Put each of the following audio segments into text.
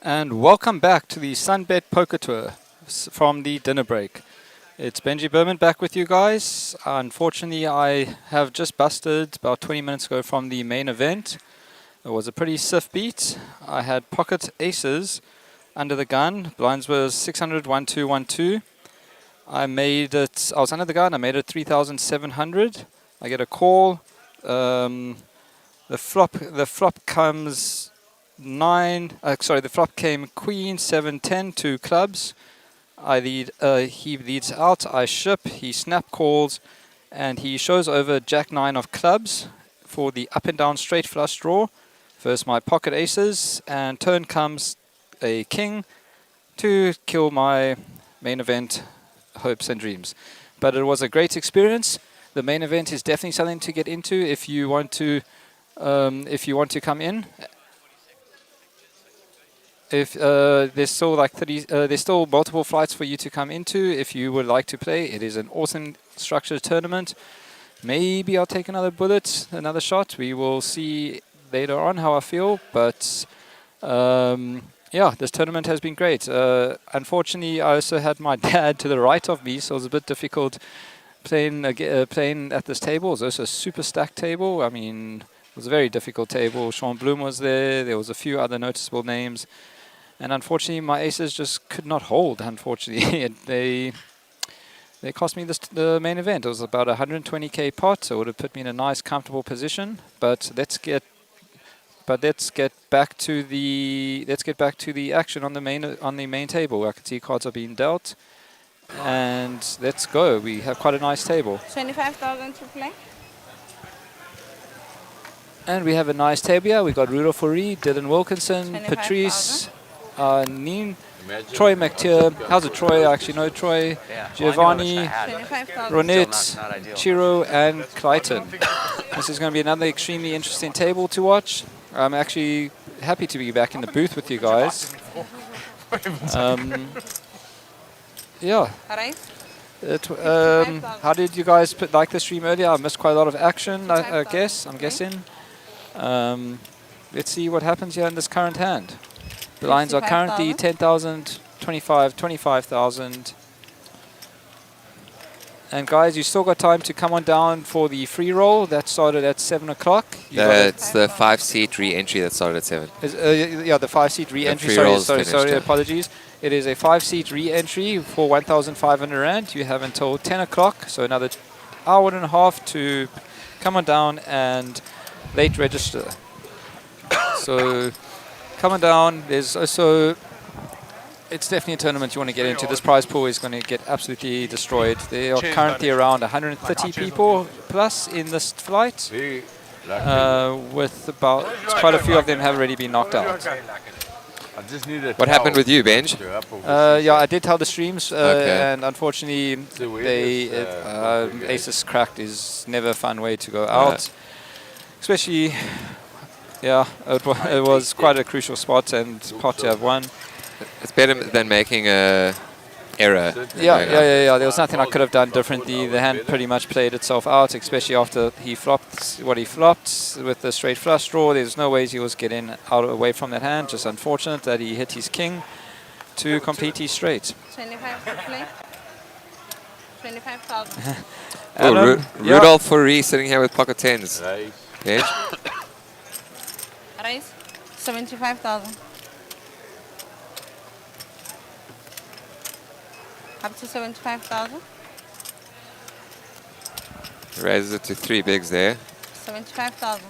And welcome back to the SunBet Poker Tour from the dinner break. It's Benji Berman back with you guys. Unfortunately, I have just busted about 20 minutes ago from the main event. It was a pretty stiff beat. I had pocket aces under the gun. Blinds was 600, 1, 2, 1, 2. I was under the gun, I made it 3,700. I get a call. The flop comes the flop came queen, 7, 10, 2 clubs. He leads out, I ship, he snap calls, and he shows over jack 9 of clubs for the up and down straight flush draw versus my pocket aces, and turn comes a king to kill my main event hopes and dreams. But it was a great experience. The main event is definitely something to get into if you want to come in. If there's still like there's still multiple flights for you to come into if you would like to play. It is an awesome structured tournament. Maybe I'll take another bullet, another shot. We will see later on how I feel. But yeah, this tournament has been great. Unfortunately, I also had my dad to the right of me, so it was a bit difficult playing at this table. It was also a super stacked table. I mean, it was a very difficult table. Sean Bloom was there. There was a few other noticeable names. And unfortunately, my aces just could not hold, unfortunately. They cost me the main event. It was about a 120k pot, so it would have put me in a nice, comfortable position. But let's get back to the action on the main table. I can see cards are being dealt, and let's go. We have quite a nice table. 25,000 to play. And we have a nice table here. We got Rudolf Fourie, Dylan Wilkinson, Patrice Ah Nien, Troy Mctier. How's it, Troy? I actually know Troy. Yeah. Giovanni, Ronit, Chiro, and Clayton. This is going to be another extremely interesting table to watch. I'm actually happy to be back in the booth with you guys. Yeah. How did you guys like the stream earlier? I missed quite a lot of action, I guess. I'm guessing. Let's see what happens here in this current hand. The lines are currently 10,000, 25,000. And guys, you still got time to come on down for the free roll. That started at 7 o'clock. It's the 5-seat re-entry that started at 7. Yeah, the 5-seat re-entry. Sorry, apologies. It is a 5-seat re-entry for 1,500 Rand. You have until 10 o'clock, so another hour and a half to come on down and late register. So come on down. There's also, it's definitely a tournament you want to get into. This prize pool is going to get absolutely destroyed. There are currently around 130 people plus in this flight, with about quite a few of them have already been knocked out. What happened with you, Benj? Yeah, I did tell the streams, and unfortunately, aces cracked is never a fun way to go out. Especially, yeah, it was quite a crucial spot, and pot to have won. It's better than making a error. Yeah. There was nothing I could have done differently. The hand pretty much played itself out, especially after he flopped what he flopped with the straight flush draw. There's no ways he was getting away from that hand. Just unfortunate that he hit his king to complete his straight. 25 to play. 25,000. Rudolf Fourie sitting here with pocket tens. Benj? Raise 75,000. Up to 75,000. Raises it to 3 bigs there. 75,000.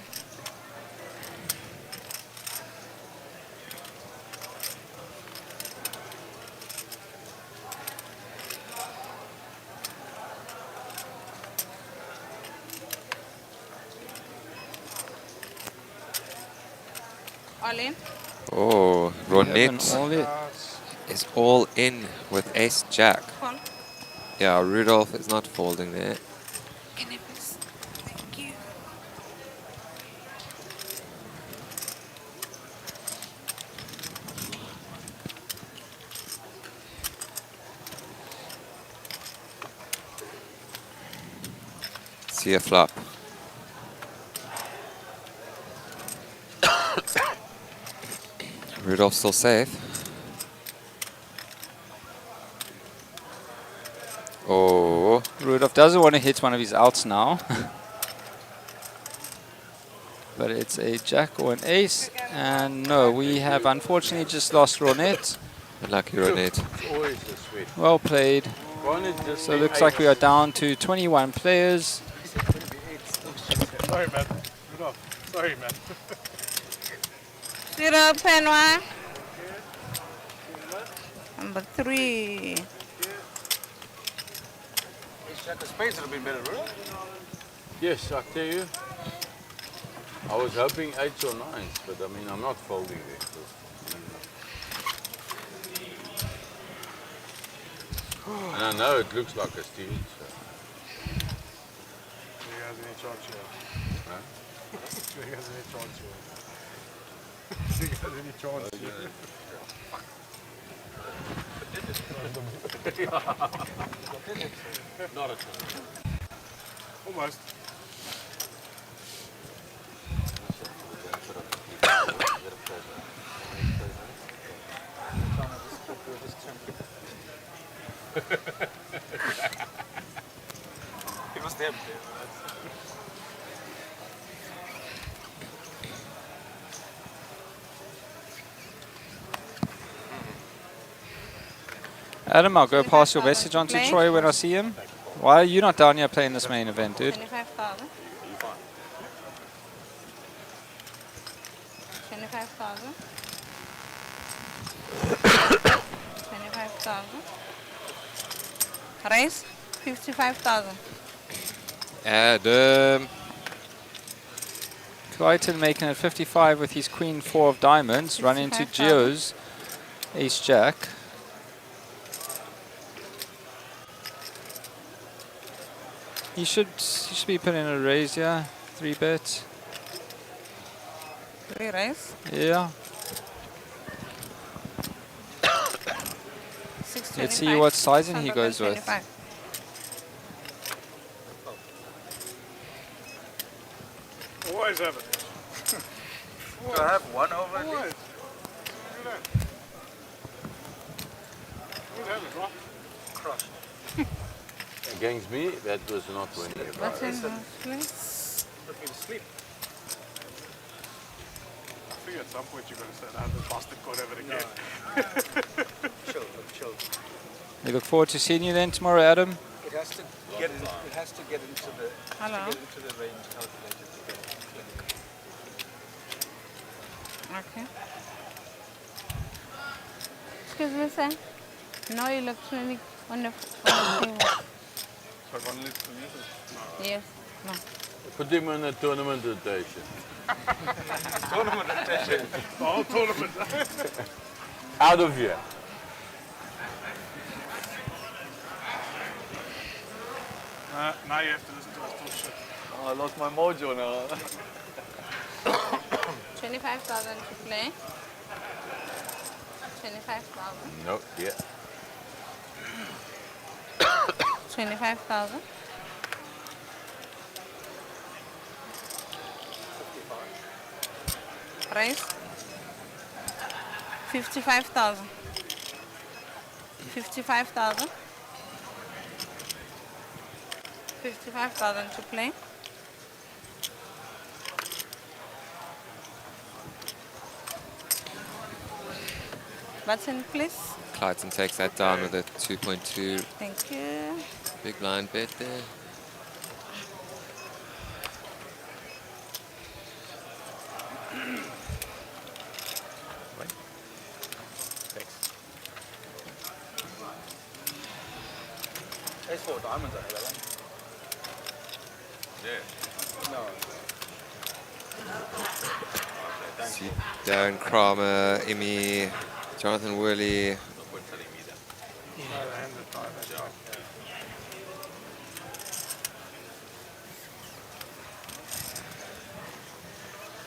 All in. Oh, Ronit is all in with ace jack. Yeah, Rudolf is not folding there. Thank you. See a flop. Rudolph's still safe. Oh, Rudolf doesn't want to hit one of his outs now. But it's a jack or an ace. And no, we have unfortunately just lost Ronette. unlucky Ronette. Well played. So it looks like we are down to 21 players. Sorry, man. Sorry, man. 0 pen 1. Number 3. Jack of spades would have been better, right? Yes, I tell you. I was hoping 8s or 9s, but I mean, I'm not folding there. And I know it looks like a steal, so. Do you guys any chance here? Huh? Do you guys any chance here? Do you guys any chance here? Not a chance. Almost. He was there. Adam, I'll go pass your message on to Troy when I see him. Why are you not down here playing this main event, dude? 25,000. 25,000. 25,000. Raise 55,000. Adam. Clayton making it 55 with his queen 4 of diamonds. Run into 65,000. Gio's ace jack. He should be putting a raise, yeah. 3 bet. 3 raise. Yeah. 625. Let's see what sizing he goes with. 125. Always have it. Do I have one over Always. there? Look at that. Always have it, right? Crushed. Against me, that was not winning. What's in the place? Put me to sleep. I figure at some point you're going to say, I have the bastard caught over again. Chill, look, chill. We look forward to seeing you then tomorrow, Adam. It has to get in, it has to get into the Hello. range calculated to go clinic. Okay. Excuse me, sir. No electronic on the table. So I can't listen to music. Yes. No. Put him in a tournament rotation. Tournament attention. The whole tournament. Out of here. Now you have to listen to us talk shit. Oh, I lost my mojo now. 25,000 to play. 25,000. No, yeah. 25,000. 55. Price? 55,000. 55,000. 55,000 to play. Button, please. Clayton takes that down with a 2.2 Thank you. big blind bet there. Ace 4 diamonds, I have. No. See Darren Kramer, Emmy, Jonathan Worley.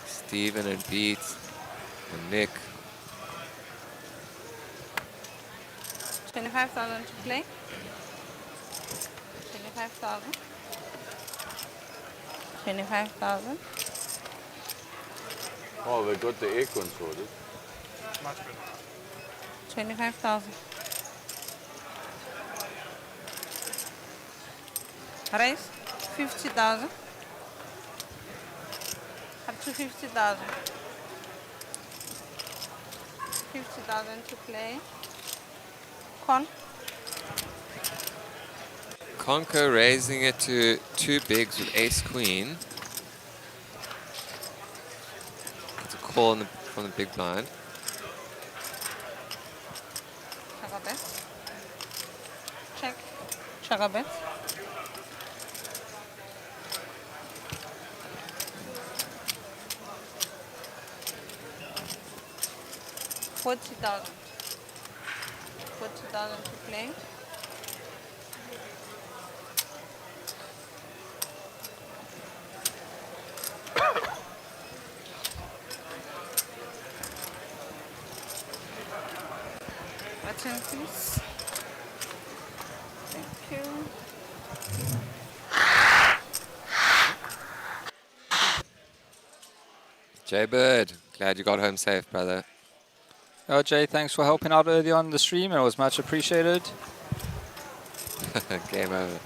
Steven and Pete and Nick. 25,000 to play. 25,000. 25,000. Oh, we got the aircon sorted. much better. 25,000. Raise 50,000. Up to 50,000. 50,000 to play. Con. Conquer raising it to 2 bigs with ace queen. It's a call from the big blind. Sugar bet. Check. Sugar bet. $40,000. 40,000 to play. Button, please. Thank you. Jaybird, glad you got home safe, brother. Jay, thanks for helping out early on the stream. It was much appreciated. Game over.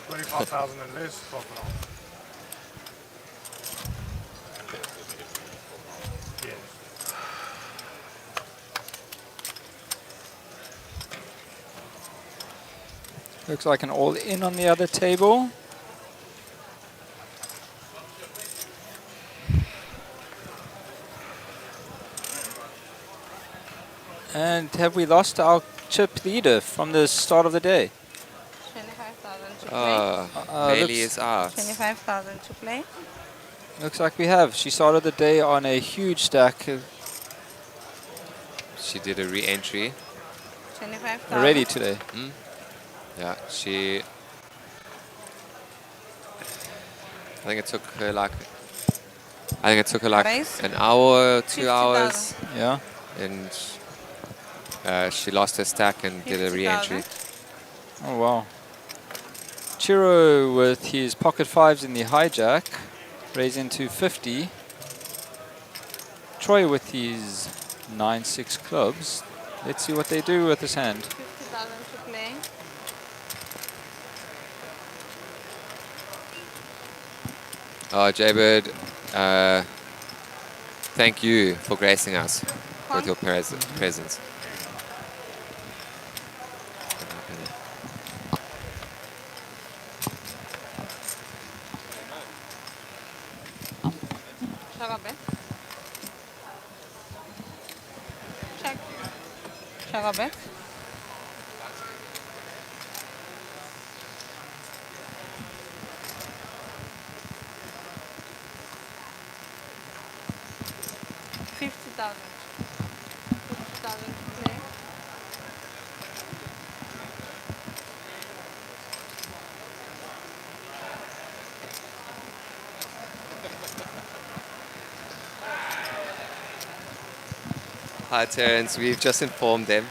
25,000 and less, profit off. Yes. Looks like an all-in on the other table. And have we lost our chip leader from the start of the day? 25,000 to play. Bailey is out. 25,000 to play. Looks like we have. She started the day on a huge stack. She did a re-entry 25,000. Already today. Yeah, I think it took her like Raise. an hour, 2 50,000. hours, Yeah. and she lost her stack and did a re-entry. 50,000. Oh, wow. Chiro with his pocket fives in the hijack, raising to 50. Troy with his 9-6 clubs. Let's see what they do with this hand. 50,000 to play. Oh, Jaybird, thank you for gracing us with your presence. Sugar bet. Check. Sugar bet. $50,000 to play. Hi, Terence. We've just informed them.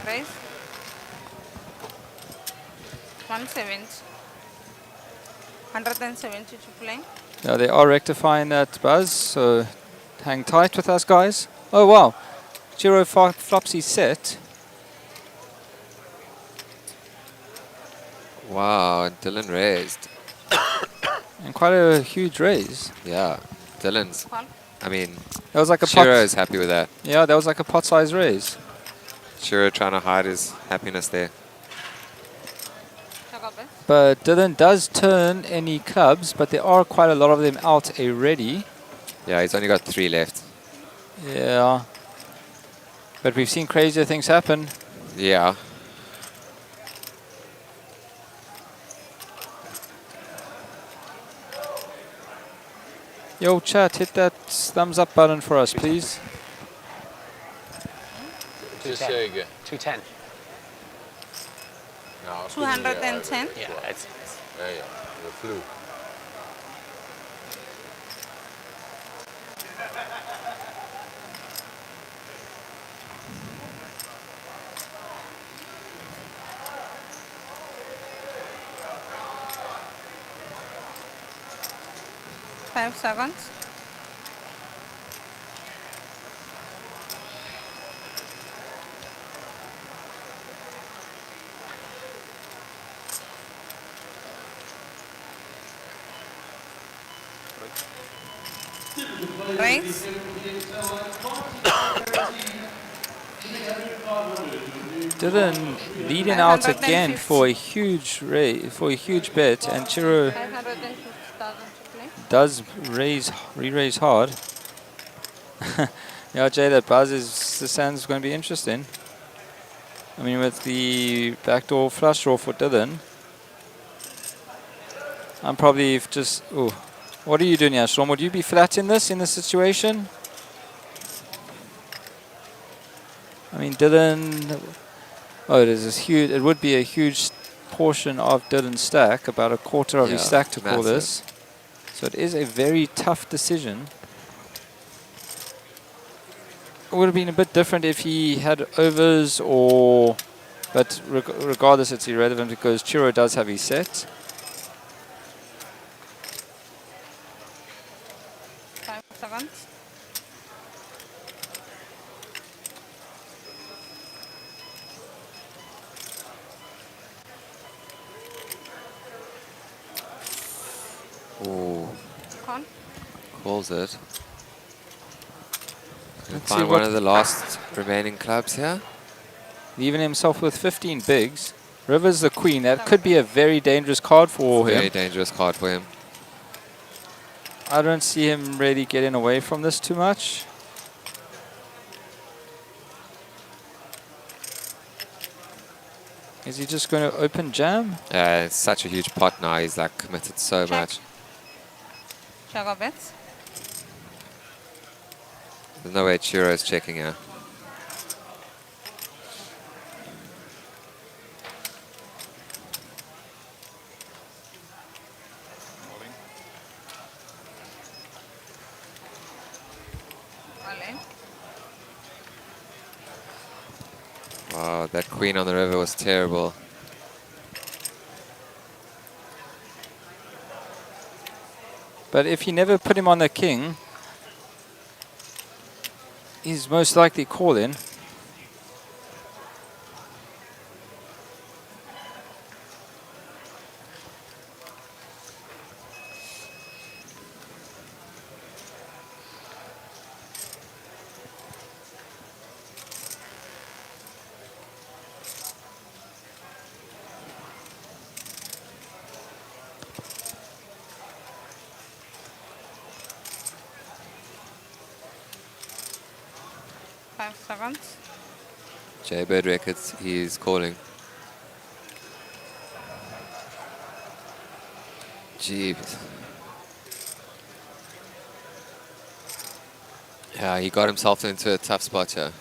Raise. 170. 170 to play. Yeah, they are rectifying that buzz, so hang tight with us, guys. Oh, wow. Chiro flops his set. Wow, Dylan raised. And quite a huge raise. Yeah, Dylan's. Call. I mean, That was like a Shiro pot. is happy with that. Yeah, that was like a pot-size raise. Shiro trying to hide his happiness there. Sugar bet. But Dylan does turn any clubs, but there are quite a lot of them out already. Yeah, he's only got 3 left. Yeah. But we've seen crazier things happen. Yeah. Yo, chat, hit that thumbs up button for us, please. Just say again. 210. No, I couldn't hear. 210. Yeah, it's Yeah, the flu. 5 seconds. Race. Dylan leading out again for a huge bet, and Chiro 550,000 to play. does re-raise hard. Yeah, Jay, that buzz the sand's going to be interesting. I mean, with the backdoor flush draw for Dylan, I'm probably just. Oh, what are you doing here, Storm? Would you be flat in this situation? I mean, Dylan. Oh, it is this huge. It would be a huge portion of Dylan's stack, about a quarter of his stack to call this. So it is a very tough decision. It would have been a bit different if he had overs or, but regardless, it's irrelevant because Chiro does have his set. 5 seconds. Ooh. Con. Calls it. Let's see Find one of the last remaining clubs here. Leaving himself with 15 bigs. River's the queen. That could be a very dangerous card for him. Very dangerous card for him. I don't see him really getting away from this too much. Is he just going to open jam? It's such a huge pot now. He's like committed so much. Sugar bets. There's no way Chiro's checking here. Wow, that queen on the river was terrible. But if he never put him on the king, he's most likely calling. Seconds. Jaybird Records, he's calling. Jeez. Yeah, he got himself into a tough spot here.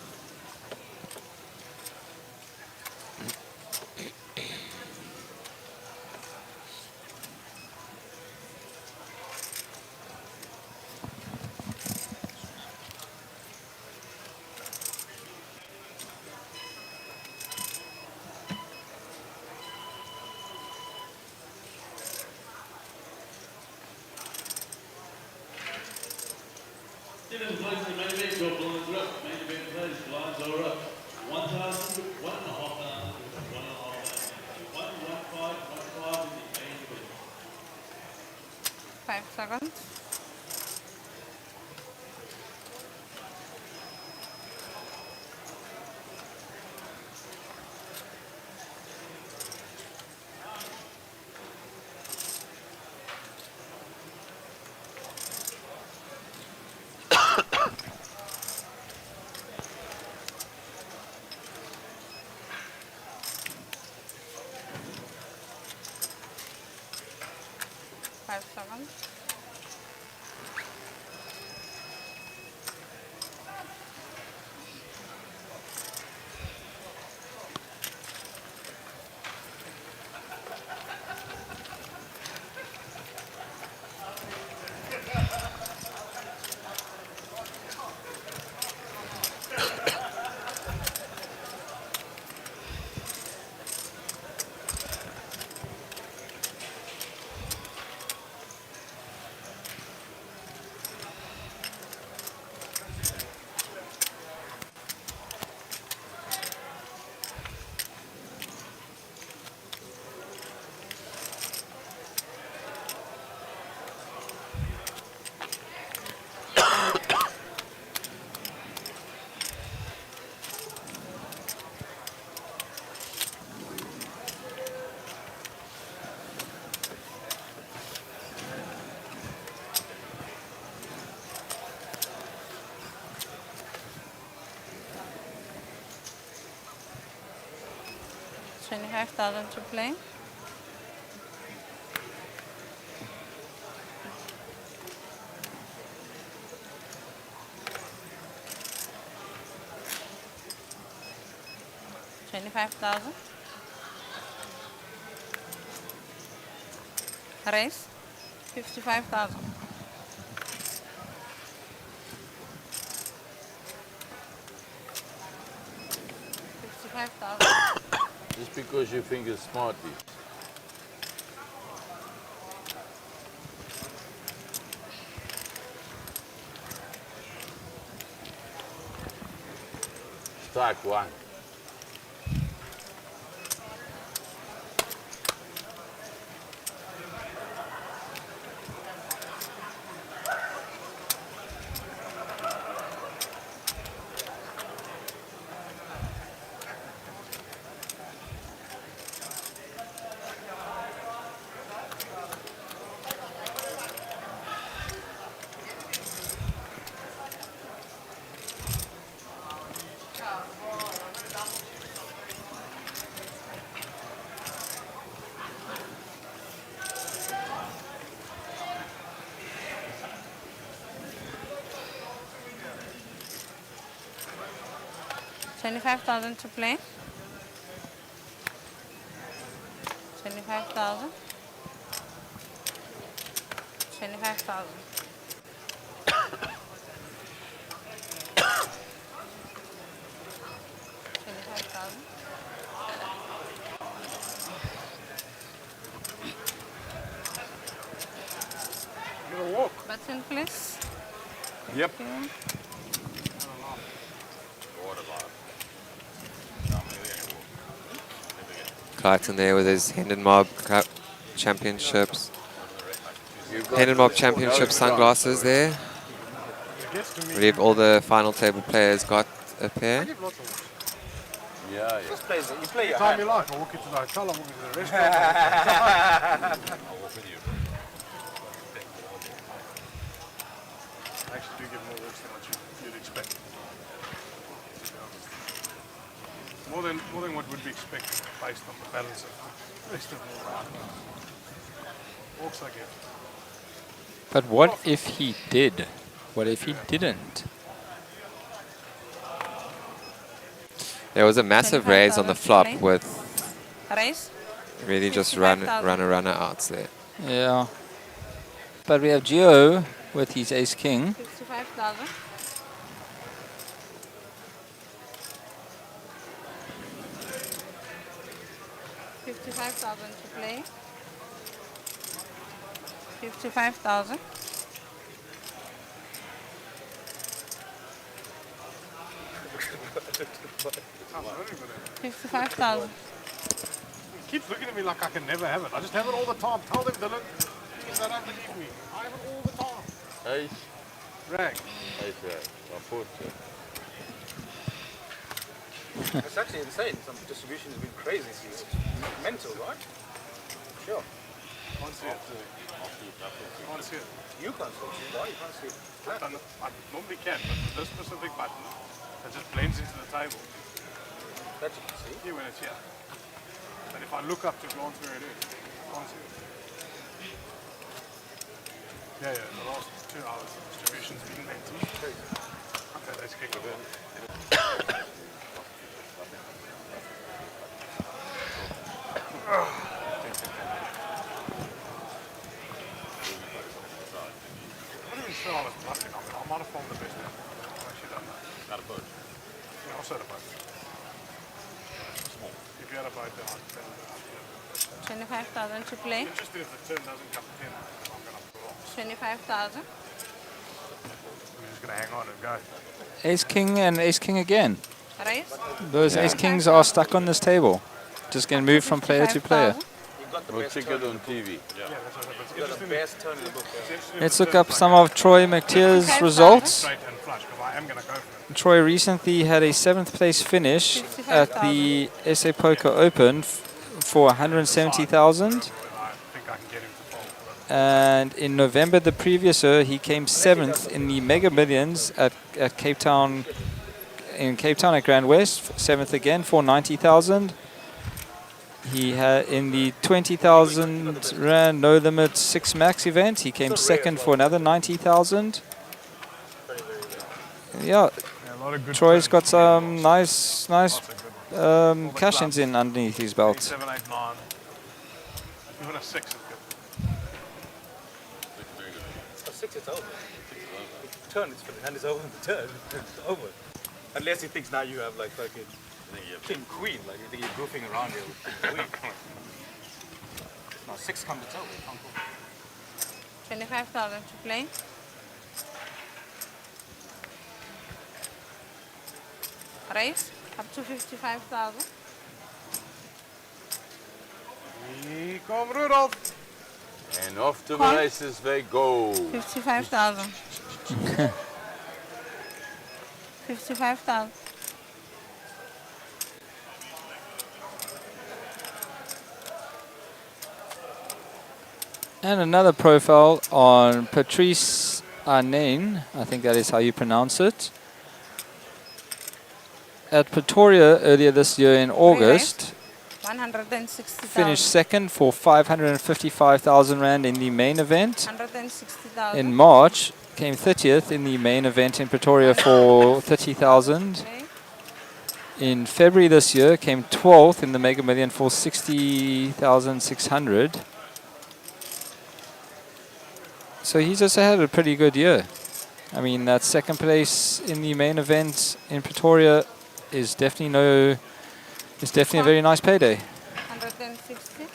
25,000 to play. $25,000. Race, 55,000. Just because you think it's smarty. Strike one. $25,000 to play. 25,000. 25,000. Button, please. Yep. Clayton there with his Hendon Mob Championships. Hendon Mob Championship sunglasses there. I believe all the final table players got a pair. Yeah, Just play it. You play your Time hand. you like, I'll walk you to the hotel, I'll walk you to the restaurant. I actually do give more works than what you'd expect. More than what would be expected based on the balance of the rest of the walks I get. But what if he did? What if he didn't? There was a massive raise on the flop with Race. really just 55,000. runner outs there. Yeah. But we have Gio with his ace king. 65,000. $55,000 to play. 55,000. $55,000. Keep looking at me like I can never have it. I just have it all the time. Tell them, Dylan, please, they don't believe me. I have it all the time. Ace. Rag. Ace, I thought so. It's actually insane. Some distribution has been crazy. It's mental, right? Sure. Can't see it. Can't see it. You can't see it. Why? You can't see it. I normally can, but with this specific button, it just blends into the table. That you can see. Here when it's here. But if I look up to glance where it is, I can't see it. Yeah, the last 2 hours the distribution's been mental. Okay, let's kick it in. I don't even feel I was bluffing. I might have fallen the best one. I should have done that. Not a boat. Yeah, also the boat. Small. If you had a boat, then I'd 25,000 to play. interested if the turn doesn't come 10, then I'm going to pull off. 25,000. We're just going to hang on and go. Ace king and ace king again. Race. Those ace kings are stuck on this table. Just going to move from player to player. 55,000. You've got the We'll best check turn. it on TV. Yeah, that's what it's You've got the best turn in the book. interesting. Let's look up some of Troy Mctier's 55,000. results. Straight and flush, because I am going to go for it. Troy recently had a 7th place finish at the SA Poker Open for 170,000. But I think I can get him to fold. And in November the previous year, he came 7th in the Mega Millions at Cape Town, at GrandWest, 7th again for 90,000. He had in the 20,000 Rand no limit 6 max event. He came second for another 90,000. Yeah, Yeah, a lot of good Troy's turns. got some nice Lots of good. cash-ins in underneath his belt. 7, 8, 9. Even a 6 is good. Oh, 6 it's over. Turn, it's finished. And it's over the turn. It's over. Unless he thinks now you have like fucking king queen. Like you think you're goofing around here with king queen. Now 6 comes, it's over. Can't go. 25,000 to play. Race up to 55,000. Here come Rudolf. And off to the Call. races they go. 55,000. 55,000. And another profile on Patrice Ah Nien, I think that is how you pronounce it. At Pretoria earlier this year in August, 160,000. finished second for 555,000 Rand in the main event. 160,000. In March, came 30th in the main event in Pretoria for 30,000. Okay. In February this year, came 12th in the Mega Million for 60,600. So he's also had a pretty good year. I mean, that second place in the main event in Pretoria is definitely a very nice payday. 160.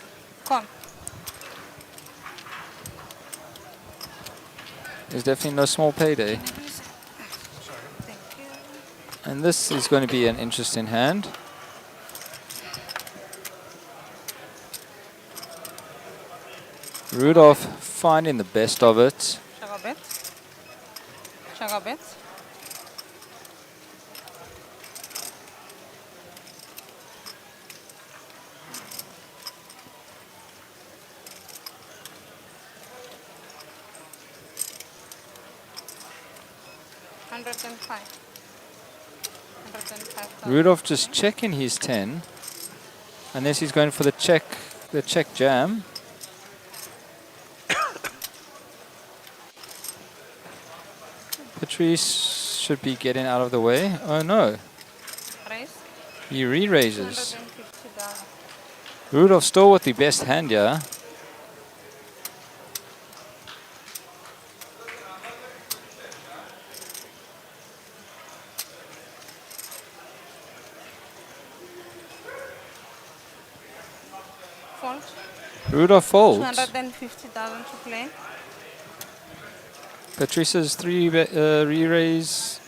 Come. It's definitely no small payday. Thank you. And this is going to be an interesting hand. Rudolf finding the best of it. Sugar bet. Sugar bet. $105,000. Rudolf just checking his 10. Unless he's going for the check jam. Patrice should be getting out of the way. Oh no. Raise. He re-raises. 150,000. Rudolf still with the best hand here. Fold. Rudolf folds. 250,000 to play. Patrice's re-raise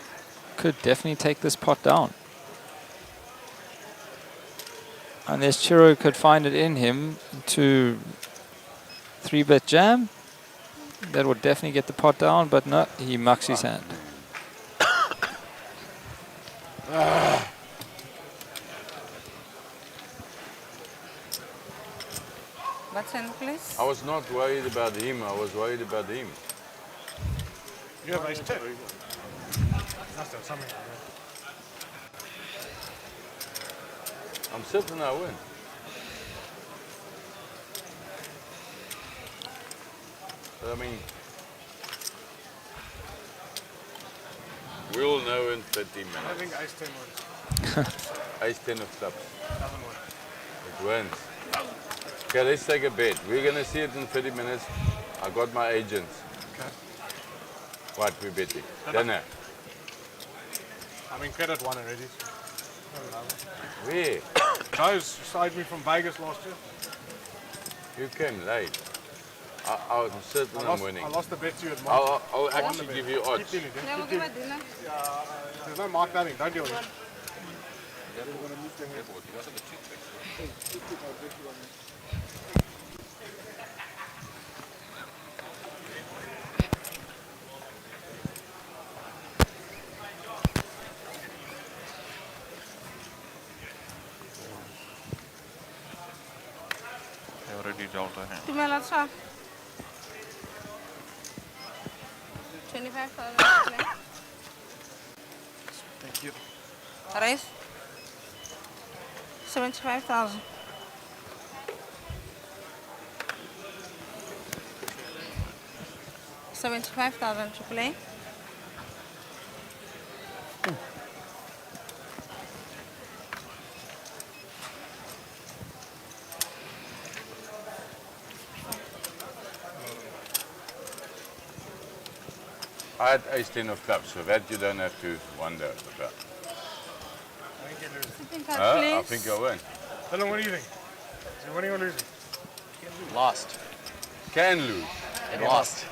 could definitely take this pot down. Unless Chiro could find it in him to 3-bet jam, that would definitely get the pot down, but no, he mucks his hand. What's in place? I was not worried about him, I was worried about him. You have ace 10. That's something like that. I'm certain I win. But I mean, we'll know in 30 I minutes. think ace 10 wins. Ace 10 of clubs. Doesn't win. It wins. Okay, let's take a bet. We're going to see it in 30 minutes. I got my agents. Okay. What we betting? Dinner. I mean, credit won already. Where? Guys signed me from Vegas last year. You came late. I'm certain I'm winning. I lost the bet to you at Mark. I'll actually give you odds. Keep dealing, Yeah, we'll give a dinner. There's no Mark nothing. Don't deal with it. Tumela cha. 25,000 to play. Thank you. Raise. 75,000. 75,000 to play. I had ace-10 of clubs, so that you don't have to wonder about. I think I I place. think I win. Dylan, what do you think? Is he winning or losing? Lost. Can lose. It lost.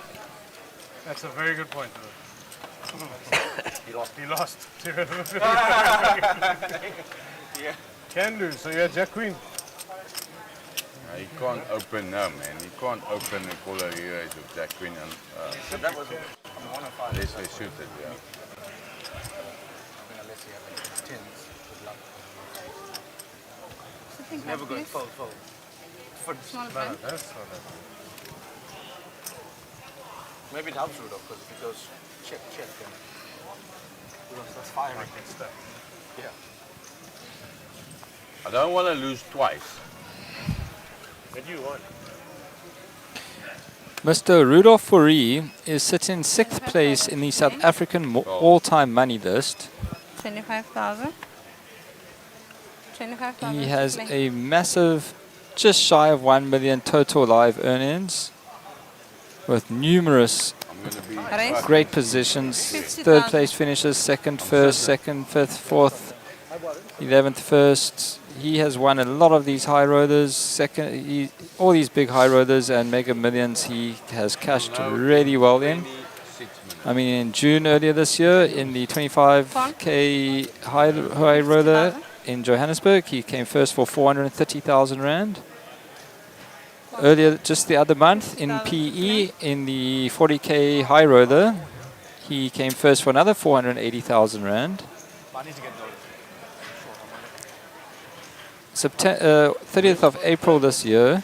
That's a very good point. He lost. He lost. Can lose, so you had Jack Queen. He can't open now, man. He can't open the caller heroes with Jack Queen and So that was one of five. unless they shoot it, yeah. Unless you have like tens with luck. I think I Never going place. full. For Small No, blind. that's not that. maybe it helps Rudolf because if he goes check, then that's firing. Yeah. I don't want to lose twice. But you won. Mr. Rudolf Fourie is sitting in 6th place in the South African all-time money list. 25,000. 25,000. He to has play. a massive, just shy of 1 million total live earnings, with numerous I'm going to be Race. great positions. 50,000. 3rd place finishes, 2nd, 1st, 2nd, 5th, 4th, 11th, 1st. He has won a lot of these high rollers, all these big high rollers and mega millions he has cashed really well in. 6 minutes. I mean, in June earlier this year, in the 25k high roller in Johannesburg, he came first for 430,000 Rand. Earlier, just the other month, in PE, in the 40k high roller, he came first for another 480,000 Rand. I need to get those. 30th of April this year,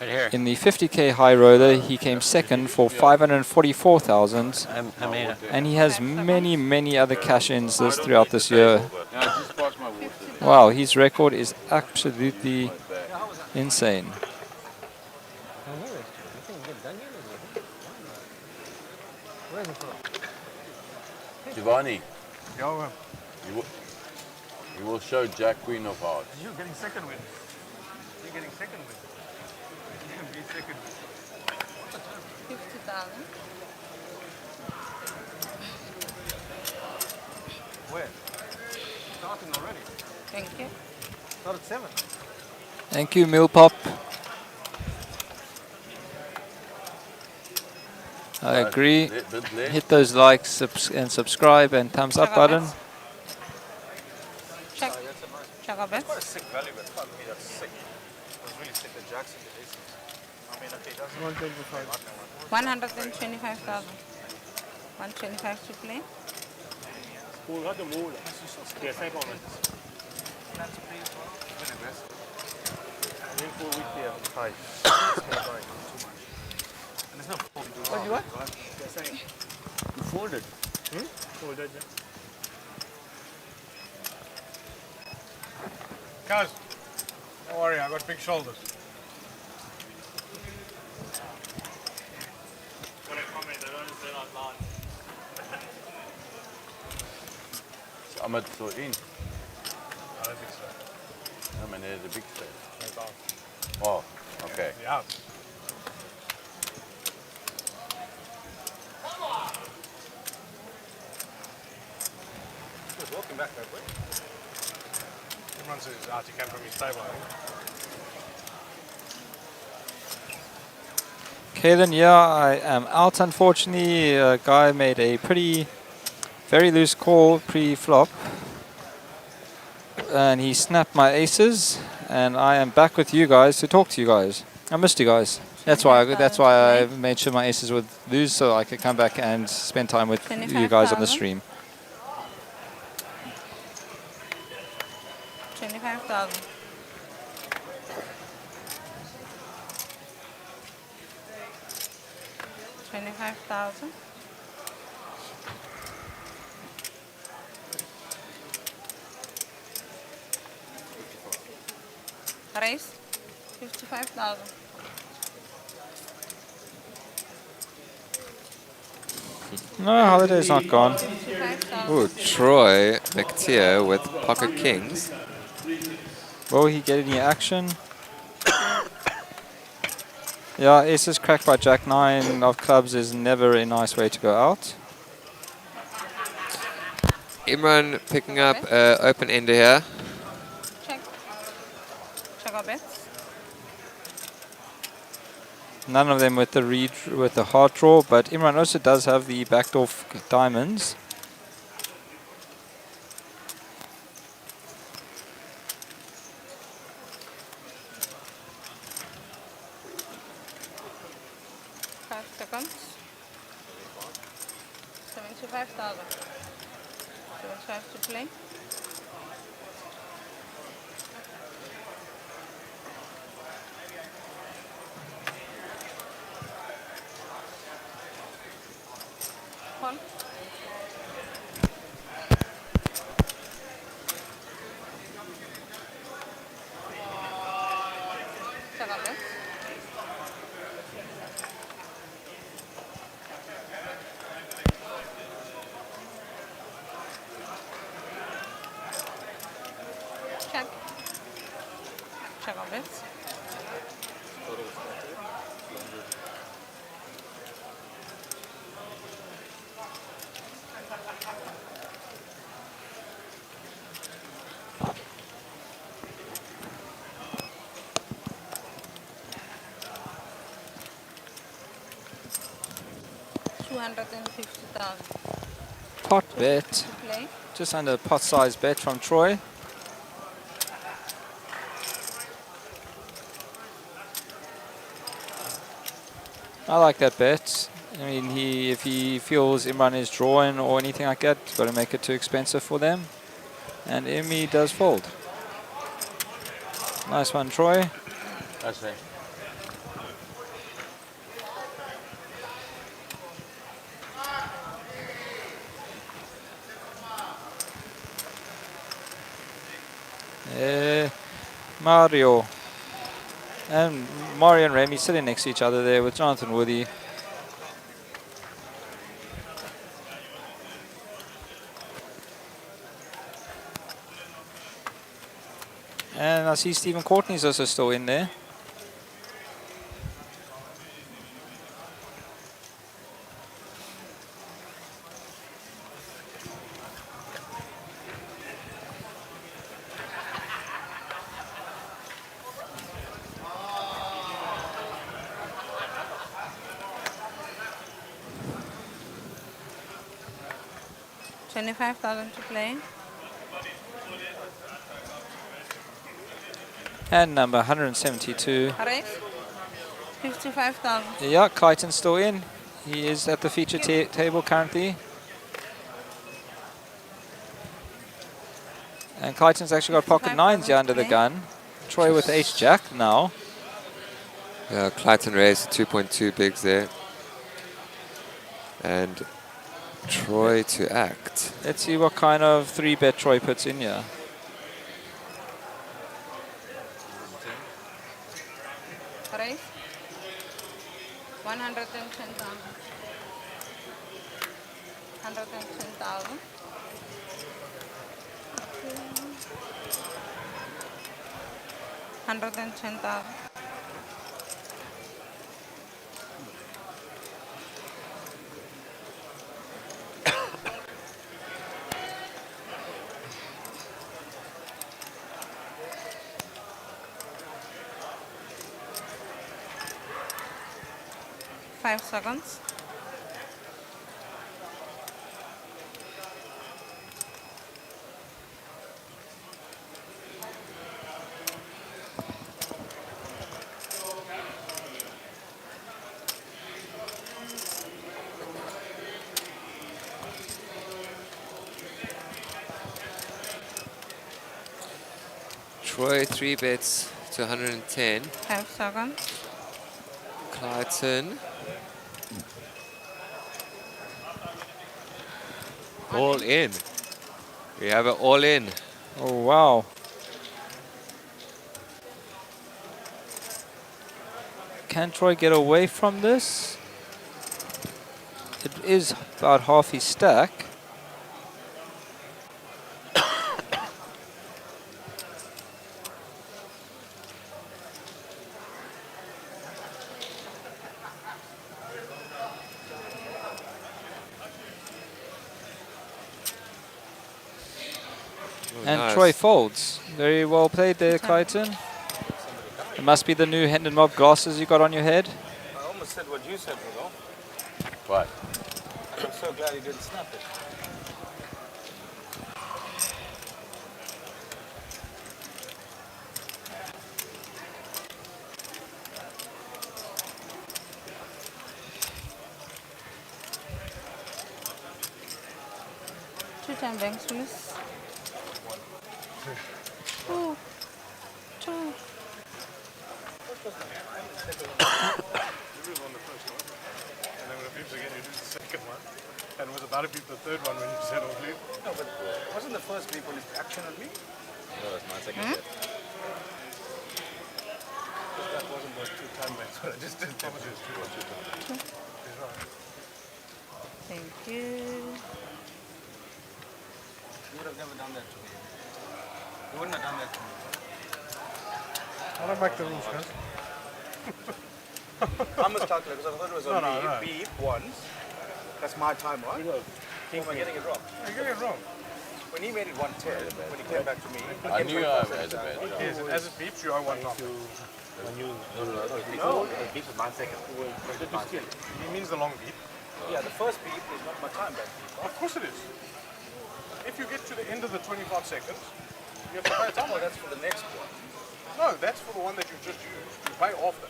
Right here. in the 50k high roller, he came second for 544,000. I mean, And he has many, many other cash-ins throughout this year. No, just pass my water. Wow, his record is absolutely insane. Giovanni, Yo, you will show Jack Queen of Hearts. you're getting second win. You're getting second win. You're going to be second win. 50,000. Where? Starting already. Thank you. Start at 7. Thank you, Millpop. I agree. Hit those likes and subscribe and thumbs up button. Check. Check a bit. Quite a sick value, but fuck me, that's sick. It was really sick that Jackson did aces. I mean, okay, that's 125,000. 125 to play. You folded. Guys, don't worry, I got big shoulders. I'm at so in. I don't think so. I mean, there's a big stage. Oh, okay. Yeah. He was walking back that way. Everyone says Archie came from his table, I think. Okay then, yeah, I am out unfortunately. A guy made a very loose call pre-flop. And he snapped my aces. And I am back with you guys to talk to you guys. I missed you guys. That's why I made sure my aces would lose so I could come back and spend time with you guys on the 25,000. stream. 25,000. $25,000. Raise 55,000. No, Holiday's not gone. 25,000. Ooh, Troy Mctier with pocket kings. Will he get any action? Yeah, aces cracked by Jack 9 of clubs is never a nice way to go out. Imran picking up open ender here. Check. Check our bets. None of them with the with the hard draw, but Imran also does have the backdoor diamonds. Seconds. 75,000. 75 to play. Call. Check our bets. Check. Check our bets. $250,000 Pot bet, to play. just under pot size bet from Troy. I like that bet. I mean, if he feels Imran is drawing or anything like that, he's got to make it too expensive for them. And Imi does fold. Nice one, Troy. That's it. Mario. And Mario and Remy sitting next to each other there with Jonathan Woody. And I see Stephen Courtney's also still in there. $25,000 to play. And number 172. Alright. 55,000. Yeah, Clayton's still in. He is at the feature table currently. And Clayton's actually got pocket 9s here under the gun. Troy with H-Jack now. Yeah, Clayton raised 2.2 bigs there. And Troy to act. Let's see what kind of 3-bet Troy puts in here. Alright. 110,000. 110,000. 110,000. Five seconds. Troy 3 bets to 110. 5 seconds. Clayton. All in. We have it all in. Oh, wow. Can Troy get away from this? is about half his stack. And nice. Troy folds. Very well played there, Clayton. It must be the new Hendon Mob glasses you got on your head. I almost said what you said, Rudolf. What? I'm so glad you didn't snap it. Two-time banks, please. Two. Two. You was on the first one. And then when it beeps again, you do the second one. And it was about to beep the third one when you said off lead. No, but wasn't the first beep when it's action on me? No, that's my second set. That wasn't those two-time banks, but I just did. Apologies to what you've done. He's right. Thank you. You would have never done that to me. You wouldn't have done that to me. I don't make the rules, guys. I must calculate because I thought it was on No, me. no. Beep once. That's my time, right? Or am I getting it wrong? You're getting it wrong. When he made it 110, when he came back to me, I knew I had a bad time. Yes, as it beeps, you owe one time. no, It beeps with 9 seconds. He means the long beep. yeah, the first beep is not my time back. Of course it is. If you get to the end of the 25 seconds, you have to pay a time. Oh, that's for the next one. No, that's for the one that you just used. You pay after.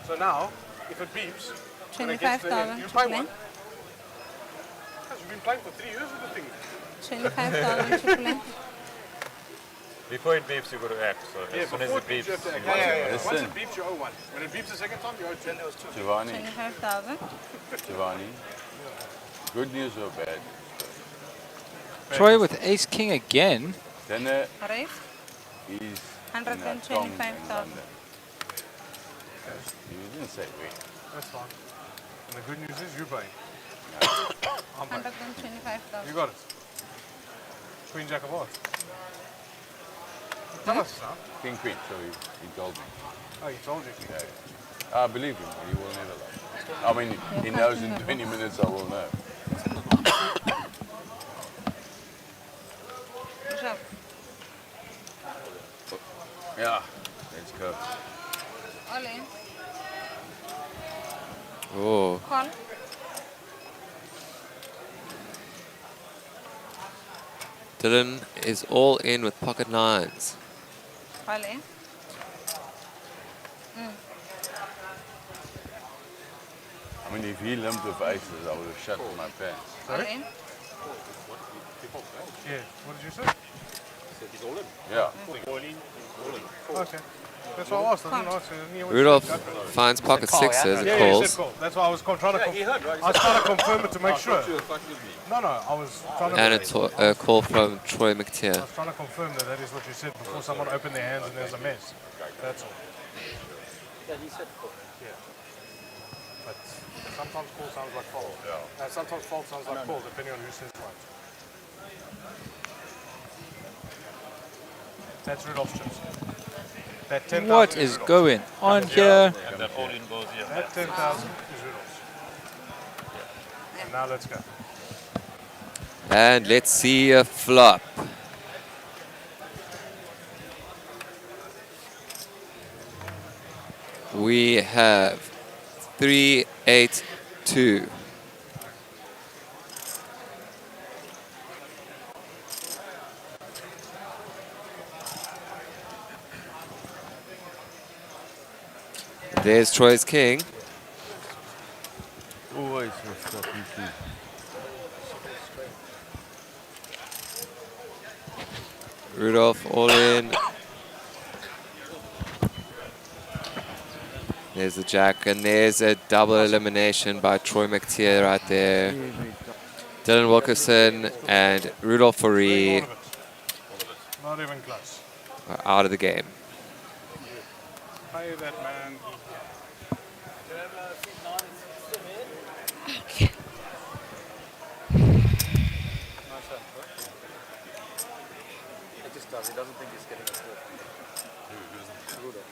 So now, if it beeps, when it gets to the end, 25,000 you to pay play. one. Because you've been playing for 3 years with the thing. 25,000 to play. Before it beeps, you go to act. So as soon as before it beeps, you have to act. you Once it beeps, you owe one. When it beeps the second time, you owe 2. Then there was two. Giovanni, 25,000. Giovanni. Good news or bad? Troy with ace king again. Then Right? he's in 125,000. You didn't say wait. That's fine. And the good news is you pay. I'm paying. 125,000. You got it. Queen Jack of Hearts. Tell us, son. King Queen, so he told me. Oh, he told you. I believe him, he will never lie. I mean, he knows in 20 minutes I will know. Push up. Yeah, let's go. All in. Oh, Call. Dylan is all in with pocket nines. All in. I mean, if he limped with aces, I would have shut my pants. All in. Yeah. What did you say? he's all in. Yeah. Okay. That's what I asked. I didn't ask you. Rudolf finds pocket sixes and Yeah, you calls. said call. That's why I was trying to. Yeah, he heard, right? I was trying to confirm it to make sure. No, I was trying to. And a call from Troy Mctier. I was trying to confirm that is what you said before someone opened their hands and there's a mess. That's all. Yeah, he said call. But sometimes call sounds like fold. Yeah. Sometimes fold sounds like call, depending on who says what. That's Rudolph's chips. That 10,000 What is Rudolph's. going on here? And that all in goes here. That 10,000 is Rudolph's. And now let's go. And let's see a flop. We have 3, 8, 2. There's Troy's king. Always with stuff you see. Rudolf all in. There's the jack, and there's a double elimination by Troy Mctier right there. Dylan Wilkerson and Rudolf Fourie All of it. Not even close. are out of the game. Pay that man. It just does. He doesn't think he's getting a score. Rudolf.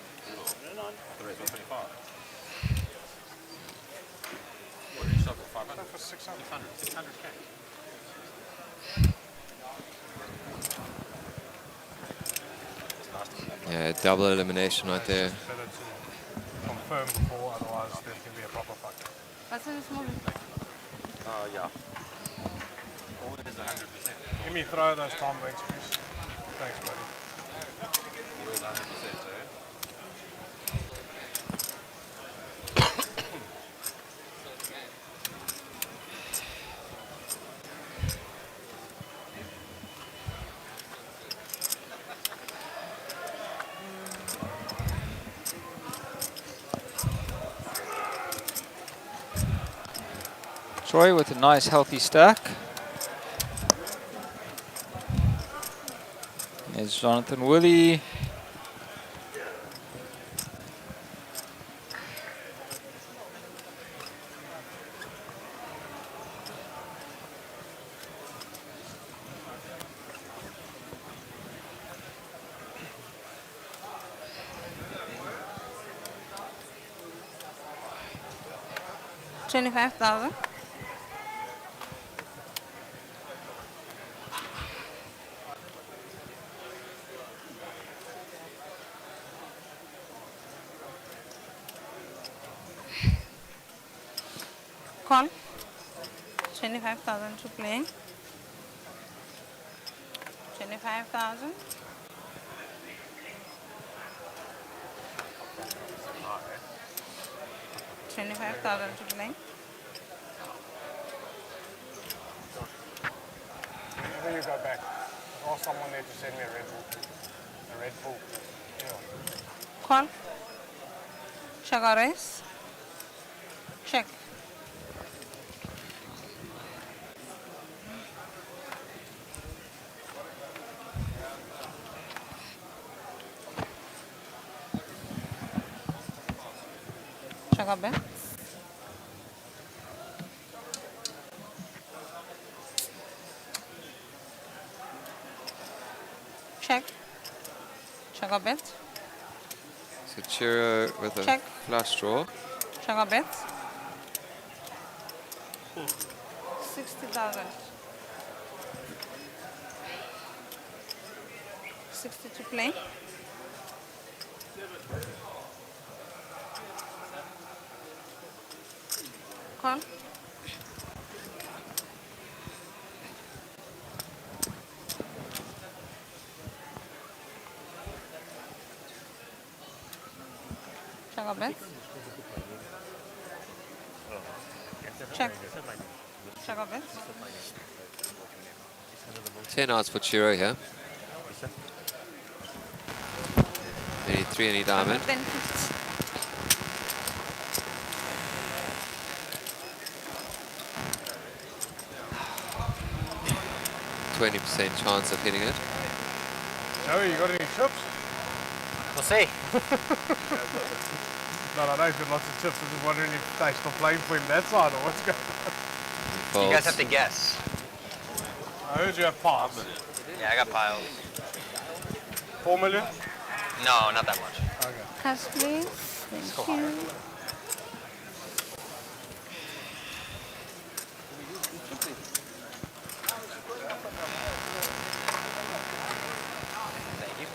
The race 125. What did you stop at 500? For 600. 600k. Yeah, double elimination right there. Better to confirm before, otherwise there can be a proper fuck. What's in the small? Yeah. Always 100%. Give me throw those time ranks, please. Thanks, buddy. Always 100%, sir. Troy with a nice healthy stack. There's Jonathan Willie. $25,000. Call. 25,000 to play. 25,000. $25,000 to play. Whenever you go back, ask someone there to send me a Red Bull. A Red Bull. Yeah. Call. Check our race. Check. Check our bet. Check. Check our bet. So Chiro with a Check. flush draw. Check our bets. 60,000. 60 to play. Call. Check our bets. Check. Check our bets. 10 odds for Chiro here. Any 3, any diamond. Then 20% chance of hitting it. Joey, you got any chips? We'll see. No, I know he's got lots of chips. I'm just wondering if they still playing for him that side or what's going on. Folds. You guys have to guess. I heard you have piles. Yeah, I got piles. 4 million? No, not that much. Okay. cash, please. Thank you. Thank you.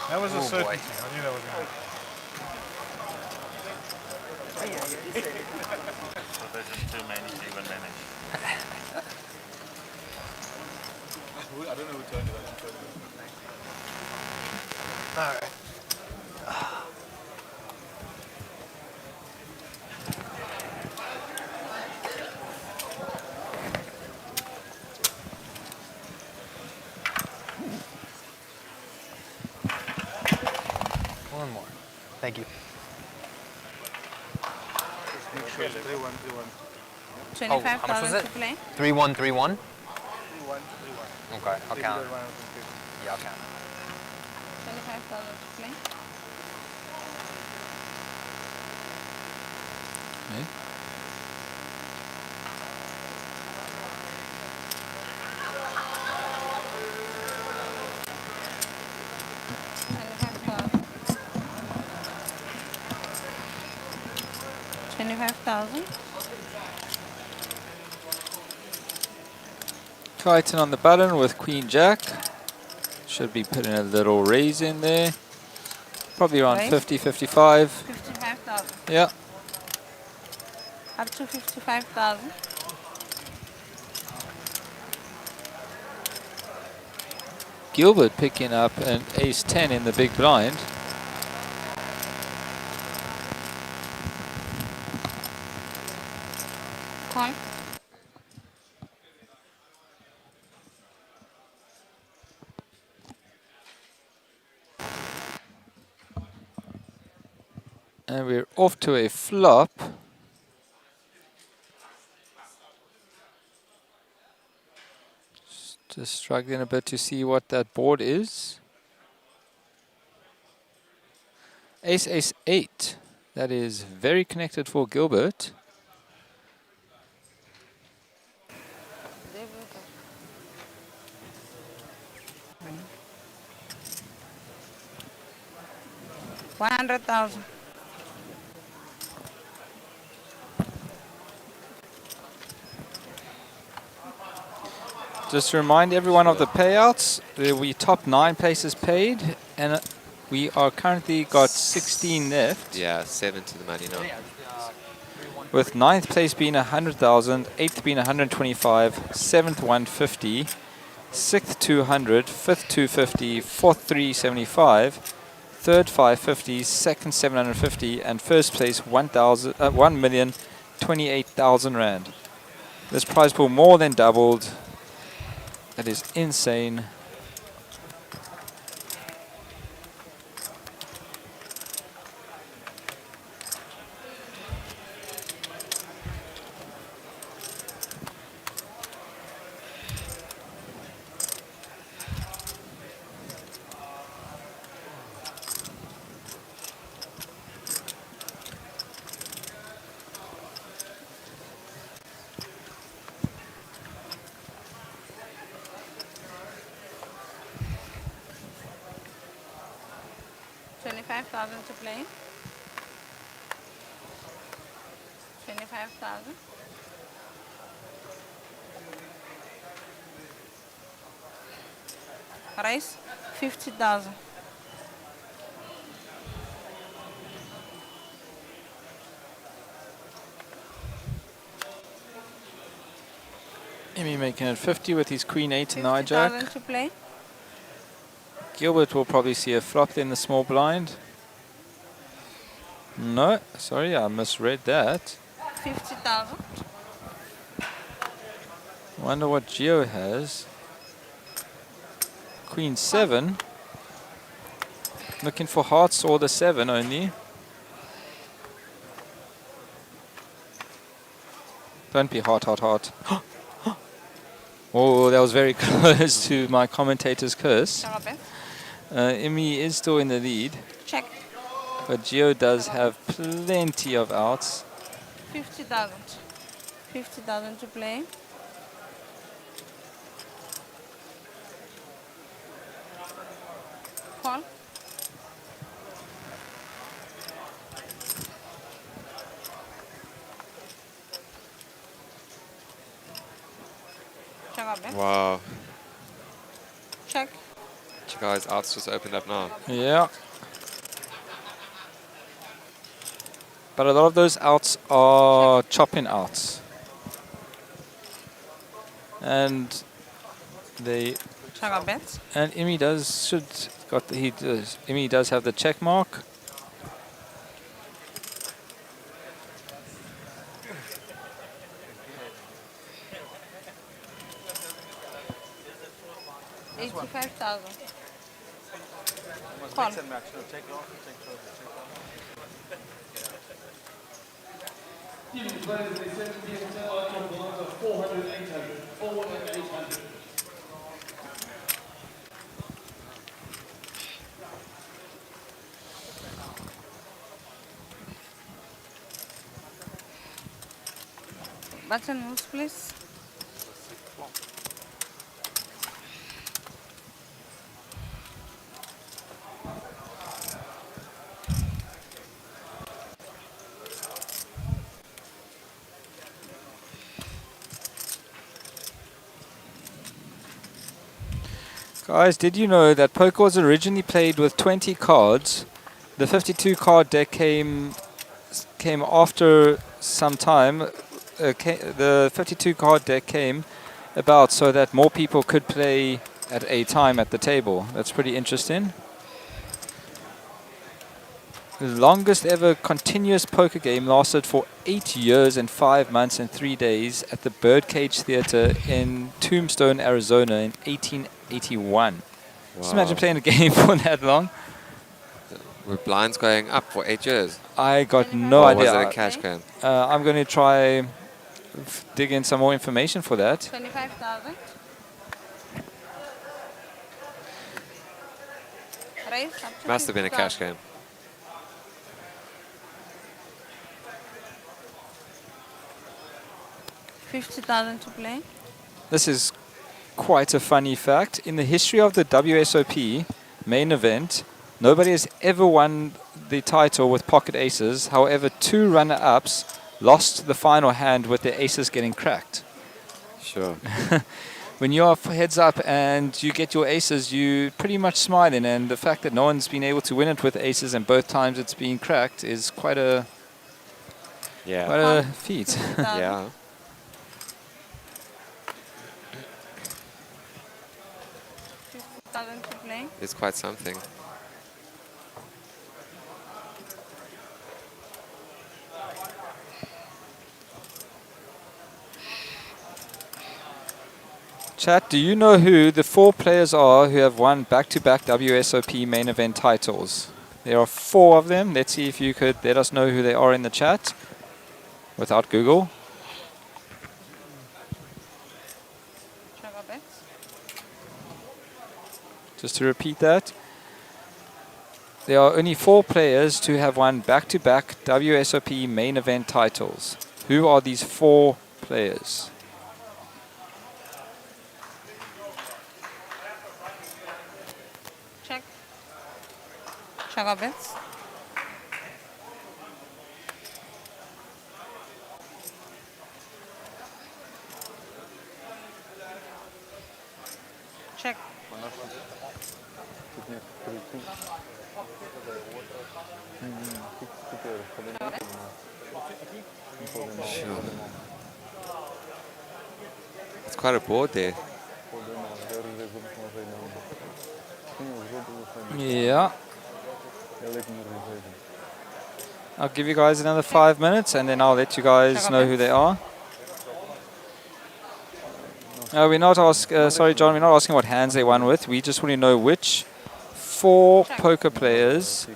That was a Oh, certainty. boy. I knew that was going to happen. Provision too many to even manage. I don't know who turned it on. All right. One more. Thank you. $25,000 it? to play. 3131. Okay, I'll count. Yeah, I'll count. 25,000 to play. Okay. $25,000. Tighten on the button with Queen Jack. Should be putting a little raise in there. Probably around Raise? 50, 55. 55,000. Yeah. Up to 55,000. Gilbert picking up an ace 10 in the big blind. Call. And we're off to a flop. Just struggling a bit to see what that board is. Ace, ace, 8. That is very connected for Gilbert. $100,000. Just to remind everyone of the payouts, we top 9 places paid, and we are currently got 16 left. Yeah, 7 to the money now. With 9th place being 100,000, 8th being 125, 7th 150, 6th 200, 5th 250, 4th 375, 3rd 550, 2nd 750, and first place 1,028,000 rand. This prize pool more than doubled. That is insane. $25,000 to play. 25,000. Rice, 50,000. Emmy making it 50 with his Queen 8 and hijack. 50,000 to play. Gilbert will probably see a flop in the small blind. No, sorry, I misread that. 50,000. Wonder what Geo has. Queen 7. Looking for hearts or the 7 only. Don't be heart, heart, heart. Oh, that was very close to my commentator's curse. Emmy is still in the lead. Check. But Geo does have plenty of outs. 50,000. 50,000 to play. Call. Check up, eh? Wow. Check. Guys, outs just opened up now. Yeah. But a lot of those outs are chopping outs. And they Check up, bets. and Emmy does Emmy does have the check mark. $85,000. Call. Button moves, please. Guys, did you know that poker was originally played with 20 cards? The 52 card deck came after some time. The 52 card deck came about so that more people could play at a time at the table. That's pretty interesting. The longest ever continuous poker game lasted for 8 years and 5 months and 3 days at the Birdcage Theater in Tombstone, Arizona in 1881. Just imagine playing a game for that long. Were blinds going up for 8 years? I got no Or idea. was it a cash game? I'm going to try dig in some more information for that. 25,000. Raise up to Must have been a 50,000. cash game. 50,000 to play. This is quite a funny fact. In the history of the WSOP main event, nobody has ever won the title with pocket aces. However, 2 runner-ups lost the final hand with their aces getting cracked. Sure. When you're heads up and you get your aces, you pretty much smiling. And the fact that no one's been able to win it with aces and both times it's been cracked is quite a feat. Yeah. 50,000 to play. It's quite something. Chat, do you know who the 4 players are who have won back-to-back WSOP main event titles? There are 4 of them. Let's see if you could let us know who they are in the chat without Google. Check our bets. Just to repeat that, there are only 4 players to have won back-to-back WSOP main event titles. Who are these 4 players? Check. Check our bets. Check. It's quite a board there. Yeah. I'll give you guys another 5 minutes and then I'll let you guys know who they are. We're not sorry John, we're not asking what hands they won with. We just want to know which 4 poker players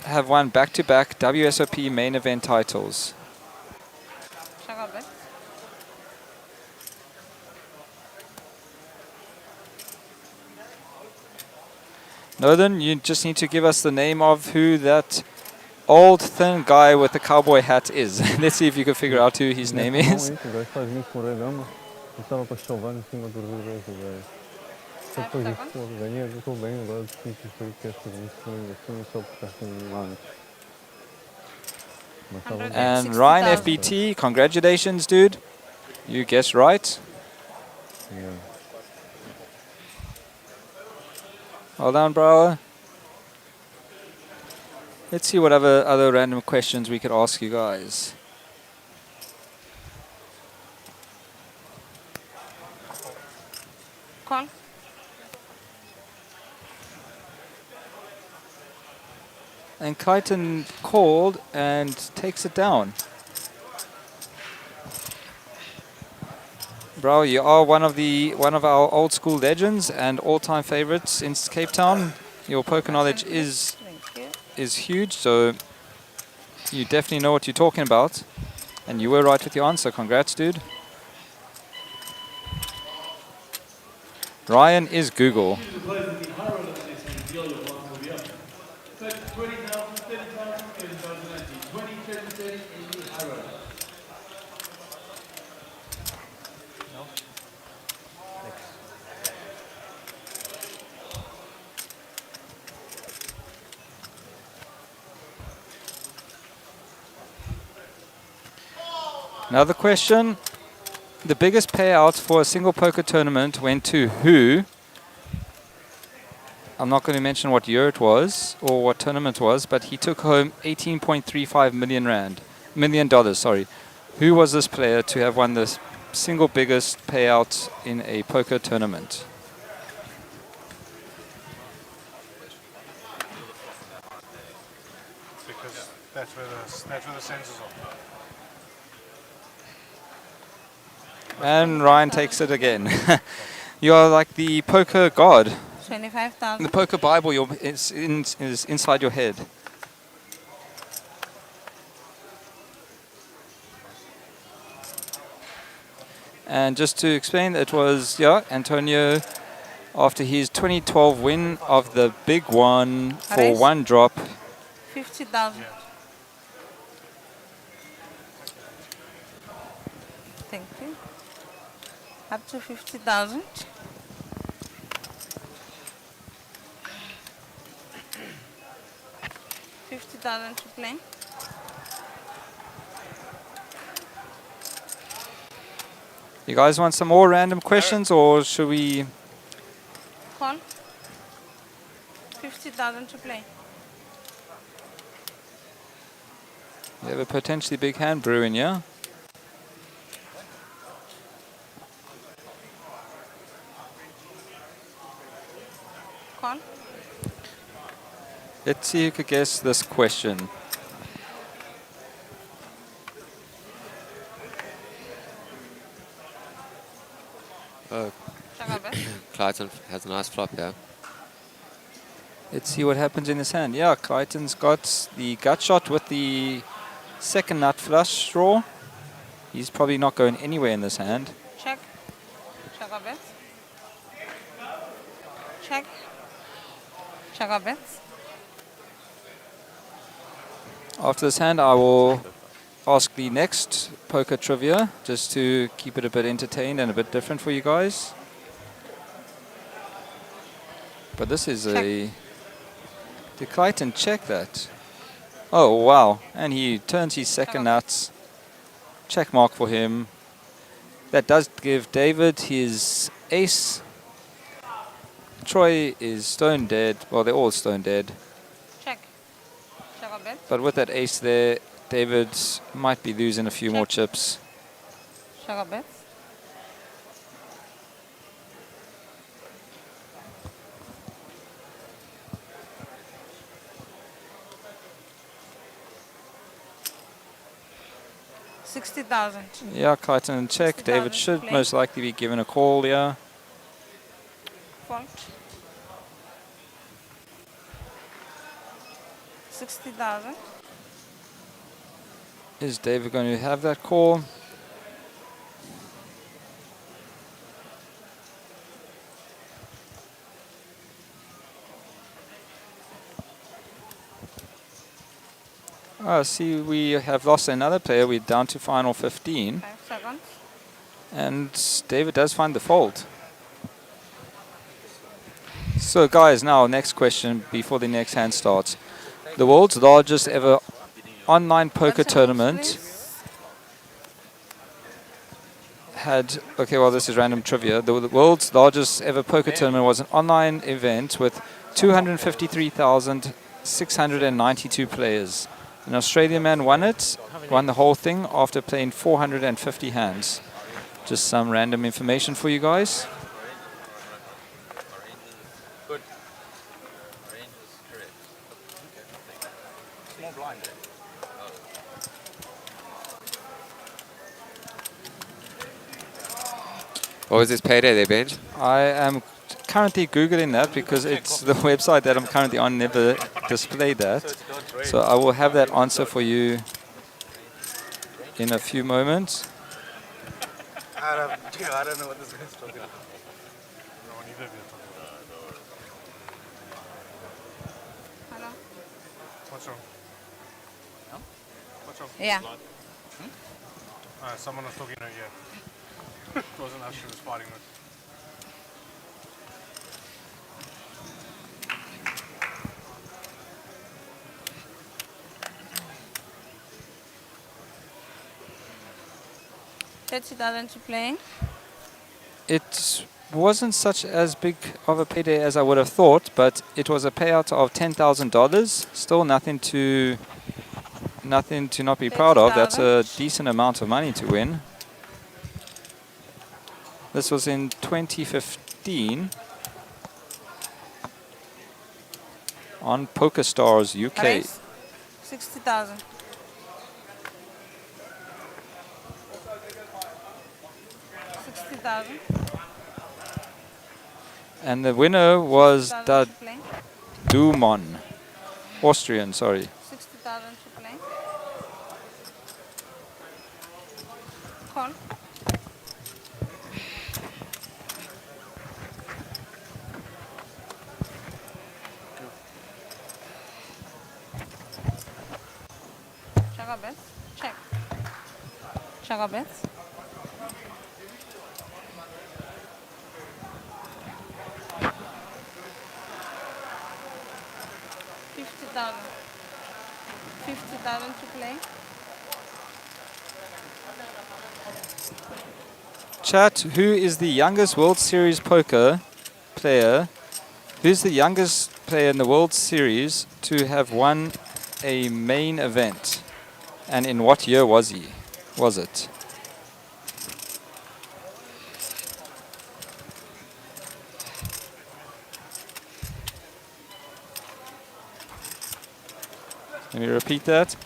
have won back-to-back WSOP main event titles. Check our bets. Northern, you just need to give us the name of who that old thin guy with the cowboy hat is. Let's see if you can figure out who his name is. And Ryan FBT, congratulations, dude. You guessed right. Well done, bro. Let's see what other random questions we could ask you guys. Call. And Clayton called and takes it down. Bro, you are one of our old school legends and all-time favorites in Cape Town. Your poker knowledge is huge, so you definitely know what you're talking about. And you were right with your answer. Congrats, dude. Ryan is Google. Another question. The biggest payout for a single poker tournament went to who? I'm not going to mention what year it was or what tournament it was, but he took home 18.35 million dollars, sorry. Who was this player to have won the single biggest payout in a poker tournament? Because that's where the sensors are. And Ryan takes it again. You are like the poker god. 25,000. The poker Bible is inside your head. And just to explain, it was Antonio after his 2012 win of the big one for Race. one drop. 50,000. Thank you. Up to 50,000. 50,000 to play. You guys want some more random questions or should we? Call. 50,000 to play. You have a potentially big hand brewing, yeah? Call. Let's see who could guess this question. Oh, Chagabet. Clayton has a nice flop here. Let's see what happens in his hand. Yeah, Clayton's got the gut shot with the second nut flush draw. He's probably not going anywhere in this hand. Check. Chagabet. Check. Chagabet. After this hand, I will ask the next poker trivia, just to keep it a bit entertained and a bit different for you guys. But this is a... Did Clayton check that? Oh, wow. And he turns his second nuts. Check mark for him. That does give David his ace. Troy is stone dead. Well, they're all stone dead. Check. Chagabet. But with that ace there, David might be losing a few more chips. Chagabet. $60,000. Yeah, Clayton check. David should play. most likely be given a call, yeah. Fault. 60,000. Is David going to have that call? See, we have lost another player. We're down to final 15. 5 seconds. And David does find the fault. So guys, now next question before the next hand starts. The world's largest ever online poker tournament had... Okay, well, this is random trivia. The world's largest ever poker tournament was an online event with 253,692 players. An Australian man won the whole thing after playing 450 hands. Just some random information for you guys. Good. Small blind. What was his payday there, Benj? I am currently Googling that because it's the website that I'm currently on never displayed that. So I will have that answer for you in a few moments. I don't know what this guy's talking about. Hello. What's wrong? What's wrong? Yeah. Someone was talking to her, yeah. It wasn't us she was fighting with. 30,000 to play. It wasn't such as big of a payday as I would have thought, but it was a payout of $10,000. Still nothing to not be proud of. That's a decent amount of money to win. This was in 2015 on PokerStars UK. Race, 60,000. 60,000. And the winner was 60,000 to play. Dumon, Austrian, sorry. 60,000 to play. Call. Chugga bets. Check. Chugga bets. $50,000 to play. Chat, who is the youngest World Series poker player? Who's the youngest player in the World Series to have won a main event? And in what year was it? Let me repeat that.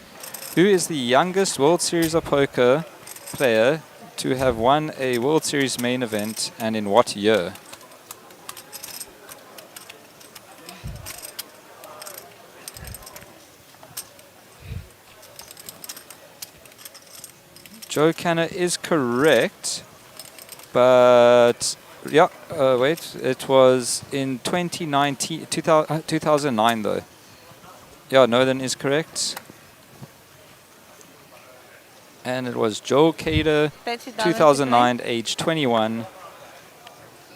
Who is the youngest World Series of Poker player to have won a World Series main event, and in what year? Joe Canner is correct, but yeah, wait, it was in 2009 though. Yeah, Northern is correct. And it was Joe Cater, 2009, age 21.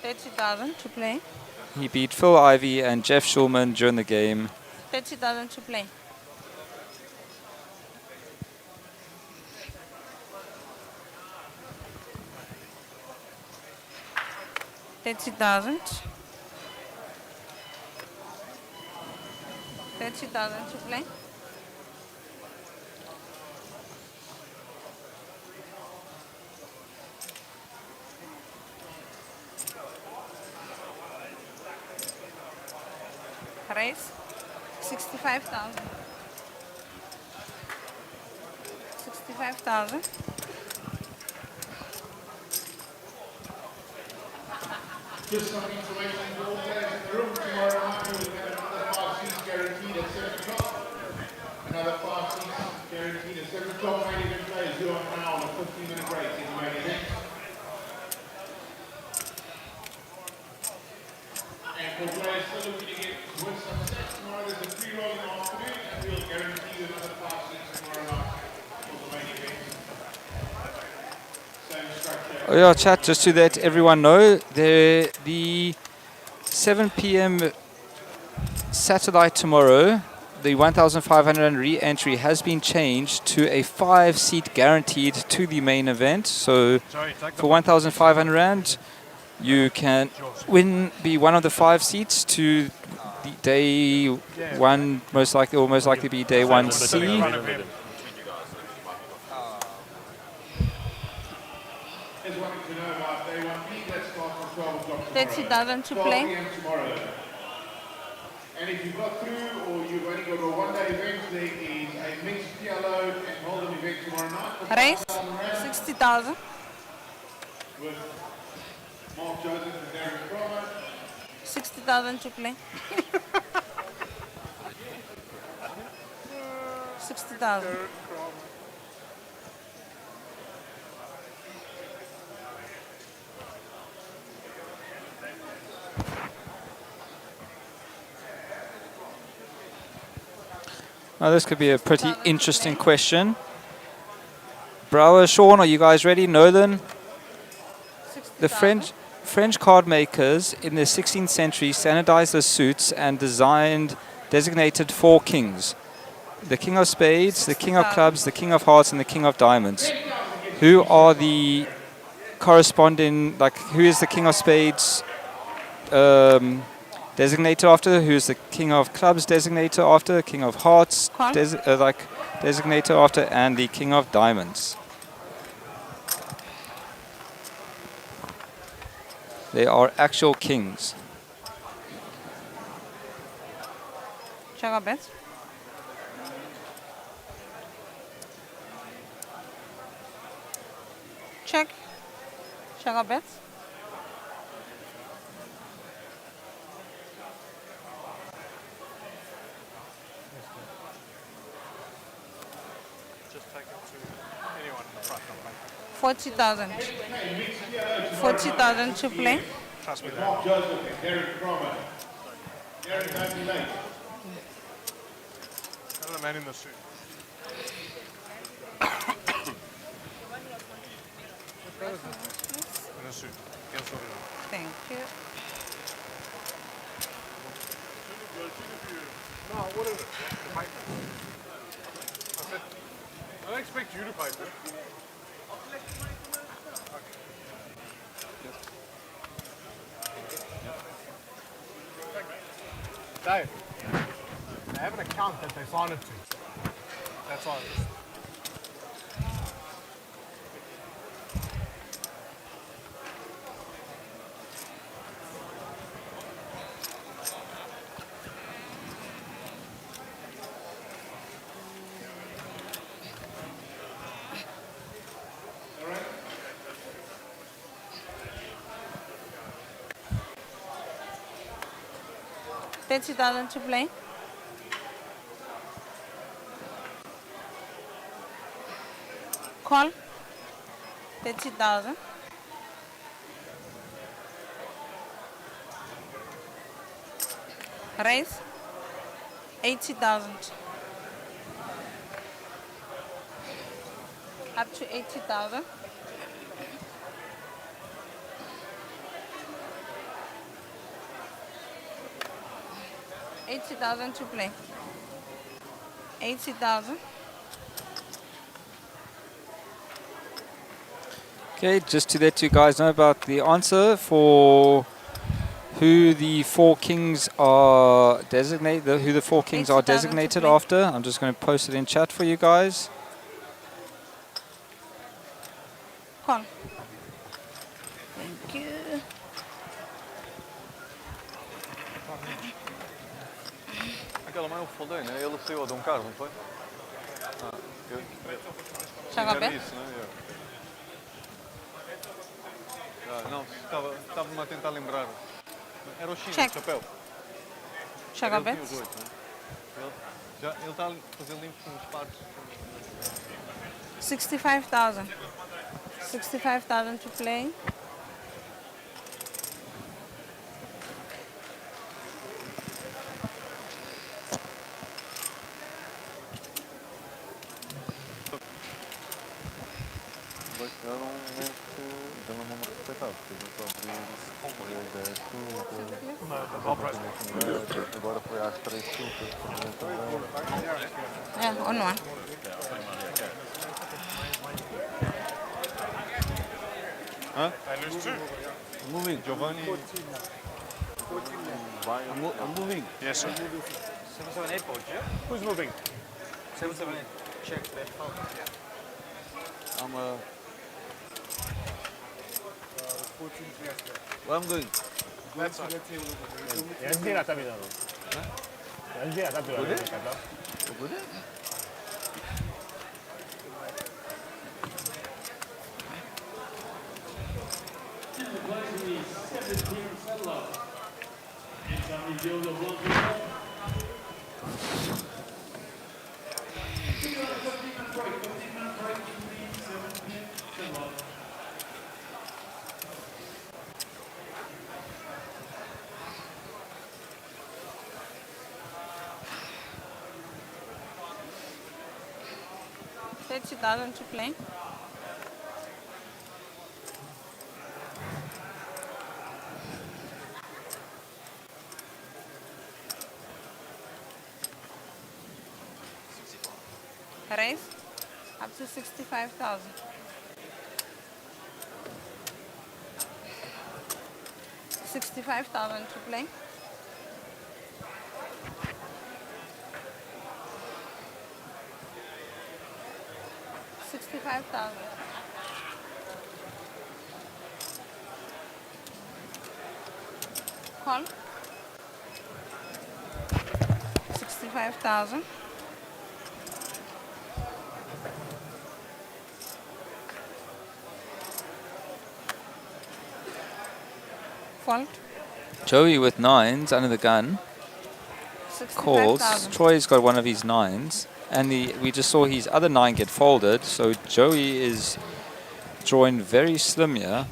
30,000 to play. He beat Phil Ivey and Jeff Schulman during the game. 30,000 to play. $30,000 to play. Race 65,000. 65,000. Just some information for all players in the room. Tomorrow night we will have another 5 seats guaranteed at 7 o'clock. Another 5 seats guaranteed at 7 o'clock. Main event players who are now on a 15-minute break in the main event. And for players still looking to get win some sets tomorrow, there's a free roll in the afternoon, and we'll guarantee you another 5 seats tomorrow night for the main event. Same structure. Oh yeah, chat, just to let everyone know, the 7 p.m. satellite tomorrow, the 1,500 re-entry has been changed to a 5-seat guaranteed to the main event. So for 1,500 Rand, you can be one of the 5 seats to the day 1, most likely be day 1C. $30,000 to play. And if you've got through or you've only got a one-day event, there is a Mctier and Holden event tomorrow night. Race 60,000. With Mark Joseph and Darren Cromer. 60,000 to play. 60,000. Now this could be a pretty interesting question. Brouwer, Sean, are you guys ready? Northern? The French card makers in the 16th century standardized the suits and designated 4 kings. The king of spades, the king of clubs, the king of hearts, and the king of diamonds. Who are the corresponding, like who is the king of spades designated after, who is the king of clubs designated after, king of hearts Call. designated after, and the king of diamonds. They are actual kings. Check our bets. Check. Check our bets. Just take it to anyone in the front. 40,000. 40,000 to play. Trust me, Mark Joseph and Derek Cromer. Derek, don't be late. the man in the suit. In a suit. Get us over there. Thank you. No, what is it? The piper. I said, I don't expect you to pipe it. Dave, they have an account that they sign it to. That's all it is. $30,000 to play. Call. 30,000. Raise. 80,000. Up to 80,000. $80,000 to play. 80,000. Okay, just to let you guys know about the answer for who the four kings are designated, who the four kings are 80,000 to designated play. after. I'm just going to post it in chat for you guys. Call. Thank you. Aquela mãe eu falei, né? Ele saiu de carro, não foi? Check our bet. Isso, né? Não, estava-me a tentar lembrar. Era o Chino, Check. o chapéu. Check our Ele tinha bet. os 8, né? Ele está a fazer limpo com os pares. 65,000. 65,000 to play. Agora foi às 3 super. Yeah, on one. Huh? I lose 2. I'm moving, Giovanni. I'm moving. Yes, sir. 778 board, yeah? Who's moving? 778. Check that phone. I'm Where I'm going? That's all. 연진아 답이잖아. 연진아 답이잖아. Over there? $30,000 to play. Raise up to 65,000. 65,000 to play. $65,000. Call. 65,000. Fault. Joey with 9s under the gun. Calls. 65,000. Troy's got one of his 9s. And we just saw his other 9 get folded. So Joey is drawing very slim here.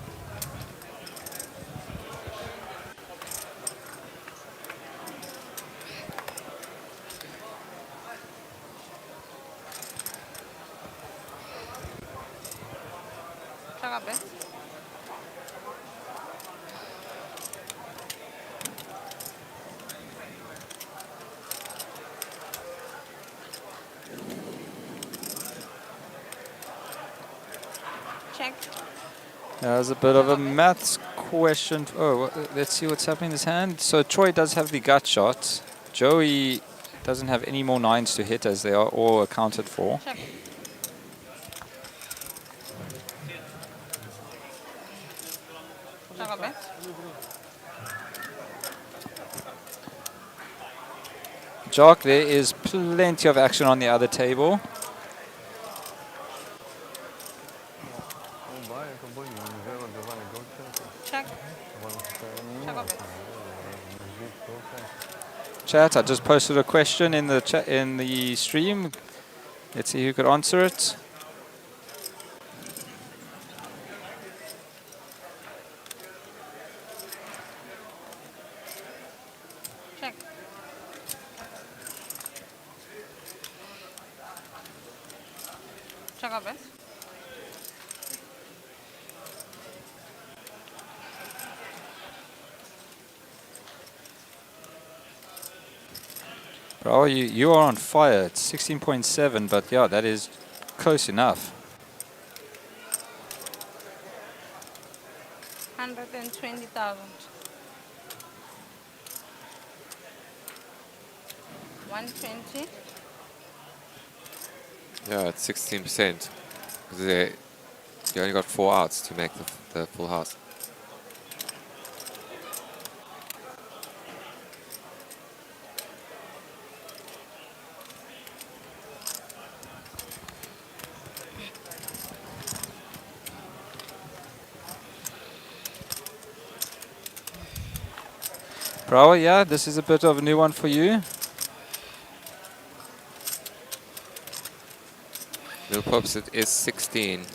Check. There's a bit of a maths question. Oh, let's see what's happening in his hand. So Troy does have the gut shot. Joey doesn't have any more 9s to hit as they are all accounted for. Check. Check a bet. Jock, there is plenty of action on the other table. Check. Check a bet. Chat, I just posted a question in the chat in the stream. Let's see who could answer it. Check. Check a bet. Bro, you are on fire. It's 16.7, but yeah, that is close enough. 120,000. 120. Yeah, it's 16%. Because you only got 4 outs to make the full house. Bro, yeah, this is a bit of a new one for you. Lil Pops, it is 16.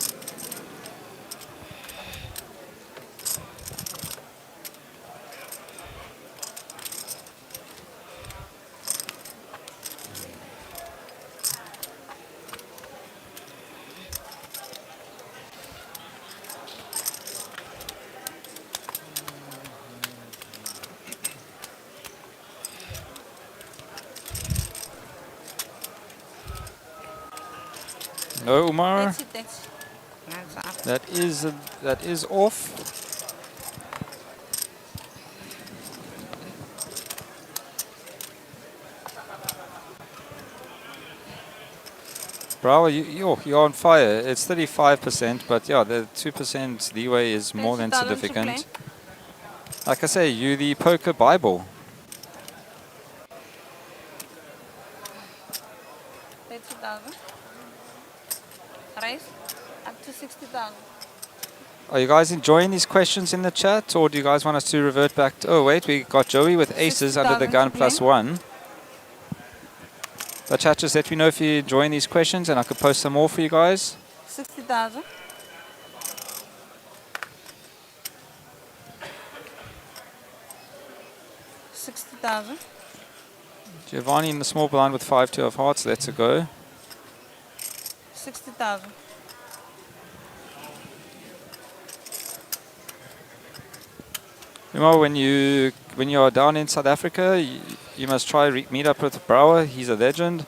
No, Umar. That's it. That's up. That is off. Bro, you're on fire. It's 35%, but yeah, the 2% leeway is more than 30,000 to significant. play. Like I say, you the poker Bible. 30,000. Raise up to 60,000. Are you guys enjoying these questions in the chat, or do you guys want us to revert back to... Oh, wait, we got Joey with aces under the 60,000 gun to plus play. 1. The chat, just let me know if you're enjoying these questions, and I could post some more for you guys. 60,000. $60,000. Giovanni in the small blind with 5-2 of hearts. Let's go. 60,000. Remember, when you are down in South Africa, you must try meet up with Brouwer. He's a legend.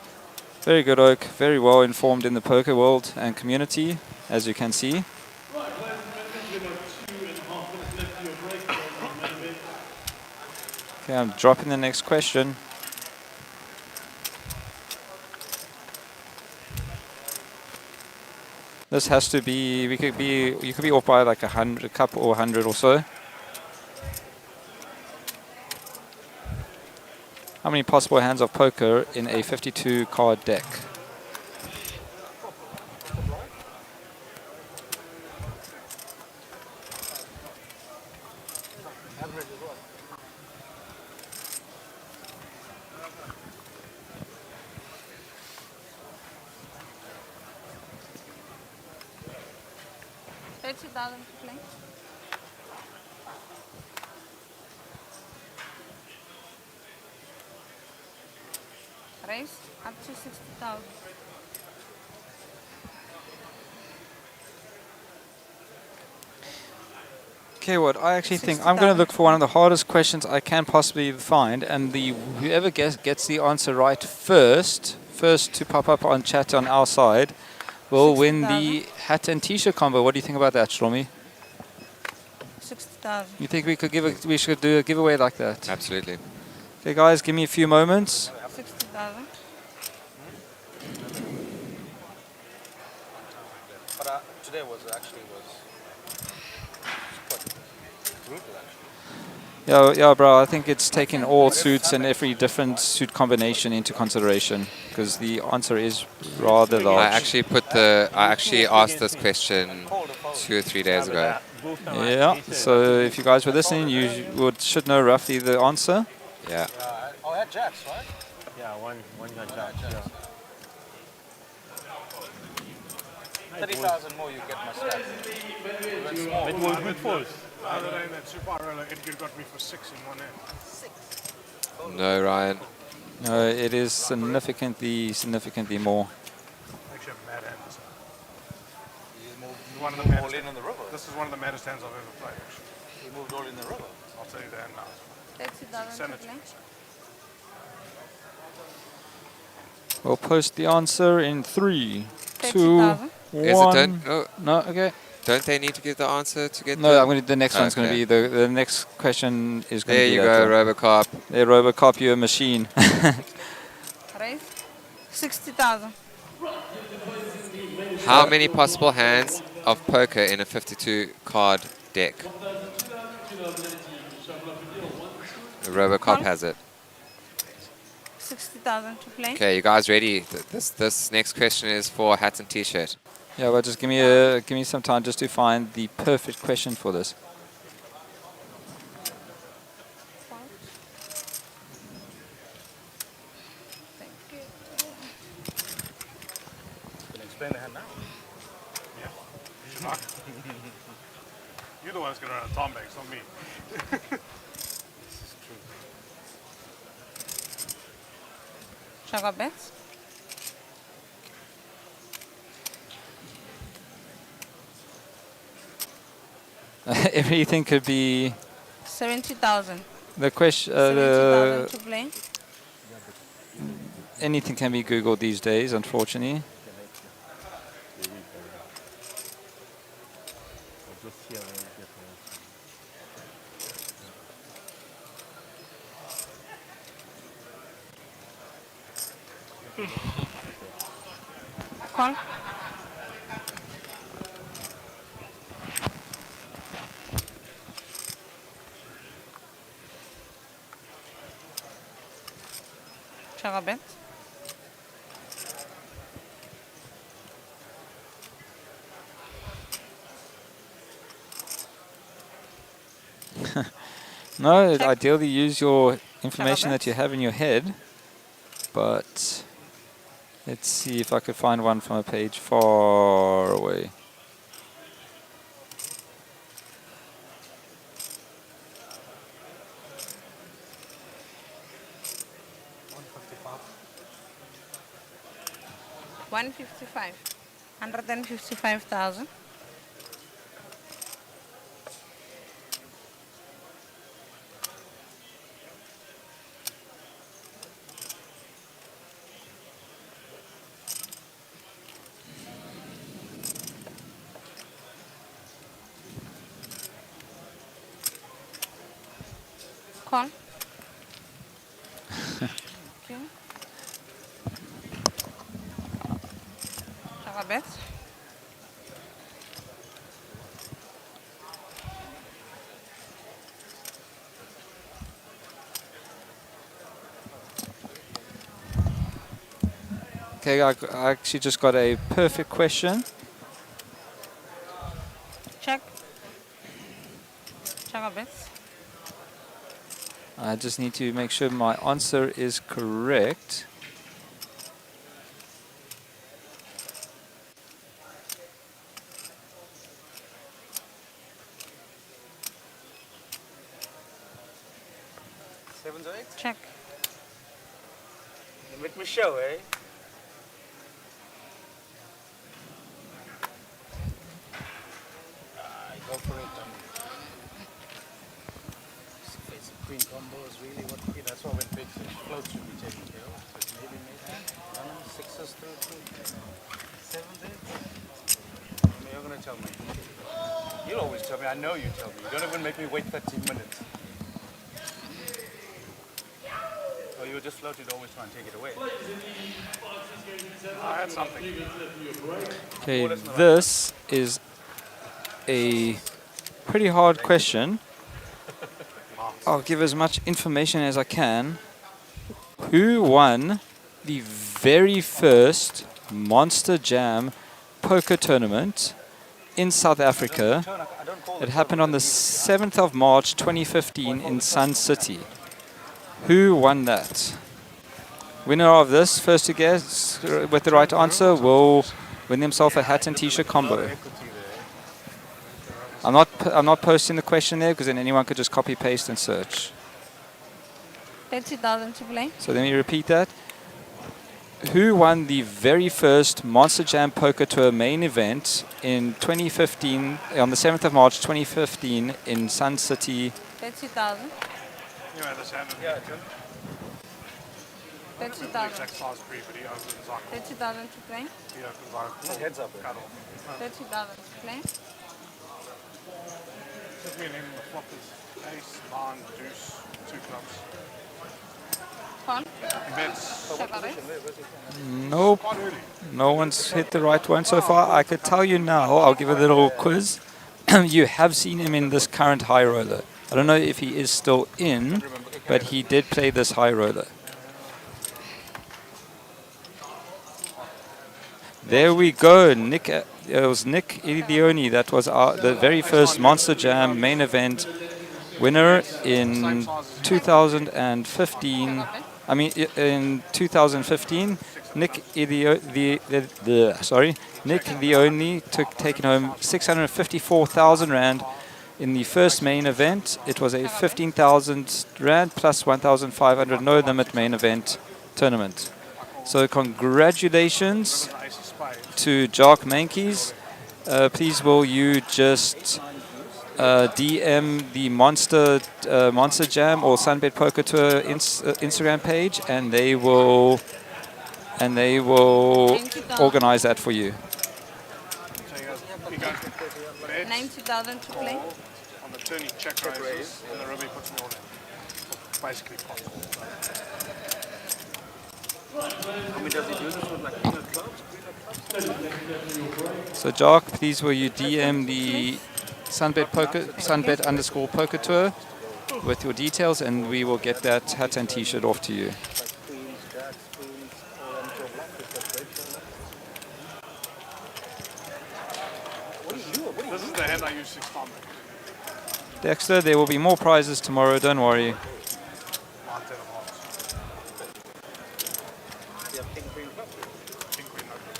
Very good oak, very well informed in the poker world and community, as you can see. Right, ladies and gentlemen, we've got 2.5 minutes left of your break. Okay, I'm dropping the next question. This has to be, you could be off by like 100, a couple or 100 or so. How many possible hands of poker in a 52 card deck? $30,000 to play. Raise up to 60,000. Okay, what I actually think I'm going to look for one of the hardest questions I can possibly find, and whoever gets the answer right first to pop up on chat on our side, will win the hat and t-shirt combo. What do you think about that, Shlomi? 60,000. You think we should do a giveaway like that? Absolutely. Okay, guys, give me a few moments. 60,000. But today was quite brutal actually. Yeah, bro. I think it's taking all suits and every different suit combination into consideration because the answer is rather large. I actually asked this question 2 or 3 days ago. Yeah. So if you guys were listening, you should know roughly the answer. Yeah. I had jacks, right? Yeah, one got jack. Yeah. 30,000 more, you get my stack. It was good falls. Other than that Super Edgar got me for 6 in one hand. No, Ryan. No, it is significantly more. Actually, a mad hand. You moved One of the all in the river. This is one of the maddest hands I've ever played, actually. You moved all in the river. I'll tell you that now. 30,000 to play. We'll post the answer in 3, 2, 30,000. 1. Is it done? Oh, No, okay. don't they need to give the answer to get No, the next one's going to Okay. be the next question is going There to be you that go, one. Robocop. There, Robocop, you're a machine. Raise 60,000. How many possible hands of poker in a 52 card deck? Robocop has it. 60,000 to play. Okay, you guys ready? This next question is for hat and t-shirt. Yeah, well, just give me some time just to find the perfect question for this. Thank you. Can you explain the hand now? Yeah. You should not. You're the one that's going to run a Tom bags, not me. This is true. Sugar bets. Everything could be 70,000. the question. 70,000 to play. Anything can be Googled these days, unfortunately. Call. Sugar bet. No, Check. ideally use your information that you have in your head, but let's see if I could find one from a page far away. $155,000. 155,000. Call. Check a bet. Okay, I actually just got a perfect question. Check. Check a bet. I just need to make sure my answer is correct. Sevens or eights? Check. You make me show, eh? Go for it. It's a queen combo is really what that's why when big floats should be taken care of. So it's maybe sixes through to sevens, eights. You're gonna tell me. You always tell me. I know you tell me. You don't even make me wait 13 minutes. Or you just float it, always try and take it away. I had something. Okay, this is a pretty hard question. I'll give as much information as I can. Who won the very first Monster Jam poker tournament in South Africa? It happened on the 7th of March 2015 in Sun City. Who won that? Winner of this, first to guess with the right answer, will win themselves a hat and t-shirt combo. I'm not posting the question there because then anyone could just copy paste and search. 30,000 to play. So let me repeat that. Who won the very first Monster Jam Poker Tour main event in 2015 on the 7th of March 2015 in Sun City? 30,000. You had this hand. Yeah, Jim. 30,000. Exact size pre, but he opens our 30,000 to play. he opens our Heads up. cut off. 30,000 to play. Just me and him, the floppers, ace, nine, deuce, two clubs. Call. He bets Check a bet. Nope. quite early. No one's hit the right one so far. I could tell you now, I'll give a little quiz. You have seen him in this current high roller. I don't know if he is still in, but he did play this high roller. There we go. Nick, it was Nick Idioni. That was the very first Monster Jam main event winner in 2015. I mean, in 2015, Nick Idioni taking home 654,000 Rand in the first main event. It was a 15,000 Rand plus 1,500 no limit main event tournament. So congratulations to Jock Mankies. Please will you just DM the Monster Jam or SunBet Poker Tour Instagram page, and they will organize that for you. So he goes 90,000 to play. on the turn he check raises, and the ribby puts me all in. Basically pot. I mean, does he do this with like queen of clubs? So Jock, please will you DM the SunBet underscore poker tour with your details, and we will get that hat and t-shirt off to you. Like queens, jacks, queens, all into a black with that great show. What do you do? This is the hand I use 6 times. Dexter, there will be more prizes tomorrow, don't worry. 9, 10 of hearts. You have king, queen, club. King, queen, no club.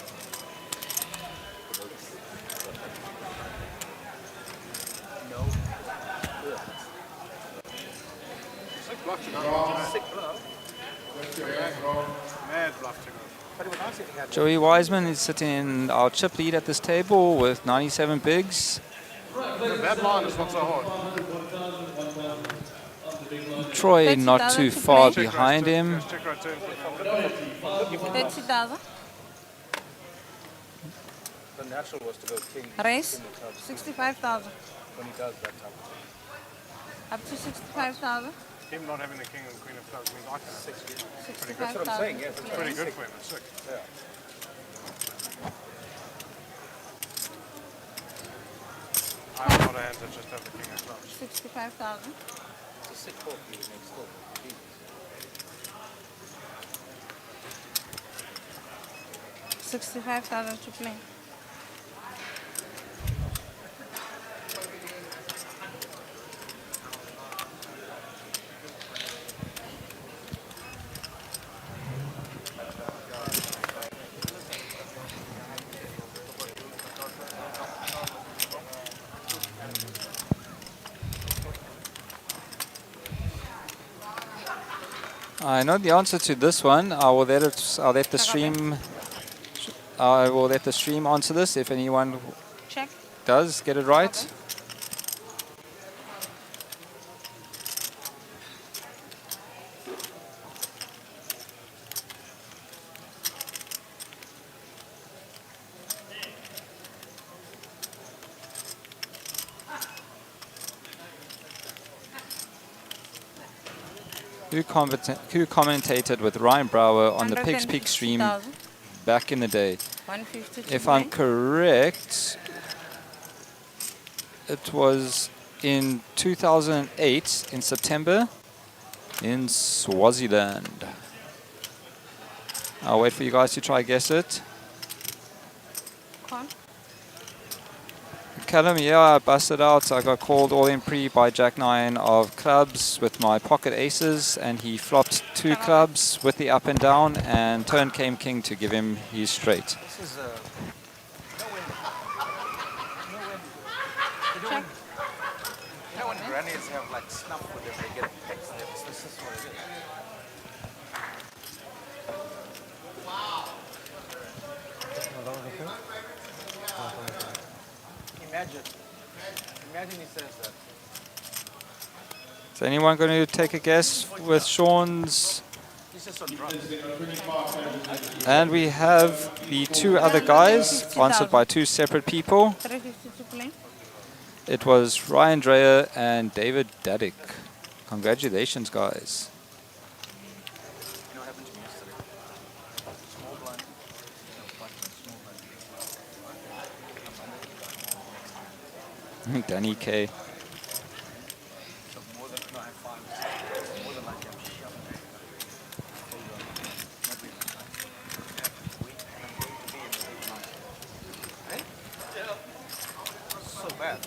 No. Sick bluff to go. Sick club. Mad bluff to go. But when I said he had Joey Wiseman is sitting in our chip lead at this table with 97 bigs. That line is not so hard. Troy not 30,000 too to far play. behind him. Check right turn. 30,000. the natural was to go king. Raise. King of clubs. 65,000. When he does that type of thing. Up to 65,000. Him not having the king and queen of clubs means I can. 60. That's what I'm saying, yes. It's Pretty good for him. It's sick. Yeah. 65,000. It's a sick pork you next door. Jesus. 65,000 to play. I know the answer to this one. I'll let the stream. I will let the stream answer this if anyone Check. does get it right. Who commentated with Ryan Brower on the Pigs Peak stream 150,000. back in the day? 150 to If play. I'm correct, it was in 2008 in September in Swaziland. I'll wait for you guys to try guess it. Con. Callum, yeah, I busted out. I got called all in pre by Jack 9 of clubs with my pocket aces, and he flopped 2 clubs with the up and down, and turn came king to give him his straight. This is you know when grannies have like snuff with them, they get pecks. This is what it is. Imagine he says that. Is anyone going to take a guess with Sean's? He's just on drugs. And we have the 2 other guys answered by 2 separate people. 350 to play. It was Ryan Dreyer and David Daddick. Congratulations, guys. You know what happened to me yesterday? Small blind. Small blind. Danny K. More than no, I have 5. More than likely I'm shoving. So bad.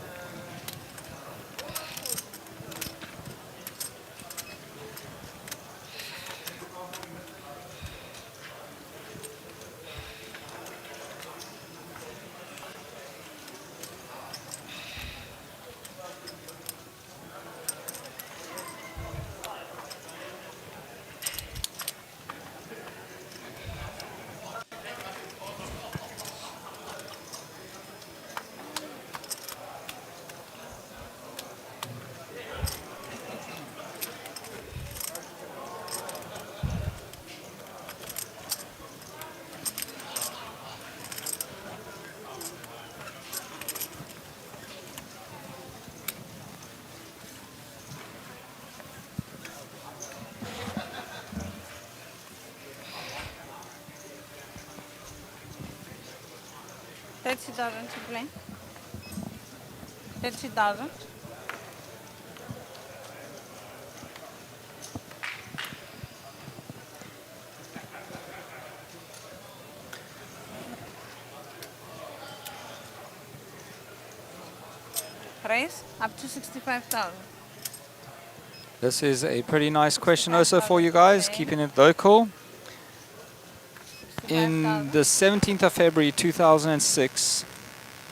$30,000 to play. 30,000. Raise up to 65,000. This is a pretty nice question also for you guys, keeping it local. In the 17th of February 2006,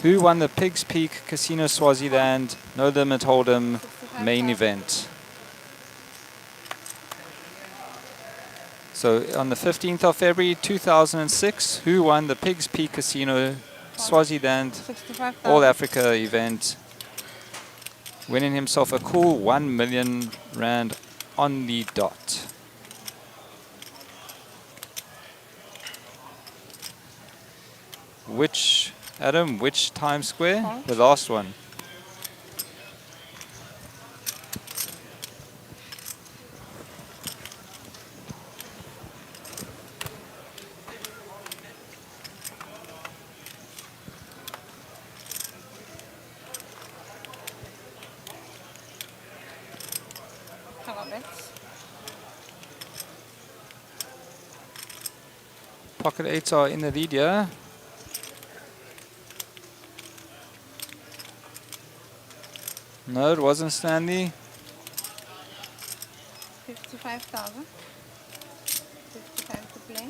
who won the Pigs Peak Casino Swaziland No Limit Hold'em main event? So on the 15th of February 2006, who won the Pigs Peak Casino Swaziland 65,000. All Africa event, winning himself a cool 1 million rand on the dot? Which, Adam, which Times Square? The last one. Pocket 8s are in the lead here. No, it wasn't Stanley. 55,000. 55 to play.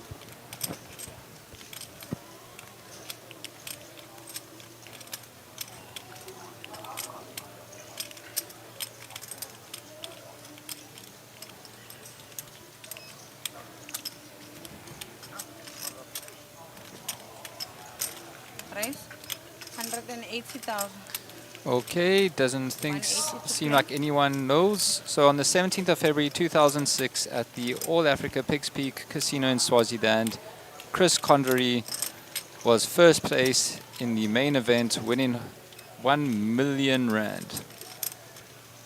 Price 180,000. Okay, doesn't seem like anyone knows. So on the 17th of February 2006 at the All Africa Pigs Peak Casino in Swaziland, Chris Condry was first place in the main event, winning 1 million rand.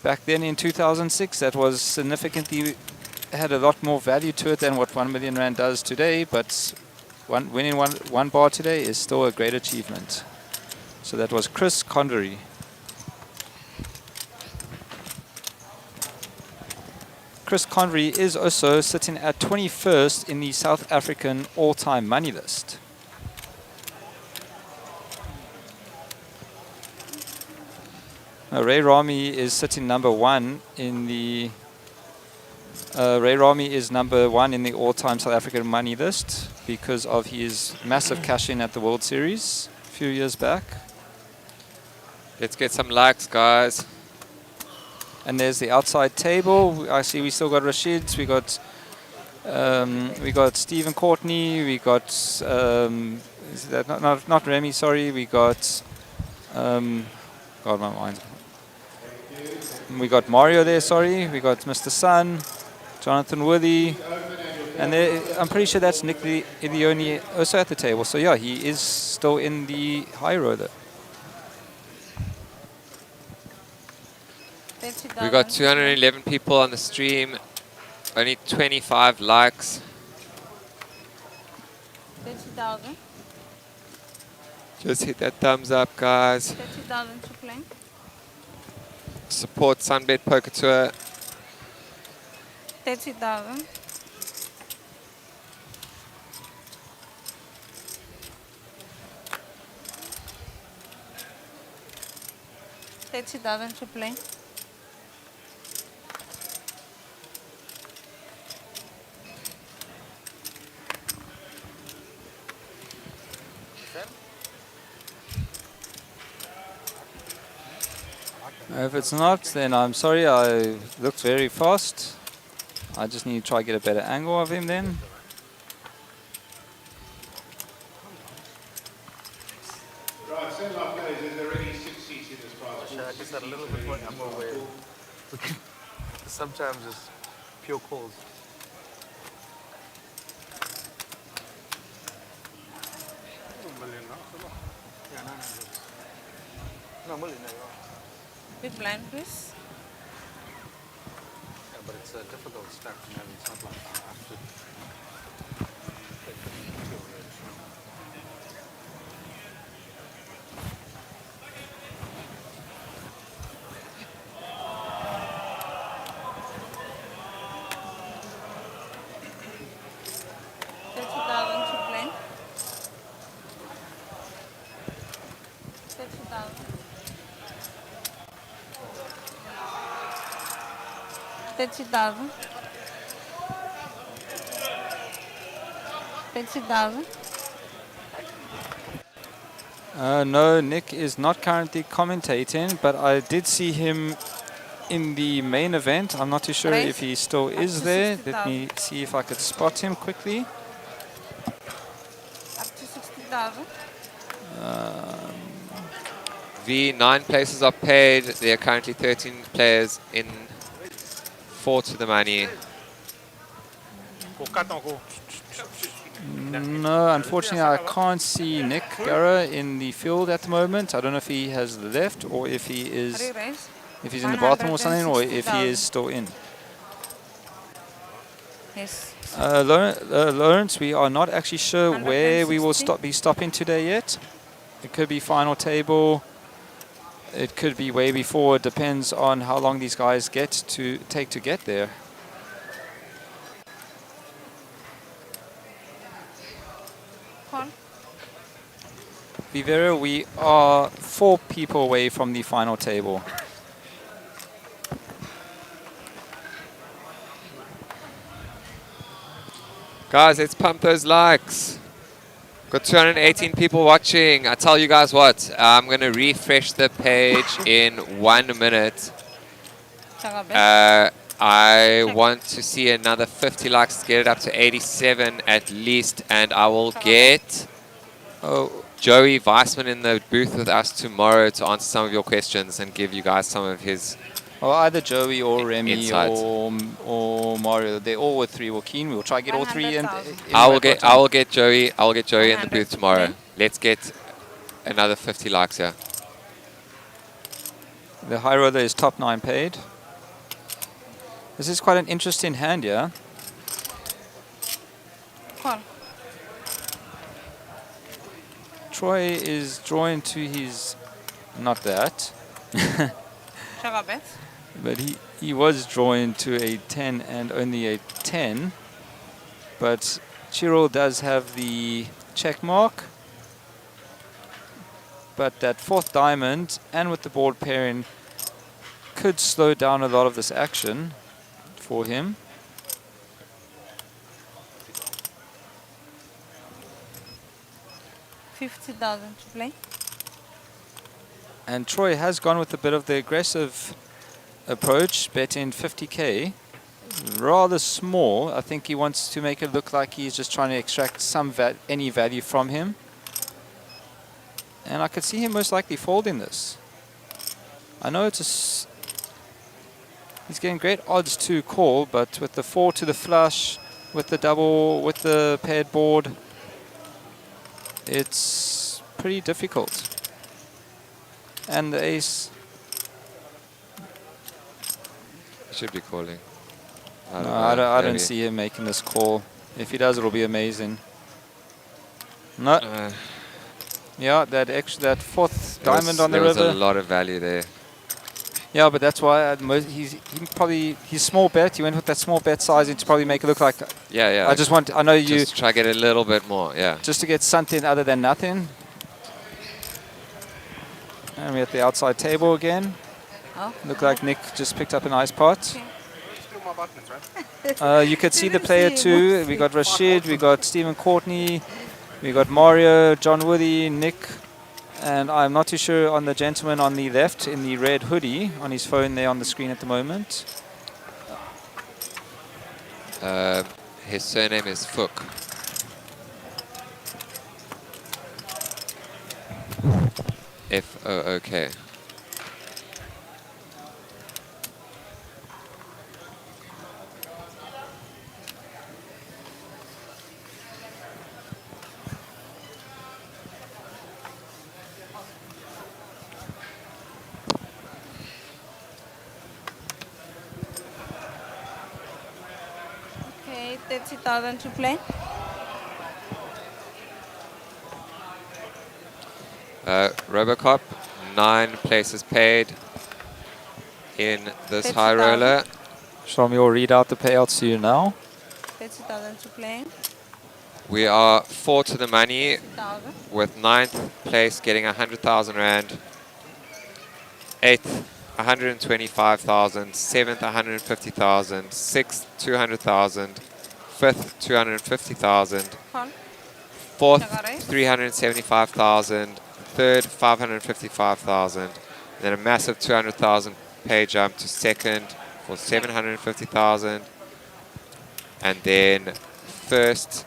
Back then in 2006, that was significantly, had a lot more value to it than what 1 million rand does today, but winning one bar today is still a great achievement. So that was Chris Condry. Chris Convery is also sitting at 21st in the South African all-time money list. Now, Ray Rami is sitting number 1 in the... Ray Rami is number 1 in the all-time South African money list because of his massive cash-in at the World Series a few years back. Let's get some likes, guys. And there's the outside table. I see we still got Rashid. We got Stephen Courtney. We got is that not Remy? Sorry. We got God, my mind. We got Mario there. Sorry. We got Mr. Sun, Jonathan Worthy, and I'm pretty sure that's Nick Ilioni also at the table. So yeah, he is still in the high roller. We got 211 people on the stream, only 25 likes. 30,000. Just hit that thumbs up, guys. 30,000 to play. Support SunBet Poker Tour. 30,000. 30,000 to play. If it's not, then I'm sorry, I looked very fast. I just need to try to get a better angle of him then. Right, send my players, there's already 6 seats in this prize. I just had a little bit more ammo where sometimes it's pure calls. No, million. Big blind, please. Yeah, but it's a difficult stack to have. It's not like I have to. $30,000. 30,000. No, Nick is not currently commentating, but I did see him in the main event. I'm not too sure if he still is there. Let me see if I could spot him quickly. Up to 60,000. V9 places are paid. There are currently 13 players in 4 to the money. No, unfortunately I can't see Nick Gara in the field at the moment. I don't know if he has left or if he is, if he's in the bathroom or something, or if he is still in. Yes. Lawrence, we are not actually sure where we will be stopping today yet. It could be final table. It could be way before. It depends on how long these guys take to get there. Vivera, we are 4 people away from the final table. Guys, let's pump those likes. Got 218 people watching. I tell you guys what, I'm going to refresh the page in 1 minute. I want to see another 50 likes to get it up to 87 at least, and I will get Joey Weissman in the booth with us tomorrow to answer some of your questions and give you guys some of his Well, either Joey or Remy insights. or Mario. They all were 3 were keen. We'll try to get all 3 in. I will get Joey in the booth tomorrow. Let's get another 50 likes here. The high roller is top 9 paid. This is quite an interesting hand, yeah? Call. Troy is drawing to his... not that. Sugar bet. But he was drawing to a 10 and only a 10. But Chiro does have the check mark. But that 4th diamond, and with the board pairing, could slow down a lot of this action for him. $50,000 to play. And Troy has gone with a bit of the aggressive approach, betting 50k. Rather small. I think he wants to make it look like he's just trying to extract any value from him. And I could see him most likely folding this. I know it's he's getting great odds to call, but with the 4 to the flush, with the double, with the paired board, it's pretty difficult. And the ace. Should be calling. I don't see him making this call. If he does, it'll be amazing. No. Yeah, that 4th diamond on the river. There was a lot of value there. Yeah, but that's why he's small bet. He went with that small bet sizing to probably make it look like. Yeah. I know you. Just try to get a little bit more. Yeah. Just to get something other than nothing. And we're at the outside table again. Oh. Look like Nick just picked up a nice pot. You could see the player too. We got Rashid, we got Stephen Courtney, we got Mario, John Woody, Nick, and I'm not too sure on the gentleman on the left in the red hoodie on his phone there on the screen at the moment. His surname is Fook. F-O-O-K. Okay, 30,000 to play. Robocop, 9 places paid in this high roller. Shlomi will read out the payouts to you now. 30,000 to play. We are 4 to the money, 1,000. with 9th place getting 100,000 Rand, 8th 125,000, 7th 150,000, 6th 200,000, 5th 250,000, Call. 4th 375,000, 3rd 555,000, then a massive 200,000 pay jump to 2nd for 750,000, and then 1st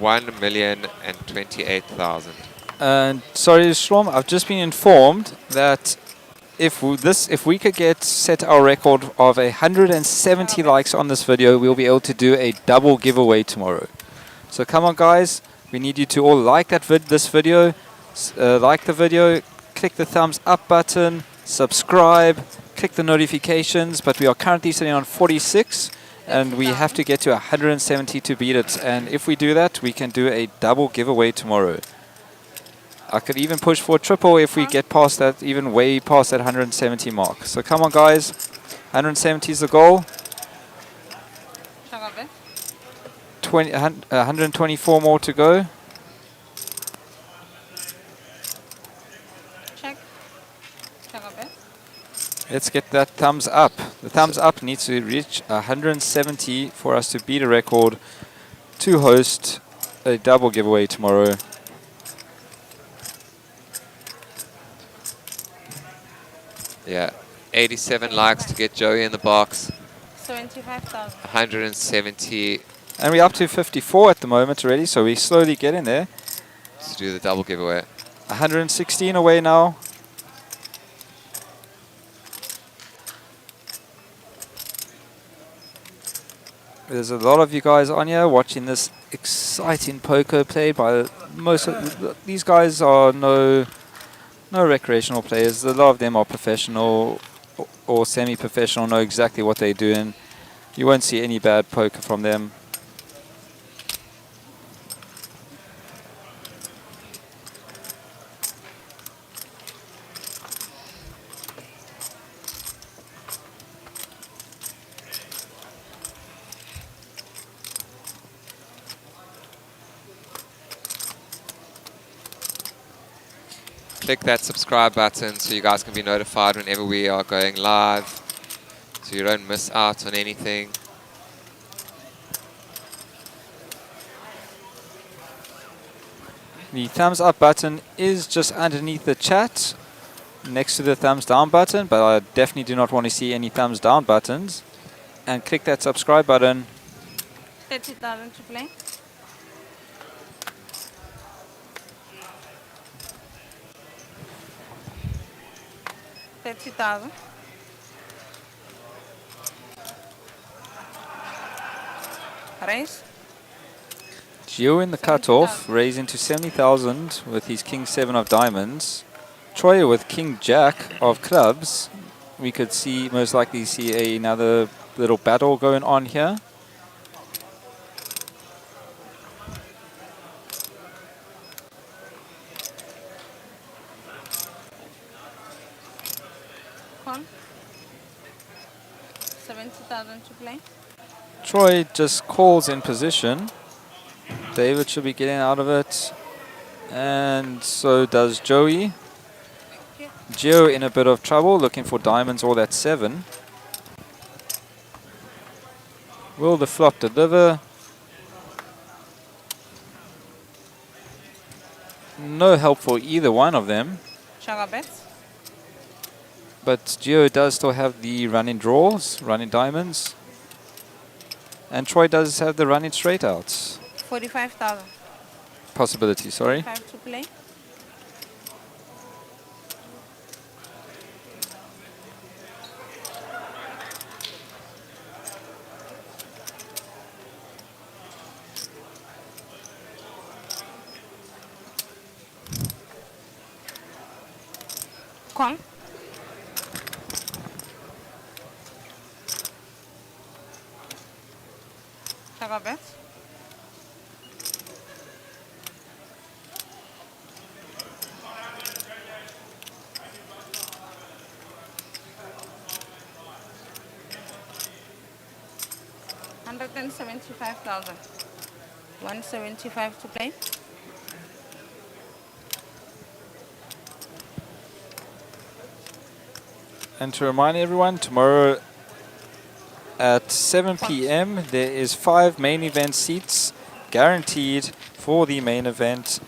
1,028,000. And sorry, Shlom, I've just been informed that if we could set our record of 170 likes on this video, we'll be able to do a double giveaway tomorrow. So come on, guys, we need you to all like this video, like the video, click the thumbs up button, subscribe, click the notifications. But we are currently sitting on 46. And we have to get to 170 to beat it. And if we do that, we can do a double giveaway tomorrow. I could even push for a triple if we get past that, even way past that 170 mark. So come on, guys. 170 is the goal. 124 more to go. Let's get that thumbs up. The thumbs up needs to reach 170 for us to beat a record to host a double giveaway tomorrow. Yeah, 87 likes to get Joey in the box. 75,000. 170 And we're up to 54 at the moment already, so we're slowly getting there. to do the double giveaway. 116 away now. There's a lot of you guys on here watching this exciting poker played by most of these guys are no recreational players. A lot of them are professional or semi-professional, know exactly what they're doing. You won't see any bad poker from them. Click that subscribe button so you guys can be notified whenever we are going live, so you don't miss out on anything. The thumbs up button is just underneath the chat, next to the thumbs down button, but I definitely do not want to see any thumbs down buttons. And click that subscribe button. 30,000 to play. $30,000. Raise. Gio in the cutoff, raising to 70,000 with his King 7 of diamonds. Troy with King Jack of clubs. We could see, most likely see another little battle going on here. Con. 70,000 to play. Troy just calls in position. David should be getting out of it. And so does Joey. Gio in a bit of trouble, looking for diamonds or that 7. Will the flop deliver? No help for either one of them. Sugar bets. But Gio does still have the running draws, running diamonds. And Troy does have the running straight outs. 45,000. Possibility, sorry. 5 to play. Con. Sugar bets. $175,000. 175 to play. And to remind everyone, tomorrow at 7 p.m. there is 5 main event seats guaranteed for the main event.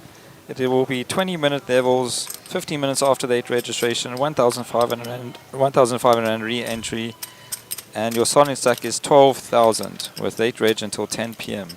It will be 20-minute levels, 15 minutes after date registration, 1,500 re-entry, and your starting stack is 12,000 with late reg until 10 p.m.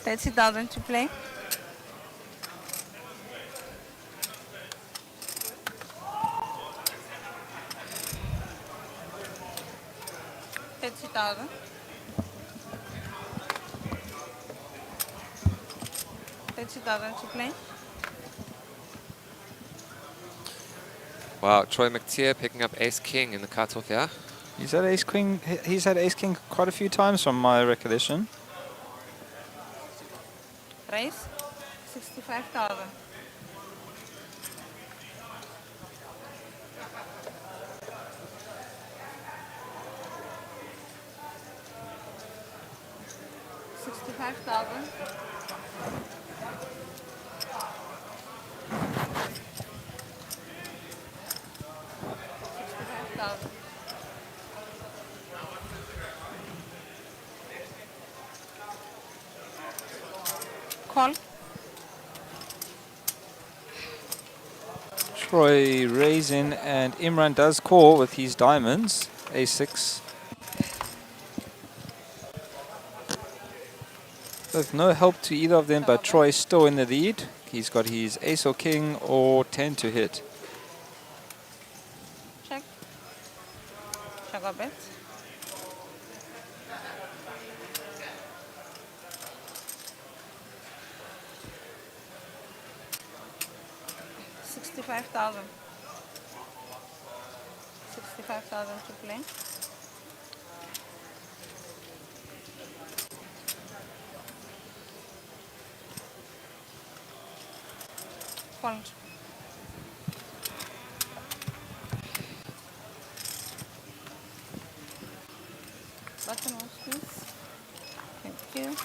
$30,000 to play. 30,000. 30,000 to play. Wow, Troy Mctier picking up Ace King in the cutoff here. He's had Ace King. He's had Ace King quite a few times from my recollection. Race 65,000. 65,000. 65,000. Call. Troy raising, and Imran does call with his diamonds. A6. With no help to either of them, but Troy still in the lead. He's got his ace or king or 10 to hit. Check. Check our bets. $65,000. 65,000 to play. Fold. Button off, please. Thank you.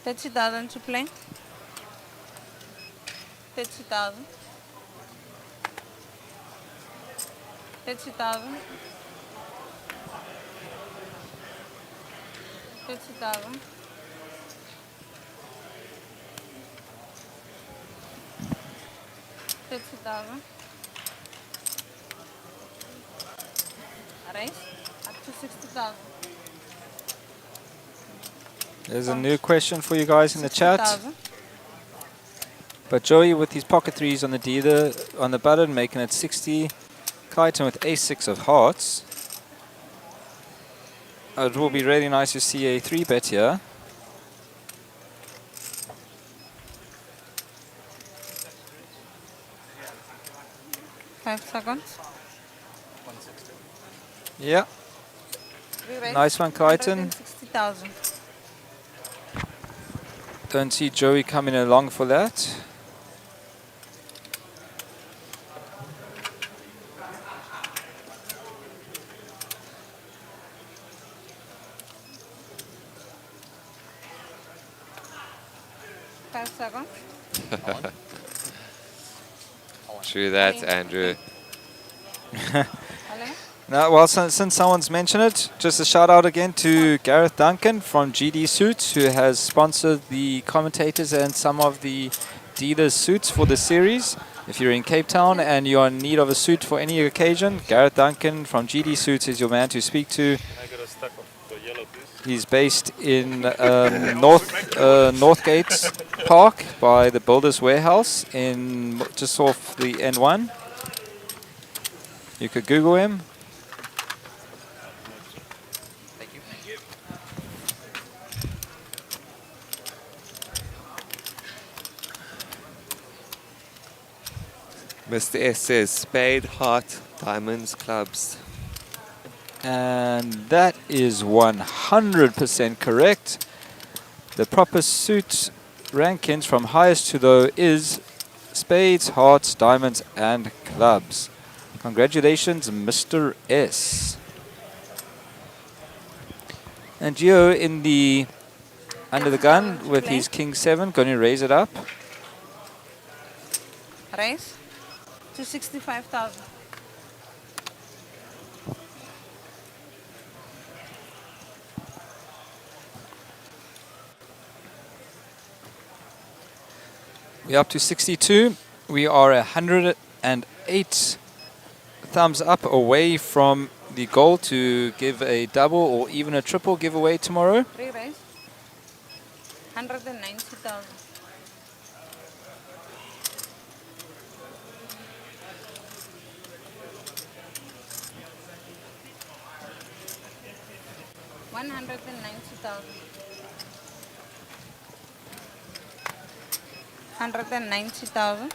$30,000 to play. 30,000. 30,000. 30,000. 30,000. Raise up to 60,000. There's a new question for you guys in the chat. 60,000. But Joey with his pocket threes on the dealer on the button, making it 60. Clayton with a6 of hearts. It will be really nice to see a 3-bet here. Five seconds. Yeah. Nice one, Clayton. 60,000. Don't see Joey coming along for that. Five seconds. True that, Andrew. Now, well, since someone's mentioned it, just a shout out again to Gareth Duncan from GD Suits, who has sponsored the commentators and some of the dealers' suits for the series. If you're in Cape Town and you're in need of a suit for any occasion, Gareth Duncan from GD Suits is your man to speak to. He's based in Northgate Park by the Builders Warehouse in just off the N1. You could Google him. Mr. S says spade, heart, diamonds, clubs. And that is 100% correct. The proper suit rankings from highest to low is spades, hearts, diamonds, and clubs. Congratulations, Mr. S. And Gio in the under the gun with his King 7, going to raise it up. Raise to 65,000. We're up to 62. We are 108 thumbs up away from the goal to give a double or even a triple giveaway tomorrow. Re-raise 190,000. 190,000. 190,000.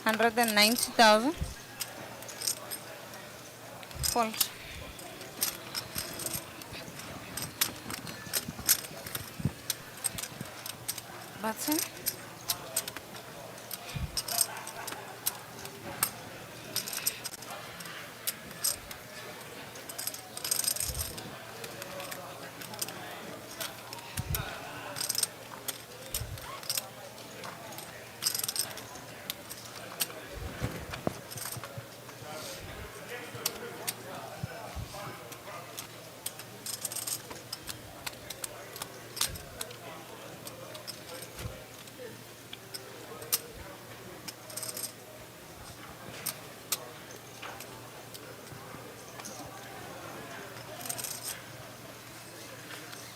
190,000. False. Button.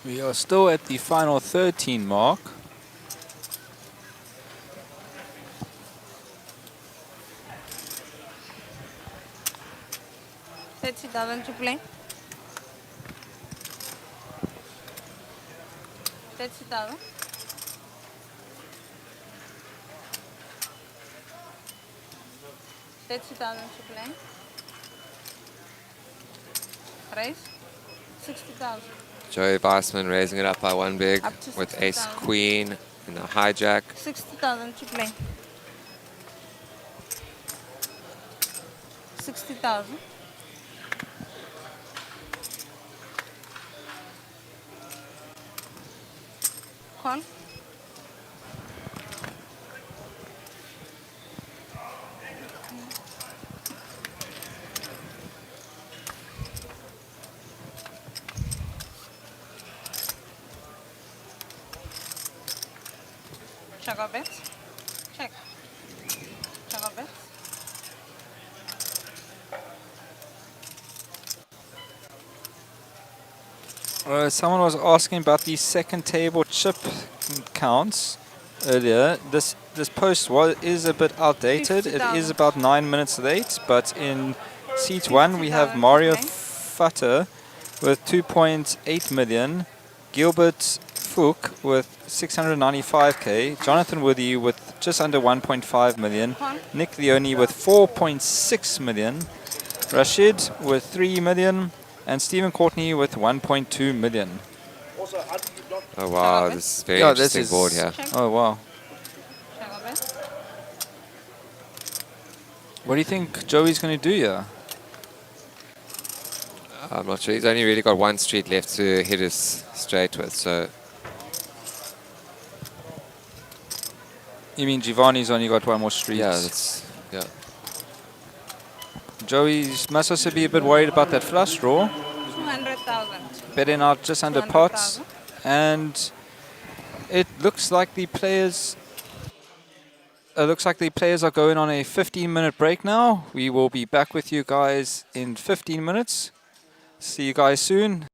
We are still at the final 13 mark. $30,000 to play. 30,000. 30,000 to play. Raise 60,000. Joey Weissman raising it up by one big Up to with ace 60,000. queen in the hijack. 60,000 to play. 60,000. Call. Check our bets. Check. Check our bets. Someone was asking about the second table chip counts earlier. This post is a bit outdated. It is 50,000. about 9 minutes late, but in seat 1 we have Mario okay. Futter with 2.8 million, Gilbert Fook with 695k, Jonathan Woody with just under 1.5 million, Nick Leone with 4.6 million, Rashid with 3 million, and Stephen Courtney with 1.2 million. Oh wow, this is very Yeah, interesting board here. Oh wow. Check our bets. What do you think Joey's going to do here? I'm not sure. He's only really got one street left to hit us straight with, so You mean Giovanni's only got one more street? yeah, that's yeah. Joey must also be a bit worried about that flush draw. 200,000. Betting out just under pots. 200,000. And it looks like the players are going on a 15-minute break now. We will be back with you guys in 15 minutes. See you guys soon.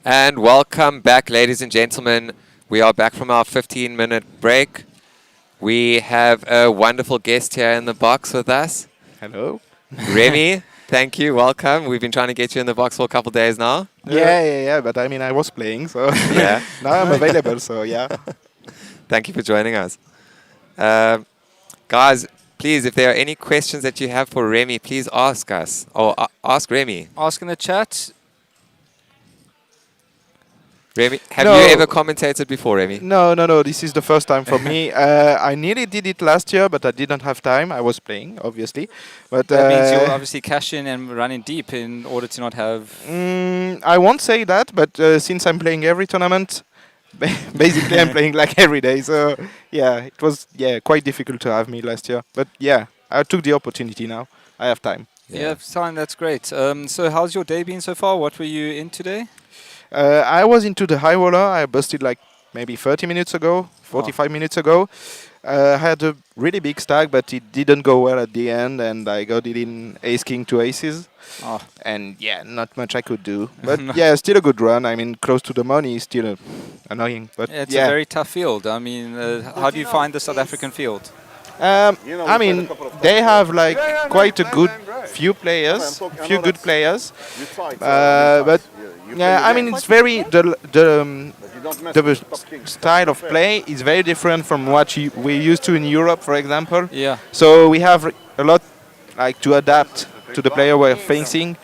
And welcome back, ladies and gentlemen. We are back from our 15-minute break. We have a wonderful guest here in the box with us. Hello. Remy, thank you. Welcome. We've been trying to get you in the box for a couple of days now. Yeah. But I mean, I was playing, so Yeah. now I'm available. So yeah. Thank you for joining us. Guys, please, if there are any questions that you have for Remy, please ask us. Or ask Remy. Ask in the chat. Remy, have No. you ever commentated before, Remy? No. This is the first time for me. I nearly did it last year, but I didn't have time. I was playing, obviously. But That means you'll obviously cash in and run in deep in order to not have... I won't say that, but since I'm playing every tournament, basically I'm playing like every day. So yeah, it was quite difficult to have me last year. But yeah, I took the opportunity now. I have time. Yeah, fine, that's great. So how's your day been so far? What were you in today? I was into the high roller. I busted like maybe 30 minutes ago, 45 minutes ago. I had a really big stack, but it didn't go well at the end, and I got it in ace king to aces. And yeah, not much I could do. But yeah, still a good run. I mean, close to the money is still annoying. But It's yeah. a very tough field. I mean, how do you find the South African field? I mean, they have like quite a good few players, few good players. But yeah, I mean, it's very the style of play is very different from what we're used to in Europe, for example. Yeah. So we have a lot like to adapt to the player we're facing.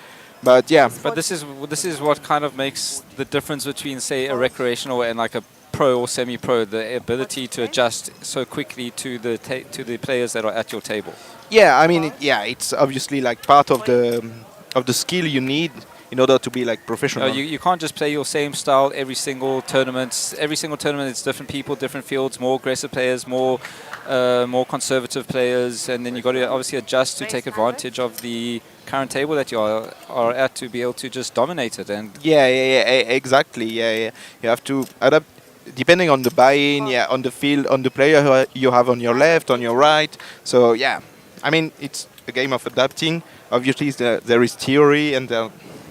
But yeah. But this is what kind of makes the difference between, say, a recreational and like a pro or semi-pro, the ability to adjust so quickly to the players that are at your table. Yeah, I mean, it's obviously like part of the skill you need in order to be like professional. You can't just play your same style every single tournament. Every single tournament, it's different people, different fields, more aggressive players, more conservative players, and then you got to obviously adjust to take advantage of the current table that you are at to be able to just dominate it. And yeah, exactly. Yeah. You have to adapt depending on the buy-in, on the field, on the player who you have on your left, on your right. So yeah, I mean, it's a game of adapting. Obviously, there is theory and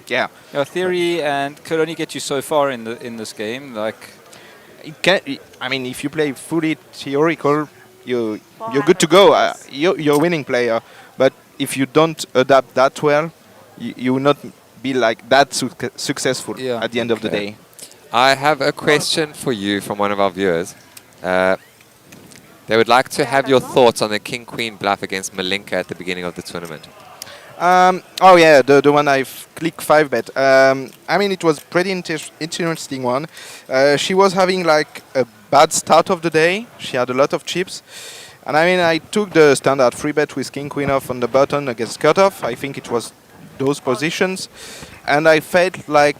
yeah. Your theory and could only get you so far in this game. Like, it can. I mean, if you play fully theoretical, you're good to go. You're a winning player. But if you don't adapt that well, you will not be like that successful at the end of the day. I have a question for you from one of our viewers. They would like to have your thoughts on the king-queen bluff against Malinka at the beginning of the tournament. Oh yeah, the one I've clicked 5-bet. I mean, it was pretty interesting one. She was having like a bad start of the day. She had a lot of chips. And I mean, I took the standard 3-bet with king-queen off on the button against cutoff. I think it was those positions. And I felt like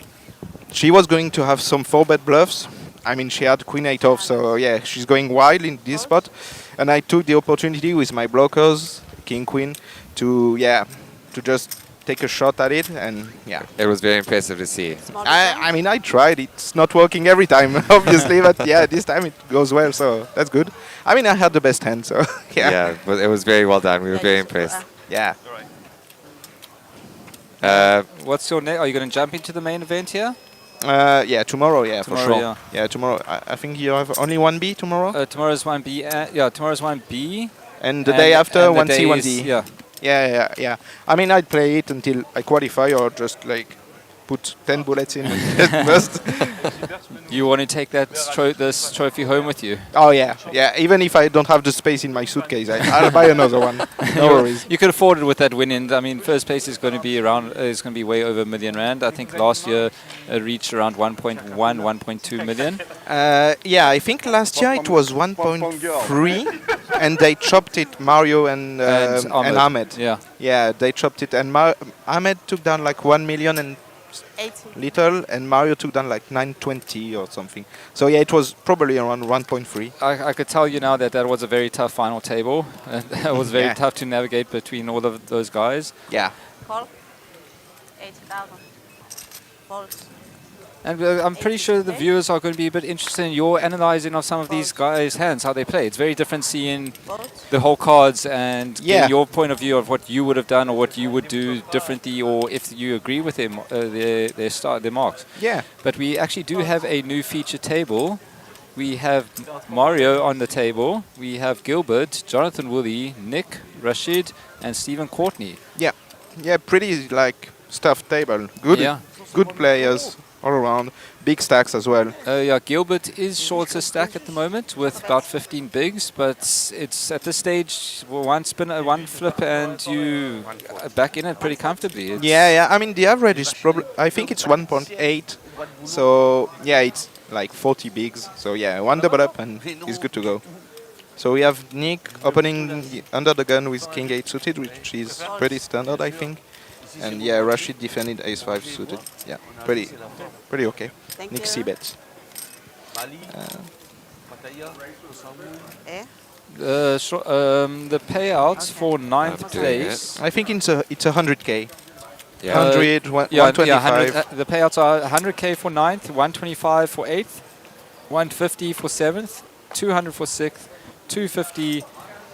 she was going to have some 4-bet bluffs. I mean, she had queen 8 off, so yeah, she's going wild in this spot. And I took the opportunity with my blockers, king-queen, to just take a shot at it, and yeah. It was very impressive to see. I mean, I tried. It's not working every time, obviously, but yeah, this time it goes well, so that's good. I mean, I had the best hand, so yeah. Yeah, but it was very well done. We were very impressed. Yeah. what's your next? Are you going to jump into the main event here? Yeah, tomorrow, for Tomorrow, sure. Yeah, tomorrow. I think you have only 1B tomorrow? Tomorrow's 1B. Tomorrow's 1B. And the day after, 1C, 1D. Yeah. Yeah. I mean, I'd play it until I qualify or just like put 10 bullets in first. You want to take this trophy home with you? Oh, yeah. Even if I don't have the space in my suitcase, I'll buy another one. No worries. You could afford it with that win. And I mean, first place is going to be way over R1 million. I think last year it reached around 1.1, 1.2 million. Yeah, I think last year it was 1.3, and they chopped it, Mario and Ahmed. Yeah, they chopped it, and Ahmed took down like 1 million and 80. little, and Mario took down like 920 or something. So yeah, it was probably around 1.3. I could tell you now that was a very tough final table. It was very tough to navigate between all of those guys. Yeah. Call. 80,000. False. And I'm pretty sure the viewers are going to be a bit interested in your analyzing of some of these guys' hands, how they play. It's very different seeing the whole cards and getting your point of view of what you would have done or what you would do differently, or if you agree with them, their marks. Yeah. But we actually do have a new feature table. We have Mario on the table. We have Gilbert, Jonathan Woolley, Nick, Rashid, and Stephen Courtney. Yeah. Yeah, pretty like stuffed table. Good players all around. Big stacks as well. Yeah, Gilbert is shorter stack at the moment with about 15 bigs, but it's at this stage one flip and you back in it pretty comfortably. Yeah. I mean, the average is probably, I think it's 1.8. So yeah, it's like 40 bigs. So yeah, one double up and he's good to go. So we have Nick opening under the gun with King 8 suited, which is pretty standard, I think. And yeah, Rashid defended Ace 5 suited. Yeah, pretty okay. Nick C-bet. The payouts for 9th place. I think it's 100k. Yeah. 100, 125. The payouts are 100k for 9th, 125 for 8th, 150 for 7th, 200 for 6th, 250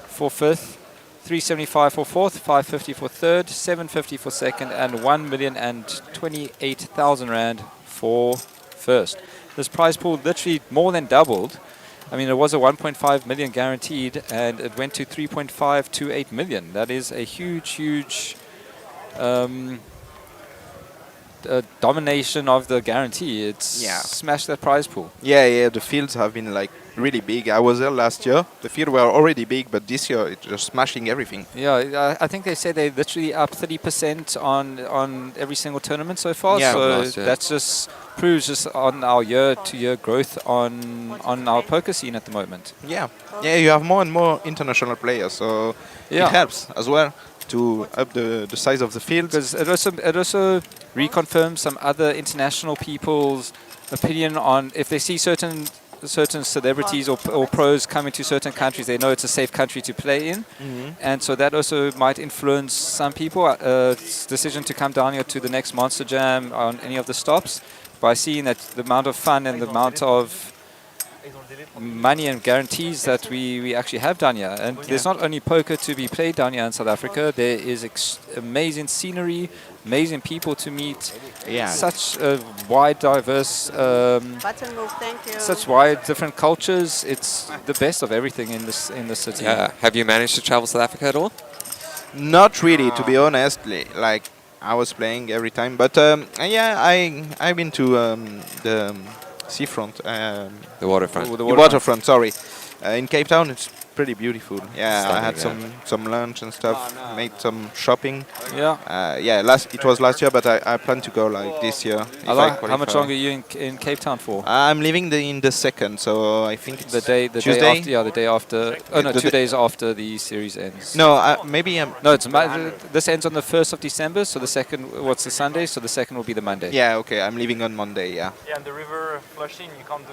for 5th, 375 for 4th, 550 for 3rd, 750 for 2nd, and 1,028,000 Rand for 1st. This prize pool literally more than doubled. I mean, it was a 1.5 million guaranteed, and it went to 3.528 million. That is a huge domination of the guarantee. It's smashed that prize pool. Yeah, the fields have been like really big. I was there last year. The field were already big, but this year it's just smashing everything. Yeah, I think they say they're literally up 30% on every single tournament so far. Yeah. So that just proves just on our year-to-year growth on our poker scene at the moment. Yeah, you have more and more international players, so it helps as well to up the size of the field. Because it also reconfirms some other international people's opinion on if they see certain celebrities or pros coming to certain countries, they know it's a safe country to play in. And so that also might influence some people's decision to come down here to the next Monster Jam on any of the stops by seeing that the amount of fun and the amount of money and guarantees that we actually have down here. And there's not only poker to be played down here in South Africa, there is amazing scenery, amazing people to meet, such a wide, diverse, such wide, different cultures. It's the best of everything in the city. Yeah. Have you managed to travel South Africa at all? Not really, to be honest. Like I was playing every time, but I've been to the seafront, the waterfront. The waterfront, sorry. In Cape Town, it's pretty beautiful. Yeah, Stunning, I had some lunch and stuff, made some shopping. It was last year, but I plan to go like this year. How much longer are you in Cape Town for? I'm leaving in the 2nd, so I think it's the day Tuesday. The day after. Oh no, 2 days after the series ends. No, maybe No, this ends on the 1st of December. So the 2nd, what's the Sunday? So the 2nd will be the Monday. Yeah, okay. I'm leaving on Monday. Yeah. Yeah, and the river flushing, you can't do.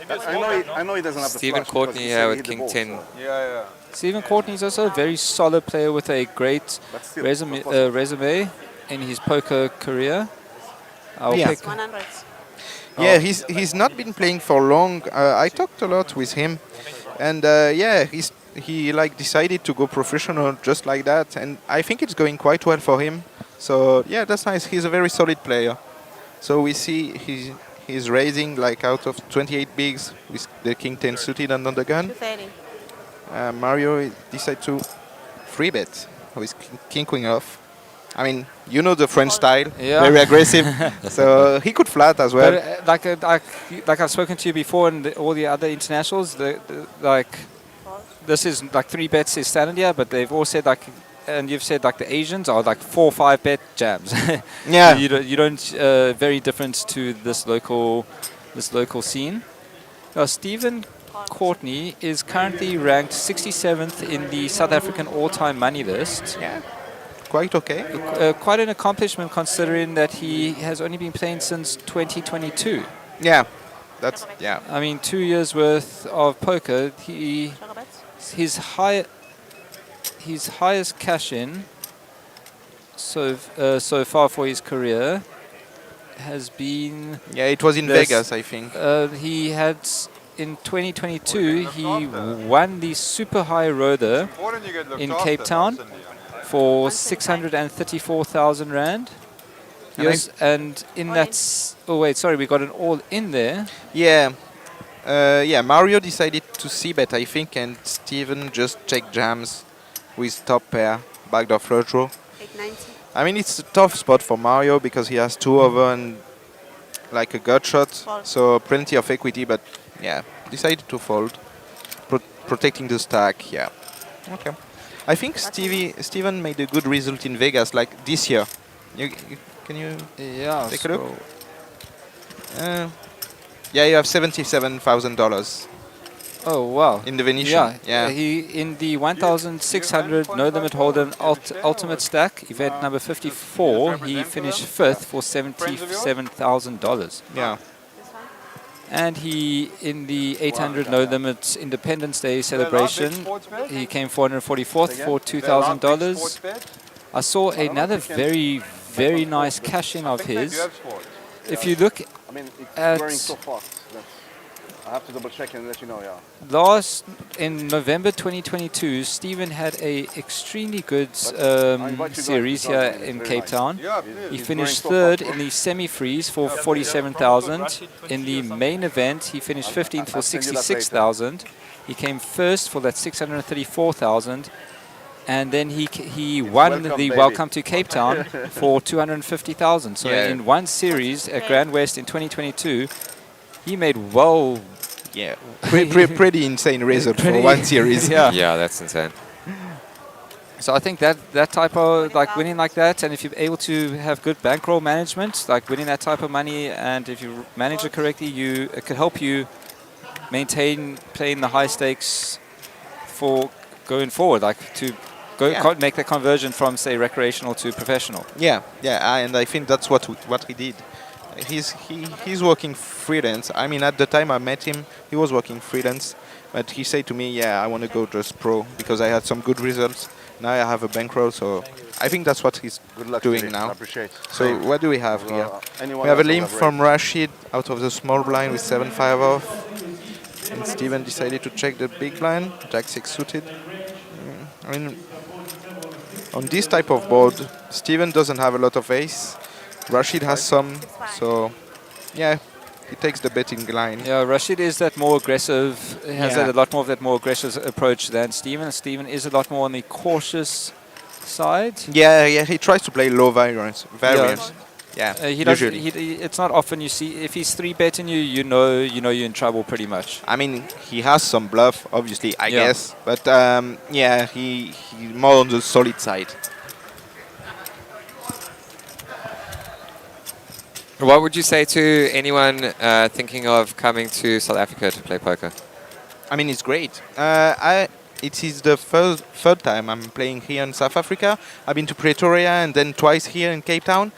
I know he doesn't have the Stephen flash Courtney because he here said with he hit the King ball, 10. so- Yeah. Stephen Courtney is also a very solid player with a great But still, resume in his poker career. I'll pick 100. Yeah, he's not been playing for long. I talked a lot with him, and he like decided to go professional just like that, and I think it's going quite well for him. So yeah, that's nice. He's a very solid player. So we see he's raising like out of 28 bigs with the King 10 suited and on the gun. 230. Mario decided to free bet with King Queen off. I mean, you know the French style, very aggressive. So he could flat as well. But like I've spoken to you before, and all the other internationals, this is like 3 bets is standard here, but they've all said and you've said like the Asians are like 4 or 5 bet jams. Yeah, you don't very different to this local scene. Now, Stephen Courtney is currently ranked 67th in the South African all-time money list. Yeah, quite okay. Quite an accomplishment considering that he has only been playing since 2022. Yeah, I mean, 2 years worth of poker. His highest cash in so far for his career has been. Yeah, it was in This- Vegas, I think. He had in 2022 he won the super high roller in Cape Town for 634,000 rand. Yes, and in that. Oh wait, sorry, we got an all in there. Yeah. Yeah, Mario decided to c-bet, I think, and Steven just checked jams with top pair, backdoor flush draw. 890. I mean, it's a tough spot for Mario because he has 2 over and like a gut shot, so plenty of equity, but yeah, decided to fold, protecting the stack. Yeah, okay. I think Steven made a good result in Vegas, like this year. Can you Yeah, take a look? Yeah, you have $77,000 Oh wow! in the Venetian. Yeah, he in the 1,600 no limit holden ultimate stack event number 54. He finished 5th for $77,000. Yeah. And he in the 800 no limit Independence Day celebration, he came 444th for $2,000. I saw another very nice cash in of his. If you look I mean, it's at growing so fast. I have to double check and let you know, yeah. in November 2022, Steven had a extremely good series here in Cape Town. He finished 3rd in the semi-freeze for 47,000. In the main event, he finished 15th for 66,000. He came 1st for that 634,000. And then he won the Welcome to Cape Town for 250,000. So in one series at GrandWest in 2022, he made pretty insane result for one series. Yeah, that's insane. So I think that type of winning like that, and if you're able to have good bankroll management, like winning that type of money, and if you manage it correctly, it can help you maintain playing the high stakes for going forward, make the conversion from, say, recreational to professional. Yeah, and I think that's what he did. He's working freelance. I mean, at the time I met him, he was working freelance, but he said to me, "Yeah, I want to go just pro because I had some good results. Now I have a bankroll, so I think that's what he's doing now." I appreciate. So what do we have here? We have a limp from Rashid out of the small blind with 7-5 off, and Steven decided to check the big blind, Jack-6 suited. I mean, on this type of board, Steven doesn't have a lot of ace. Rashid has some, so yeah, he takes the betting line. Yeah, Rashid is that more aggressive, has a lot more of that more aggressive approach than Steven. Steven is a lot more on the cautious side. Yeah, he tries to play low variance. Yeah, usually. It's not often you see, if he's 3-betting you, you know you're in trouble pretty much. I mean, he has some bluff, obviously, I guess, but he's more on the solid side. What would you say to anyone thinking of coming to South Africa to play poker? I mean, it's great. It is the third time I'm playing here in South Africa. I've been to Pretoria and then twice here in Cape Town,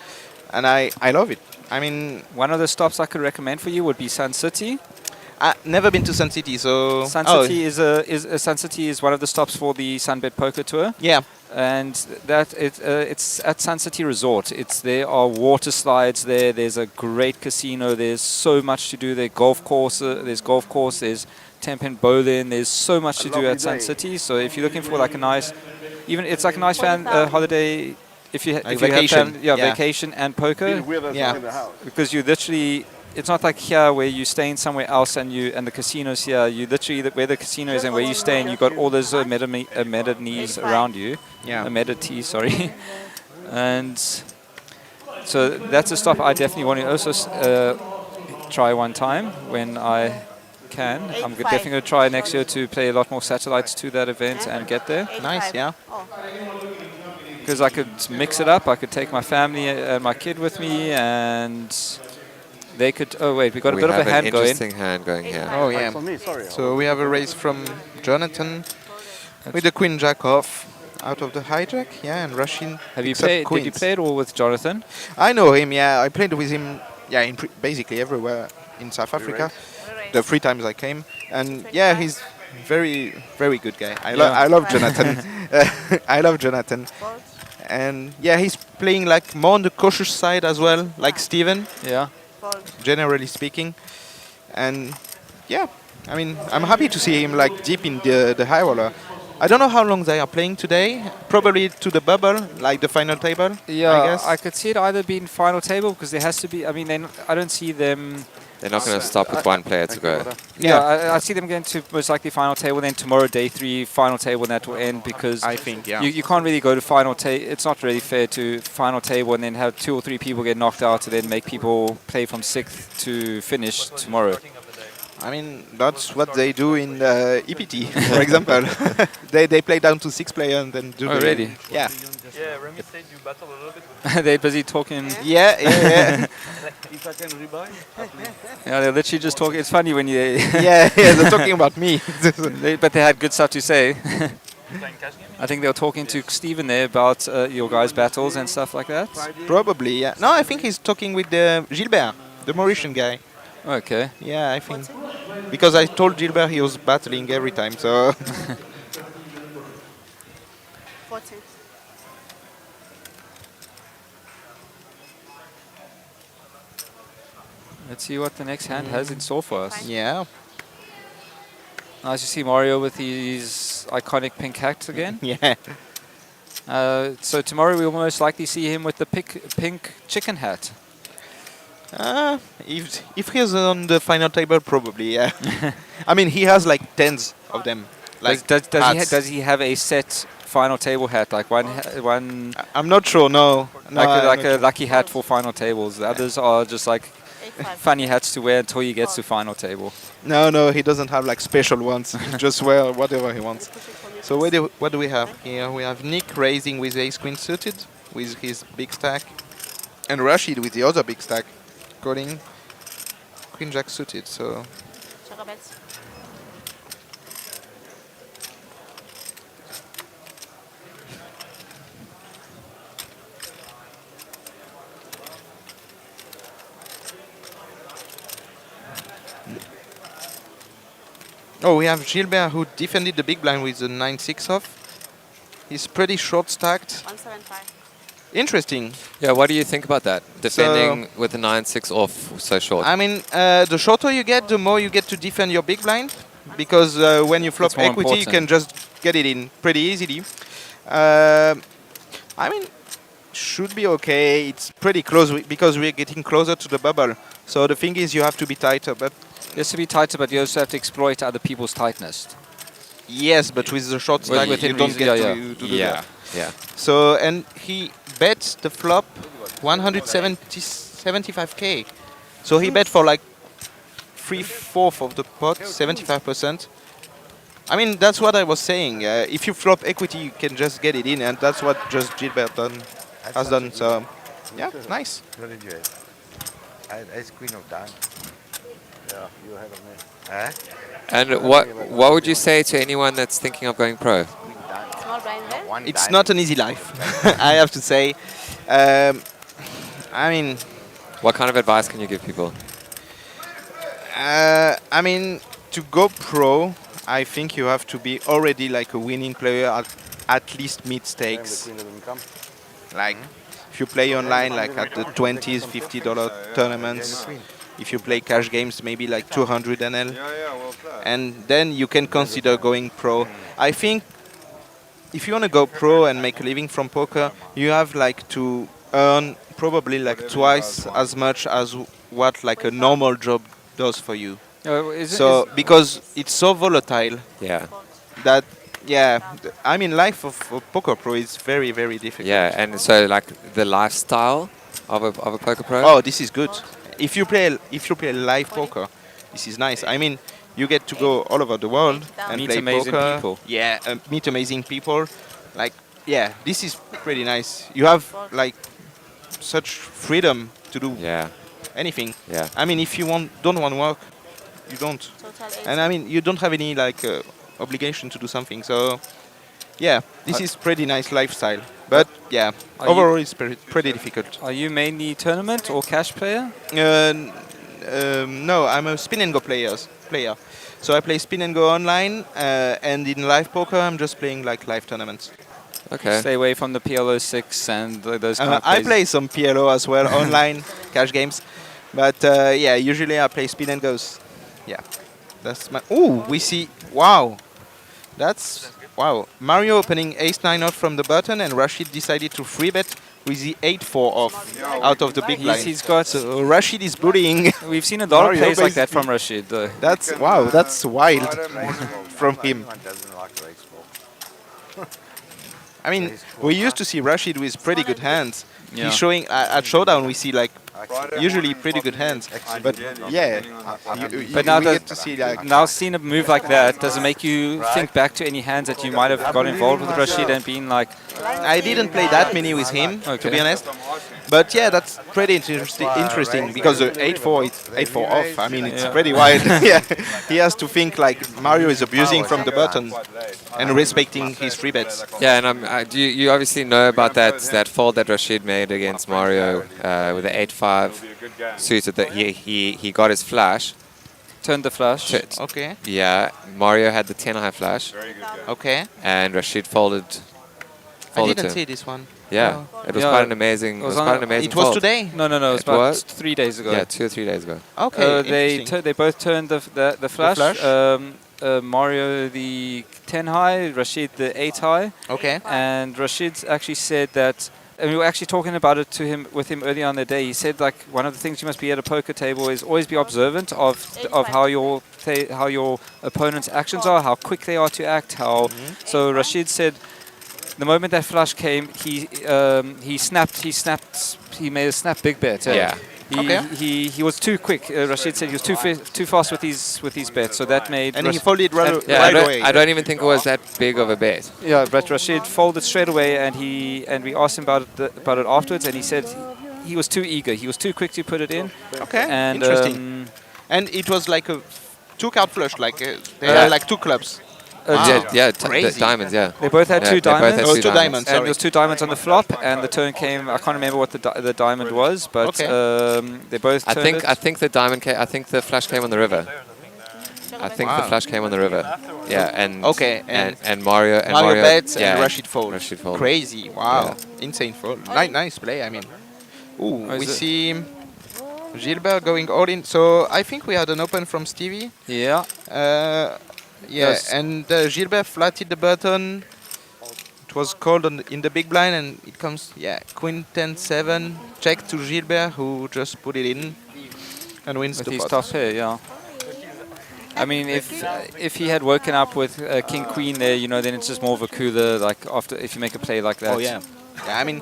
and I love it. I mean, one of the stops I could recommend for you would be Sun City. I've never been to Sun City, so Sun City Sun City is one of the stops for the SunBet Poker Tour. Yeah. And it's at Sun City Resort. There are water slides there. There's a great casino. There's so much to do there. There's 10 pin bowling. There's so much to do at Sun City. So if you're looking for like a nice, it's like a nice holiday. If you vacation, have vacation and poker. Because you literally. It's not like here where you're staying somewhere else and the casino's here. You literally, where the casino is and where you're staying, you've got all those amenities around you. Yeah. Amenities, sorry. And so that's a stop I definitely want to also try one time when I can. I'm definitely going to try next year to play a lot more satellites to that event and get there. Nice, yeah. Because I could mix it up. I could take my family and my kid with me, and they could. Oh wait, we got a bit of a hand going. Interesting hand going here. Oh yeah. So we have a raise from Jonathan with the Queen Jack off out of the hijack. Yeah, and Rashid. Did you play it all with Jonathan? I know him. Yeah, I played with him. Yeah, in basically everywhere in South Africa. The 3 times I came, and yeah, he's very good guy. I love Jonathan. I love Jonathan. And yeah, he's playing like more on the cautious side as well, like Steven, Yeah. generally speaking. And yeah, I mean, I'm happy to see him like deep in the high roller. I don't know how long they are playing today. Probably to the bubble, like the final table. Yeah, I guess. I could see it either being final table because there has to be. I mean, I don't see them. They're not going to stop with one player to go. Yeah, I see them getting to most likely final table. Then tomorrow, day 3, final table, and that will end because I think, yeah. you can't really go to final table. It's not really fair to final table and then have 2 or 3 people get knocked out and then make people play from 6th to finish tomorrow. I mean, that's what they do in EPT, for example. they play down to 6 players and then do Oh, the really? Yeah. Yeah, Remy said you battle a little bit with They're busy talking. Yeah. if I can rebuy. Yeah, they're literally just talking. It's funny when you. yeah, they're talking about me. But they had good stuff to say. Playing cash game? I think they were talking to Steven there about your guys' battles and stuff like that. Probably, yeah. No, I think he's talking with Gilbert, the Mauritian guy. Okay. Yeah, I think. Because I told Gilbert he was battling every time, so... 14. Let's see what the next hand has in store for us. Yeah. Nice to see Mario with his iconic pink hat again. Yeah. So tomorrow we will most likely see him with the pink chicken hat. If he's on the final table, probably, yeah. I mean, he has like tens of them. Like Does he have a set final table hat, like one? I'm not sure. No. Like a lucky hat for final tables. The others are just like funny hats to wear until he gets to final table. No, he doesn't have like special ones. He just wear whatever he wants. So what do we have here? We have Nick raising with ace queen suited with his big stack, and Rashid with the other big stack, calling queen jack suited. So oh, we have Gilbert who defended the big blind with the 9-6 off. He's pretty short stacked. 175. Interesting. Yeah, what do you think about that? Defending with the 9-6 off so short. I mean, the shorter you get, the more you get to defend your big blind. Because when you flop equity, you can just get it in pretty easily. I mean, should be okay. It's pretty close because we're getting closer to the bubble. So the thing is, you have to be tighter. But You have to be tighter, but you also have to exploit other people's tightness. yes, but with the short stack, you don't get to do that. Yeah. So, and he bet the flop 175k. So he bet for like 3/4 of the pot, 75%. I mean, that's what I was saying. If you flop equity, you can just get it in, and that's what just Gilbert has done. So, yeah, nice. What did you have? I had ace queen of diamonds. Yeah, you ahead of me. Huh? And what would you say to anyone that's thinking of going pro? Small blind there. It's not an easy life, I have to say. I mean, What kind of advice can you give people? I mean, to go pro, I think you have to be already like a winning player at least mid stakes. Like, if you play online, like at the 20s, $50 tournaments. If you play cash games, maybe like 200 NL. And then you can consider going pro. I think if you want to go pro and make a living from poker, you have like to earn probably like twice as much as what like a normal job does for you. So because it's so volatile. Yeah. That I mean, life of a poker pro is very, very difficult. Yeah, and so like the lifestyle of a poker pro. Oh, this is good. If you play live poker, this is nice. I mean, you get to go all over the world and meet play amazing poker. people. Yeah, meet amazing people. Like, yeah, this is pretty nice. You have like such freedom to do anything. Yeah. I mean, if you don't want to work, you don't. And I mean, you don't have any like obligation to do something. So, yeah, this is pretty nice lifestyle. But yeah, overall it's pretty difficult. Are you mainly tournament or cash player? No, I'm a spin and go player. So I play spin and go online, and in live poker I'm just playing like live tournaments. Okay. Stay away from the PLO 6 and those kind of I plays. play some PLO as well, online, cash games. But yeah, usually I play spin and goes. Yeah. That's my... Ooh, we see... Wow. That's... Wow. Mario opening ace-9 off from the button, and Rashid decided to free bet with the 8-4 off out of the big blind. He's got... So Rashid is bullying. We've seen a lot Mario of plays like that basically. from Rashid, though. That's... Wow, that's wild from him. Doesn't like race ball. I mean, we used to see Rashid with pretty good hands. Yeah. He's showing at showdown. We see like usually pretty good hands, but yeah, But now we that get to see like now seeing a move like that, does it make you think back to any hands that you might have got involved with Rashid and been like, I didn't play that many with him, to be honest. But yeah, that's pretty interesting because the 8-4 is 8-4 off. I mean, it's pretty wild. Yeah, he has to think like Mario is abusing from the button and respecting his free bets. Yeah, and you obviously know about that fold that Rashid made against Mario with the 8-5 suited. That he got his flash. turned the flush? Okay. Yeah, Mario had the 10 high flash. Okay. And Rashid folded. I didn't see this one. Yeah, it was quite an amazing. It was quite an amazing. It was fold. today. No, it was about 3 days ago. Yeah, 2 or 3 days ago. Okay. They both turned the flash. Mario the 10 high, Rashid the 8 high. Okay. And Rashid actually said that, and we were actually talking about it with him earlier on the day. He said like one of the things you must be at a poker table is always be observant of how your opponent's actions are, how quick they are to act. So Rashid said, the moment that flush came, he made a snap big bet. Yeah. He was too quick. Rashid said he was too fast with his bets, so that made. And he folded right away. I don't even think it was that big of a bet. Yeah, but Rashid folded straight away, and we asked him about it afterwards, and he said he was too eager. He was too quick to put it in. Okay. And, interesting. And it was like a 2-card flush, like they had like 2 clubs. The diamonds, yeah. They both had two diamonds. Oh, 2 diamonds, and there was 2 diamonds on the flop, and the turn came. I can't remember what the diamond was, but they both. I think the diamond came. I think the flash came on the river. I think the flash came on the river. Yeah, and Mario bets yeah, and Rashid fold. Crazy! Wow, Yeah. Insane fold. Nice play. I mean, we see Gilbert going all in. So I think we had an open from Stevie. Yeah. Yes. And Gilbert flatted the button. It was called in the big blind, and it comes, Queen 10-7. Check to Gilbert, who just put it in and wins with the his pot. top pair, yeah. I mean, if he had woken up with King Queen there, then it's just more of a cooler. Like after, if you make a play like that. Oh yeah. I mean,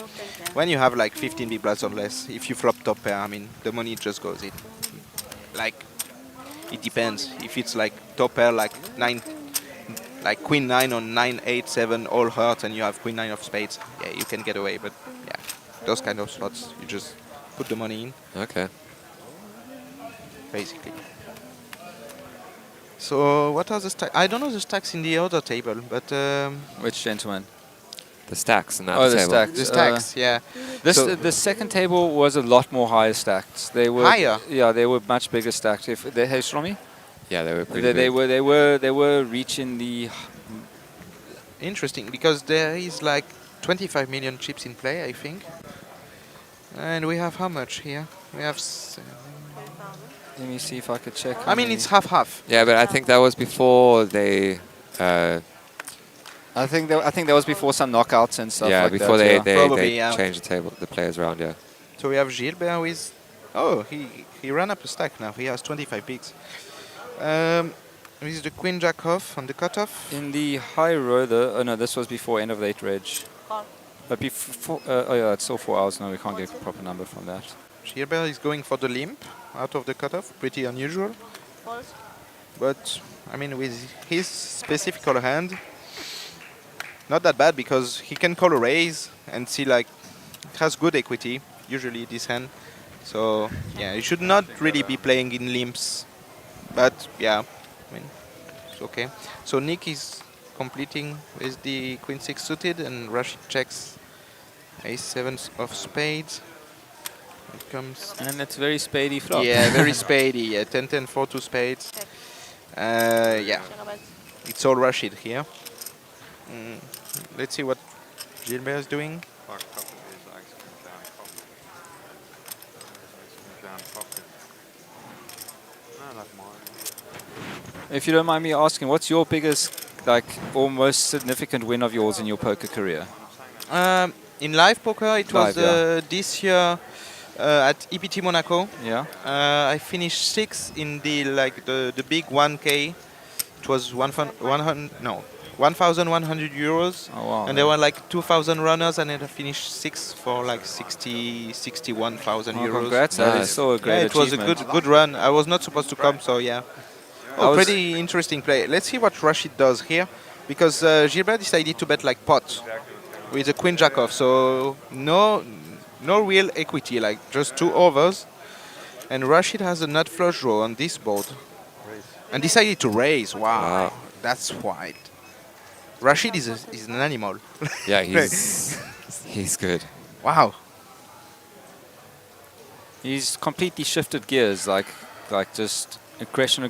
when you have like 15 big blinds or less, if you flop top pair, I mean, the money just goes in. Like. It depends. If it's like top pair, like 9, like Queen 9 on 9, 8, 7, all hurt, and you have Queen 9 of spades, yeah, you can get away. But yeah, those kind of slots, you just put the money in. Okay. Basically. So what are the stacks? I don't know the stacks in the other table, but Which gentleman? The stacks in that the table. stacks. The stacks, yeah. The second table was a lot more higher stacked. They were higher. Yeah, they were much bigger stacked. If they hey Shlomi? Yeah, they were pretty they big. were reaching the. Interesting, because there is like 25 million chips in play, I think. And we have how much here? We have. Let me see if I could check. I mean, it's half-half. Yeah, but I think that was before they. I think that was before some knockouts and stuff. Yeah, like before that, they changed the players around. Yeah. So we have Gilbert with. Oh, he ran up a stack now. He has 25 bigs. With the Queen Jack off on the cutoff. In the high roller. Oh no, this was before end of late reg. But before. It's still 4 hours now. We can't get a proper number from that. Gilbert is going for the limp out of the cutoff. Pretty unusual. But I mean, with his specific hand. Not that bad, because he can call a raise and see like it has good equity, usually this hand. So yeah, you should not really be playing in limps. But yeah, I mean, it's okay. So Nick is completing with the Queen 6 suited, and Rashid checks Ace-7 of spades. It comes. And it's very spadey flop. Yeah, very spadey. Yeah, 10-10, 4-2 spades. Yeah, it's all Rashid here. Let's see what Gilbert is doing. Fuck, couple of these legs come down properly. Come down properly. No, not mine. If you don't mind me asking, what's your biggest, like, or most significant win of yours in your poker career? In live poker, it was Live, this year at EPT Monaco. Yeah. I finished 6th in the big 1K. It was 1,100 euros. Oh, wow. And there were like 2,000 runners, and then I finished 6th for like 61,000 Oh, euros. congrats, that is so a great Yeah, it was a achievement. good run. I was not supposed to come, so yeah. Oh, pretty interesting play. Let's see what Rashid does here, because Gilbert decided to bet like pot with a queen jack off, so no real equity, like just 2 overs. And Rashid has a nut flush draw on this board and decided to raise. Wow. That's wide. Rashid is an animal. Yeah, he's good. Wow. He's completely shifted gears, like just aggression.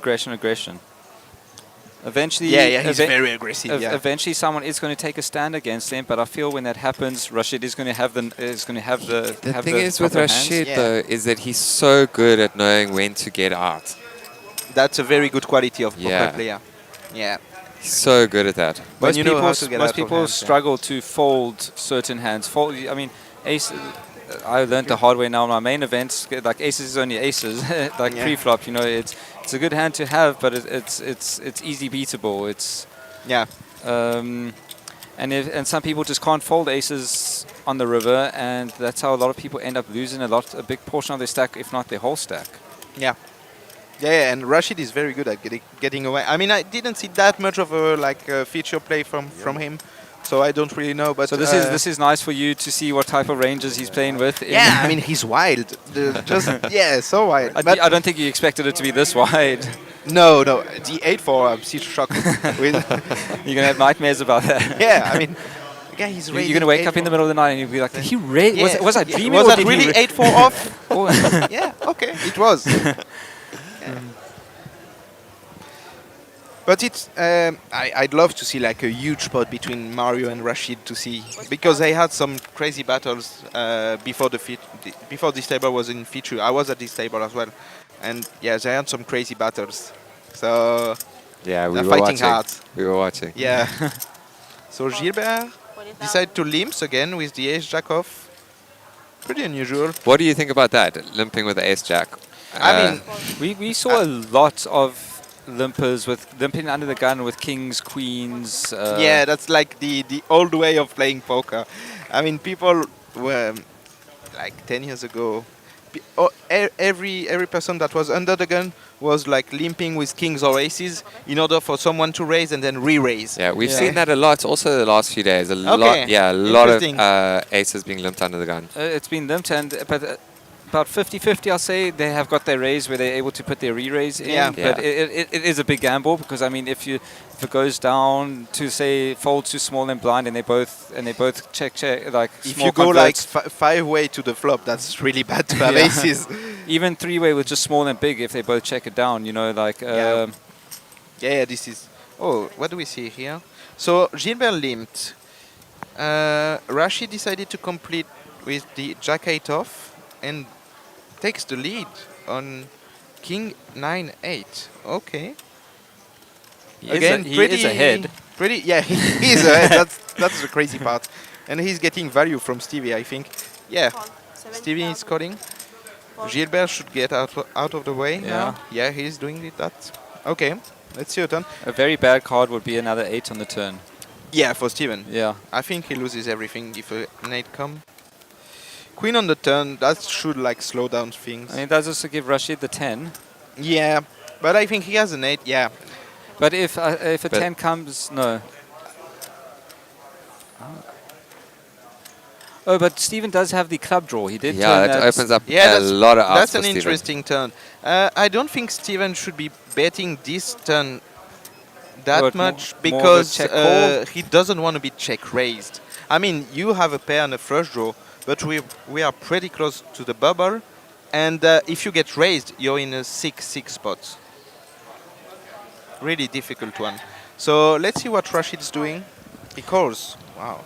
Eventually, he's very aggressive. Eventually, someone is going to take a stand against him. But I feel when that happens, Rashid is going to have the The thing is with proper Rashid hands. though is that he's so good at knowing when to get out. That's a very good quality of Yeah. poker player. Yeah. He's so good at that. When you know how to get out Most of people hands, yeah. struggle to fold certain hands. I mean, ace. I learned the hard way now in my main events. Like aces is only aces. Like Yeah. pre-flop, you know, it's a good hand to have, but it's easy beatable. Yeah. And some people just can't fold aces on the river, and that's how a lot of people end up losing a big portion of their stack, if not their whole stack. Yeah. Yeah, and Rashid is very good at getting away. I mean, I didn't see that much of a feature play from him, so I don't really know. But So this is nice for you to see what type of ranges he's playing with. Yeah, I mean, he's wild. So wild. But I don't think you expected it to be this wide. no, the 8-4, I'm still shocked. You're gonna have nightmares about that. Yeah, I mean, yeah, he's You're gonna wake up in the middle of the night and you'll be like, "Did he raise? Yeah. Was I dreaming? Was or that did he really ra- 8-4 off? Oh. Yeah, okay, it was. But it's I'd love to see like a huge pot between Mario and Rashid to see, because they had some crazy battles before before this table was in feature. I was at this table as well, and yeah, they had some crazy battles. So Yeah, we they're were fighting watching. hard. We were watching. Yeah. So Gilbert decided to limps again with the ace jack off. Pretty unusual. What do you think about that? Limping with the ace jack. I mean, we saw a lot of limping under the gun with kings, queens. yeah, that's like the old way of playing poker. I mean, people were like 10 years ago. Every person that was under the gun was like limping with kings or aces in order for someone to raise and then re-raise. Yeah, we've seen that a lot also the last few days. A lot of aces being limped under the gun. It's been limped, but about 50-50, I'll say, they have got their raise where they're able to put their re-raise in. Yeah. But it is a big gamble, because I mean, if it goes down to say folds too small and blind, and they both check like if small you go converts, like 5-way to the flop, that's really bad to have aces. even 3-way with just small and big, if they both check it down, you know, like. Yeah, this is. Oh, what do we see here? So Gilbert limped. Rashid decided to complete with the jack 8 off and takes the lead on king 9-8. Okay. He is ahead. Pretty, yeah, he is ahead. That's the crazy part, and he's getting value from Stevie, I think. Yeah, Stevie is calling. Gilbert should get out of the way now. Yeah, he's doing that. Okay, let's see your turn. A very bad card would be another 8 on the turn. Yeah, for Steven. Yeah. I think he loses everything if an 8 comes. Queen on the turn, that should like slow down things. I mean, it does also give Rashid the 10. Yeah, but I think he has an 8, yeah. But if a 10 comes, no. Oh, but Steven does have the club draw. He did. Yeah, that opens up a lot of outs That's for an Steven. interesting turn. I don't think Steven should be betting this turn that much because he doesn't want to be check raised. I mean, you have a pair and a flush draw, but we are pretty close to the bubble, and if you get raised, you're in a 6-6 spot. Really difficult one. So let's see what Rashid's doing. He calls. Wow.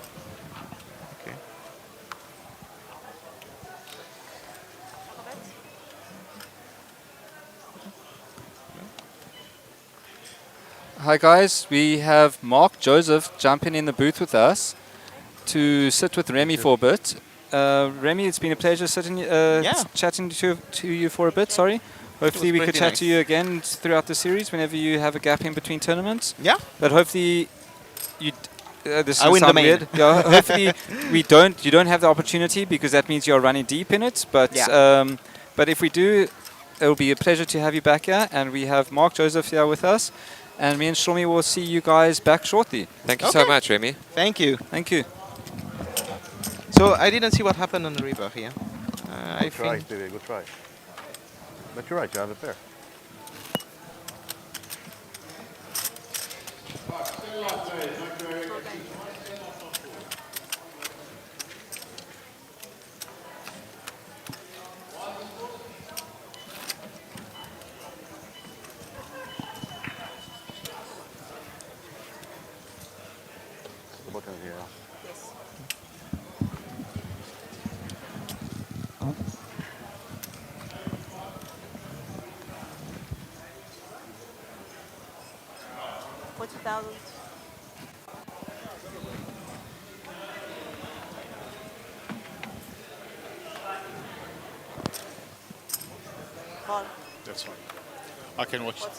Hi guys, we have Mark Joseph jumping in the booth with us to sit with Remy for a bit. Remy, it's been a pleasure sitting, chatting to you for a bit. Sorry. Hopefully we could chat to you again throughout the series whenever you have a gap in between tournaments. Yeah. But hopefully you. This I win the main. weird. Yeah, hopefully you don't have the opportunity because that means you're running deep in it. But but if we do, it will be a pleasure to have you back here. And we have Mark Joseph here with us. And me and Shlomi will see you guys back shortly. Thank you so much, Remy. Thank you. Thank you. So I didn't see what happened on the river here. I Good try, think Stevie, good try. But you're right, you have it there. The button here. Yes. $40,000. Call. That's fine. I can watch. Call.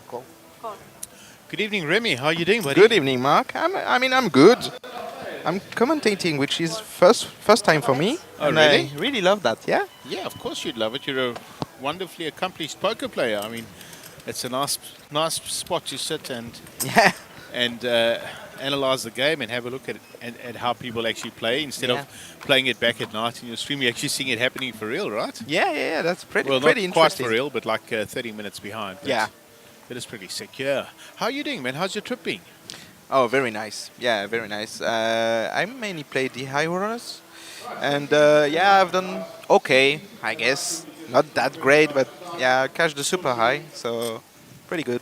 Call. Call. Good evening, Remy. How are you doing, buddy? good evening, Mark. I'm good. I'm commentating, which is first time for me. Oh, and really? I really love that. Yeah. Yeah, of course you'd love it. You're a wonderfully accomplished poker player. I mean, it's a nice spot to sit and Yeah. analyze the game and have a look at how people actually play instead of playing it back at night in your stream. You're actually seeing it happening for real, right? Yeah. That's pretty Well, pretty not quite interesting. for real, but like 30 minutes behind. But Yeah. It is pretty sick, yeah. How are you doing, man? How's your trip been? Oh, very nice. Yeah, very nice. I mainly played the high rollers, and I've done okay, I guess. Not that great, but yeah, I cashed the super high, so pretty good.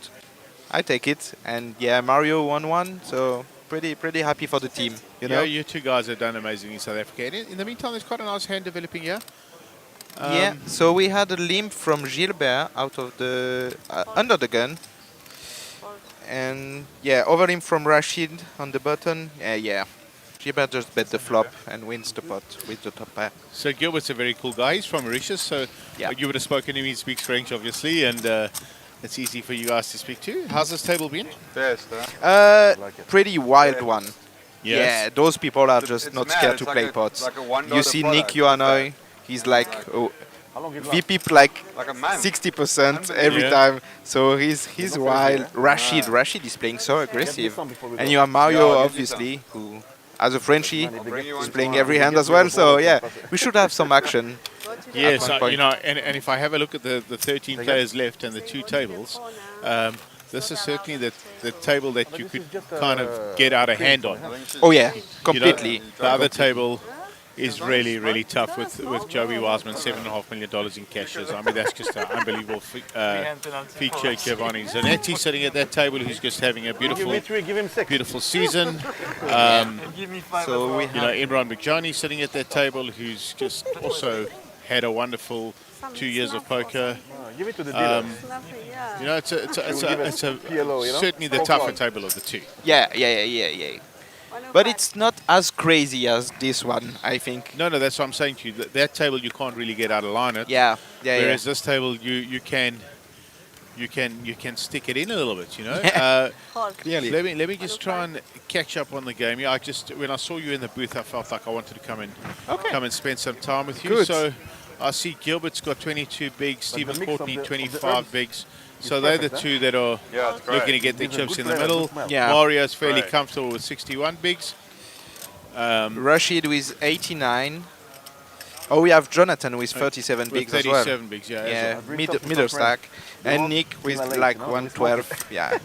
I take it, and yeah, Mario won one, so pretty happy for the team. You know. Yeah, you two guys have done amazing in South Africa. And in the meantime, there's quite a nice hand developing here. Yeah. So we had a limp from Gilbert out of the under the gun. And yeah, over him from Rashid on the button. Yeah. Gilbert just bet the flop and wins the pot with the top pair. So Gilbert's a very cool guy. He's from Mauritius, so you would have spoken to him. He speaks French, obviously, and it's easy for you guys to speak to. How's this table been? Best, huh? Pretty wild one. Yes. Yeah, those people are just It's not mad. scared It's to like play a- pots. like a $1 You see Nick product. Ioannoi, he's like How long you VP like Like a man. 60% every Yeah. time. So he's wild. Rashid is playing so aggressive. And you have Mario, Yeah, obviously, who as a Frenchie Bring you is one playing tomorrow. every hand as well. So yeah, we should have some action. Yes, one point. you know, and if I have a look at the 13 players left and the two tables, this is certainly the table that you could kind of get out of hand on. Oh yeah, You know, completely. the other table is really, really tough with Joey Wiseman, $7.5 million in cashes. I mean, that's just an unbelievable feature. Giovanni Zanetti sitting at that table, who's just having a beautiful season. So we You know, Imran Mctier sitting at that table, who's just also had a wonderful 2 years of poker. Give it to the dealer. Yeah. You know, it's certainly the tougher table of the two. yeah. But it's not as crazy as this one, I think. No, that's what I'm saying to you. That table you can't really get out of line it. Yeah. Whereas this table you can stick it in a little bit. You know. Clearly. Let me just try and catch up on the game. Yeah, when I saw you in the booth, I felt like I wanted to come and spend some time with you. Good. So I see Gilbert's got 22 bigs, Stephen Courtney 25 bigs. So they're the two that are Yeah, it's great. looking to get their chips in the middle. Yeah. Mario's fairly Right. comfortable with 61 bigs. Rashid with 89. Oh, we have Jonathan with 37 With bigs as 37 well. bigs, yeah. Yeah, I've reached up to middle some friends. stack. And Nick with like 112. Yeah.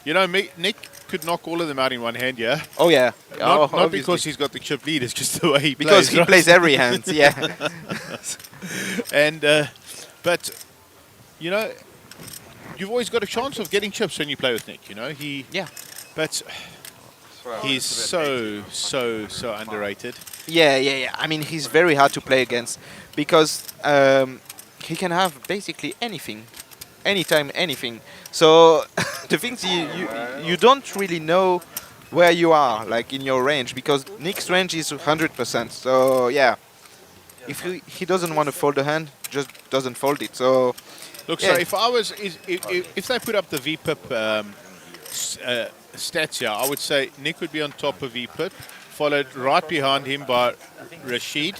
You know, Nick could knock all of them out in one hand, yeah? Oh, yeah. Not Obviously. because he's got the chip lead, it's just the way he plays. Because he right? plays every hand, yeah. And, but, you know, you've always got a chance of getting chips when you play with Nick, you know? Yeah. But he's so underrated. Yeah. I mean, he's very hard to play against because he can have basically anything, anytime, anything. So the things you don't really know where you are, like in your range, because Nick's range is 100%. So yeah, if he doesn't want to fold the hand, just doesn't fold it. So Look, yeah. so if I was, if they put up the VPIP stats here, I would say Nick would be on top of VPIP, followed right behind him by Rashid.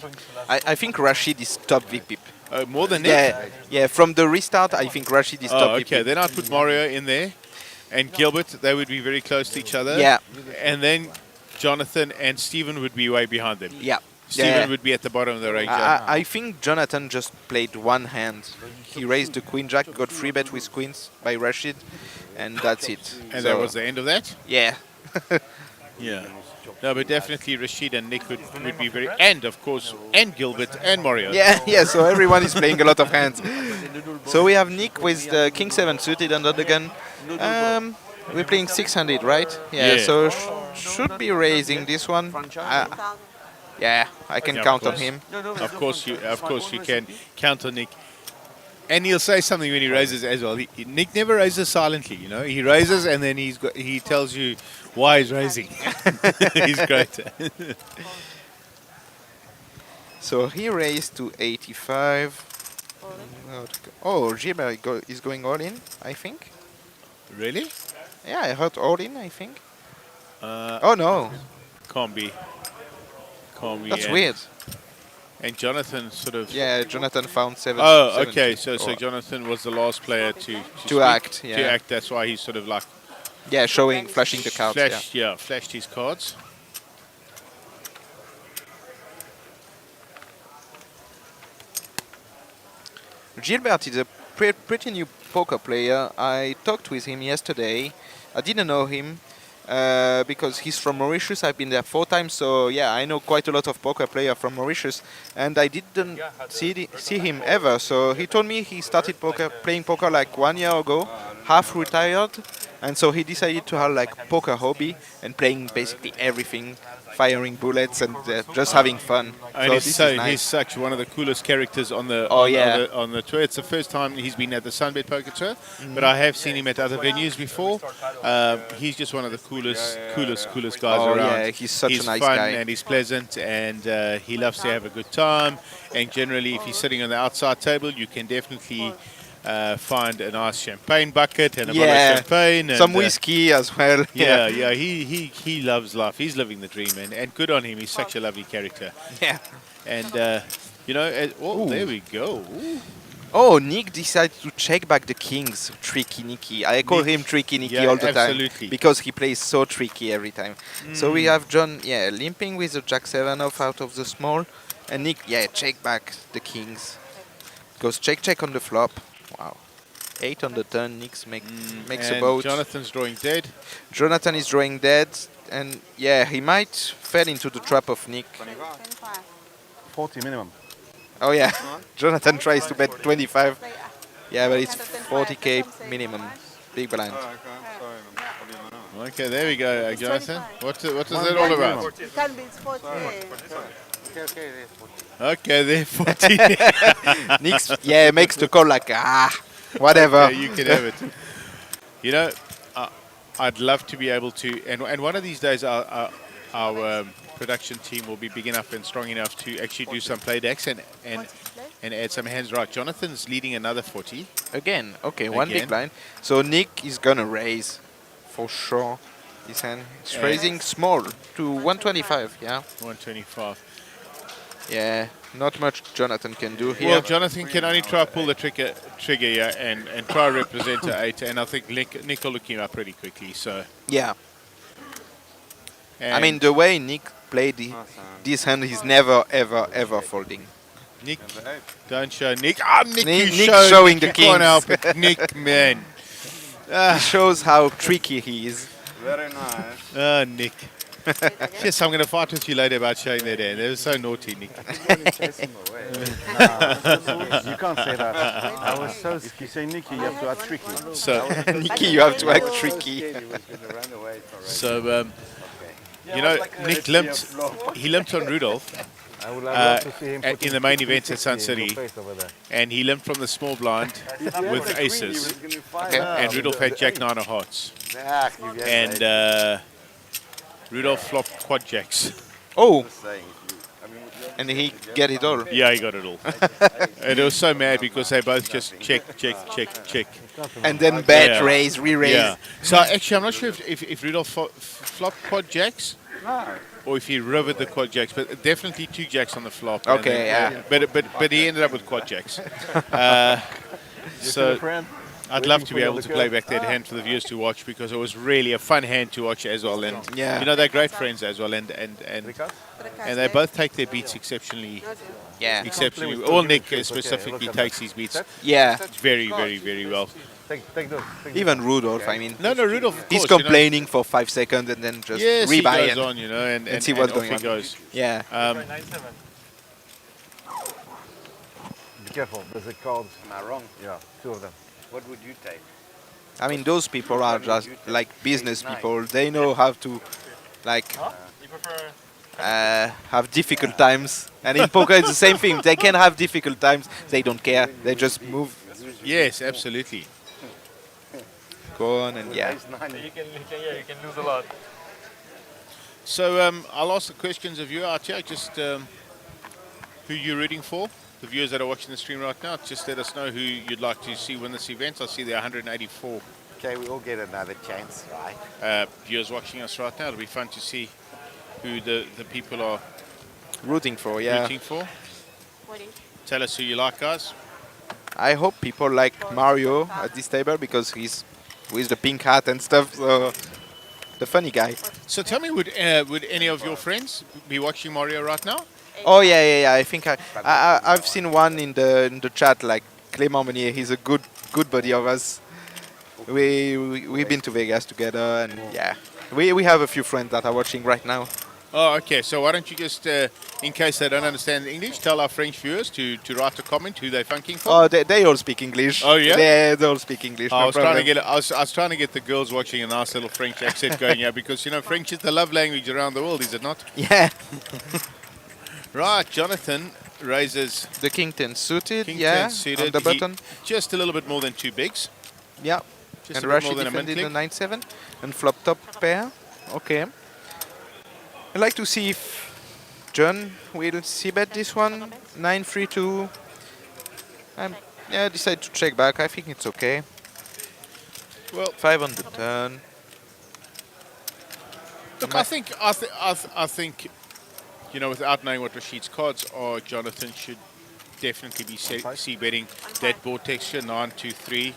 I think Rashid is top VP. More than Nick? Yeah. From the restart, I think Rashid is top Oh, okay. VP. Then I'd put Mario in there, and Gilbert. They would be very close to each other. Yeah. And then Jonathan and Steven would be way behind them. Yeah. Steven would be at the bottom of the range. I think Jonathan just played one hand. He raised the queen jack, got free bet with queens by Rashid, and that's it. And So, that was the end of that? Yeah. Yeah. No, but definitely Rashid and Nick would be very, and of course, and Gilbert and Mario. Yeah, so everyone is playing a lot of hands. So we have Nick with the King 7 suited under the gun. We're playing 600, right? Yeah, Yeah. so should be raising this one. Yeah, I can Yeah, count of on course. him. Of course you can count on Nick. And he'll say something when he raises as well. Nick never raises silently, you know. He raises and then he tells you why he's raising. He's great. So he raised to 85. Oh, Gilbert is going all in, I think. Really? Yeah, I heard all in, I think. Oh no, Can't be. that's weird. And Jonathan sort of... Yeah, Jonathan found 7. Oh, 70. okay. So Oh. Jonathan was the last player to To act, yeah. To act. That's why he's sort of like Yeah, flashing the cards. flashed his cards. Gilbert is a pretty new poker player. I talked with him yesterday. I didn't know him because he's from Mauritius. I've been there 4 times, so yeah, I know quite a lot of poker players from Mauritius, and I didn't see him ever. So he told me he started playing poker like 1 year ago, half retired, and so he decided to have like poker hobby and playing basically everything, firing bullets and just having fun. And So this is nice. he's such one of the coolest characters on the on the tour. It's the first time he's been at the SunBet Poker Tour, but I have seen him at other venues before. He's just one of the coolest guys around. Yeah, he's such a nice fun guy. and he's pleasant, and he loves to have a good time. And generally, if he's sitting on the outside table, you can definitely find a nice champagne bucket and a bottle of champagne. And, some whiskey as well. Yeah, he loves life. He's living the dream, and good on him. He's such a lovely character. Yeah. And, there we go. Ooh. Oh, Nick decided to check back the kings. Tricky Nicky. I call him Tricky Nicky all the absolutely. time because he plays so tricky every time. So we have John, limping with the Jack 7 off out of the small. And Nick, check back the kings. Goes check on the flop. Wow. 8 on the turn. Nick makes a boat. Jonathan's drawing dead. Jonathan is drawing dead. And he might fall into the trap of Nick. 40 minimum. Oh yeah, Jonathan tries to bet 25. Yeah, but it's 40k minimum. Big blind. Okay, there we go, Jonathan. What is that all about? It can be 40. Okay, there 40. Nick's, makes the call like, whatever. Okay, you can have it. You know, I'd love to be able to, and one of these days our production team will be big enough and strong enough to actually do some play decks and add some hands. Right, Jonathan's leading another 40. Again, okay, one big blind. So Nick is gonna raise for sure. His hand is raising small to 125. Yeah. 125. Yeah, not much Jonathan can do here. Well, Jonathan can only try to pull the trigger here and try to represent an 8, and I think Nick will look him up pretty quickly. So yeah. I mean, the way Nick played this hand, he's never, ever, ever folding. Nick, don't show Nick. Nick, Nick showing showing the you can't help kings. it. Nick, man. He shows how tricky he is. Very nice. Nick. Yes, I'm going to fight with you later about showing that hand. That was so naughty, Nick. You can't say that. I was so scared. You say, Nicky, you have to act tricky. So, Nikki, you have to act tricky. so you know, Nick limped. He limped on Rudolf I would love to see him in the main event at Sun City, and he limped from the small blind with aces. And Rudolf had Jack 9 of hearts, and Rudolf flopped quad jacks. Oh, and he get it all. Yeah, he got it all. And it was so mad because they both just check. And then bet, Yeah. raise, re-raise. Yeah. So actually, I'm not sure if Rudolf flopped quad jacks or if he rivered the quad jacks, but definitely 2 jacks on the flop. and Okay, then- yeah. But he ended up with quad jacks. So I'd love to be able to play back that hand for the viewers to watch because it was really a fun hand to watch as well. And Yeah. you know, they're great friends as well, and they both take their beats exceptionally. Yeah. Exceptionally. All Nick specifically takes his beats Yeah. very, very, very well. Take those. Even Rudolf, I mean. No, Rudolf. Of He's course, you know. complaining for 5 seconds and then just Yes, he rebuy goes it. on, you know, and see what's off going he on. goes. Yeah. Be careful. There's a card. Am I wrong? Yeah, 2 of them. What would you take? I mean, those people are just like business people. They know how to, like, have difficult times. And in poker, it's the same thing. They can have difficult times. They don't care. They just move, Yes, absolutely. go on, and yeah. You can lose a lot. So I'll ask the questions of you, Archie. Just who you're rooting for. The viewers that are watching the stream right now, just let us know who you'd like to see win this event. I see there are 184 Okay, we all get another chance, right? viewers watching us right now. It'll be fun to see who the people are Rooting for, yeah. rooting for. Tell us who you like, guys. I hope people like Mario at this table because he's with the pink hat and stuff. So the funny guy. So tell me, would any of your friends be watching Mario right now? Oh yeah. I think I've seen one in the chat, like Clément Meunier. He's a good buddy of us. We've been to Vegas together, and yeah, we have a few friends that are watching right now. Oh, okay. So why don't you just, in case they don't understand English, tell our French viewers to write a comment who they're funking for. Oh, they all speak English. Oh, yeah? They all speak English. I was trying to get the girls watching a nice little French accent going here because you know French is the love language around the world, is it not? Yeah. Right, Jonathan raises The king 10 suited. King yeah. 10 suited. On the button. Just a little bit more than 2 bigs. Yeah. Just And a bit Rashid more than a defended mint the click. 9-7 and flop top pair. Okay. I'd like to see if John will c-bet this one. 9-3-2. Yeah, I decide to check back. I think it's okay. Well, 5 on the turn. look, I think, you know, without knowing what Rashid's cards are, Jonathan should definitely be c-betting that board texture 9-2-3.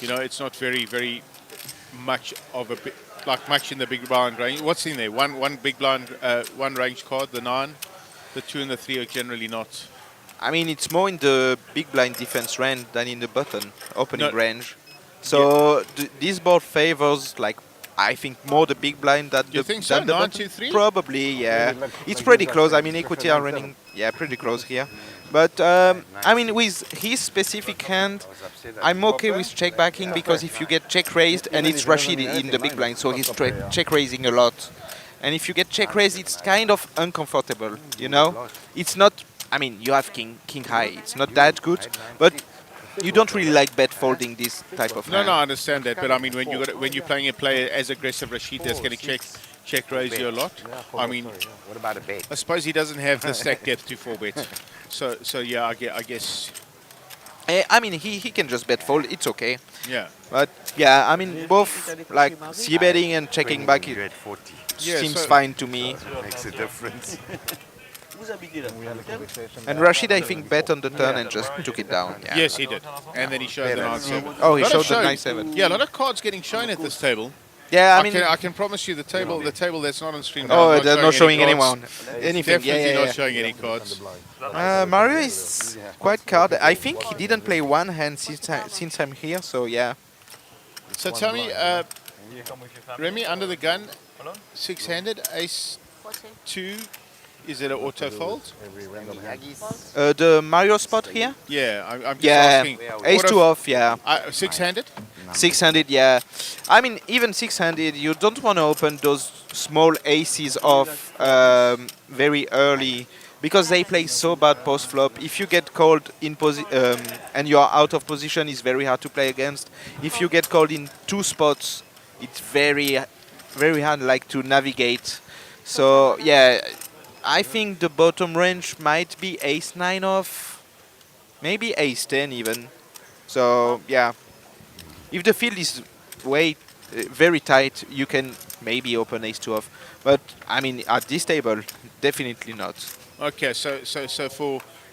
You know, it's not very, very much of a much in the big blind range. What's in there? One big blind, one range card, the 9. The 2 and the 3 are generally not. I mean, it's more in the big blind defense range than in the button opening No. range. So this board favors, like, I think more the big blind than You the think so? than the 9, button. 2, 3? Probably, yeah. It's pretty close. I mean, equity are running, yeah, pretty close here. But I mean, with his specific hand, I'm okay with check backing because if you get check raised and it's Rashid in the big blind, so he's check raising a lot. And if you get check raised, it's kind of uncomfortable, you know. It's not. I mean, you have king high. It's not that good, but you don't really like bet folding this type of hand. No, I understand that, but I mean, when you're playing a player as aggressive Rashid, that's going to check raise you a lot. I mean, What about a bet? I suppose he doesn't have the stack depth to 4-bet. So yeah, I guess. I mean, he can just bet fold. It's okay. Yeah. But yeah, I mean, both like c-betting and checking back, You're it at 40. Yeah, seems so- fine to me. Makes a difference. And Rashid, I think, bet on the turn and just took it down. Yeah. Yes, he did. And then he showed the 9-7. Oh, he Lot of showed the show- 9-7. Yeah, a lot of cards getting shown at this table. Yeah, I mean, I can promise you the table that's not on stream now. oh, is they're not showing any anyone, cards. anything. Definitely Yeah. not showing any cards. Mario is quite card. I think he didn't play one hand since I'm here. So yeah. So tell me, Remy, under the gun, six-handed, ace 2. Is it an auto fold? The Mario spot here? Yeah, I'm just Yeah, asking. ace 2 off, yeah. Six-handed? Six-handed, yeah. I mean, even six-handed, you don't want to open those small aces off very early because they play so bad post-flop. If you get called in and you are out of position, it's very hard to play against. If you get called in 2 spots, it's very, very hard like to navigate. So yeah, I think the bottom range might be ace 9 off, maybe ace 10 even. So yeah, if the field is very tight, you can maybe open ace 2 off. But I mean, at this table, definitely not. Okay, so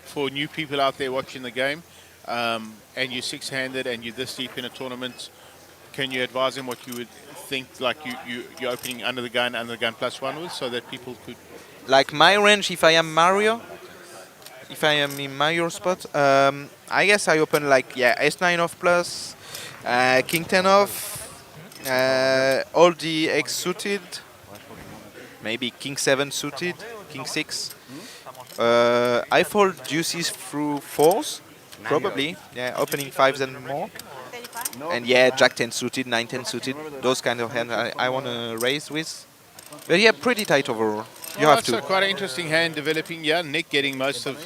for new people out there watching the game, and you're six-handed and you're this deep in a tournament, can you advise them what you would think, like you're opening under the gun +1 with, so that people could... Like my range, if I am Mario, if I am in Mario spot, I guess I open like, yeah, ace-9 off plus, king 10 off, all the X suited, maybe king 7 suited, king 6. I fold deuces through 4s, probably, yeah, opening 5s and more. And yeah, jack 10 suited, 9 10 suited, those kind of hands I want to raise with. But yeah, pretty tight overall. You have to. That's quite an interesting hand developing. Yeah, Nick getting most of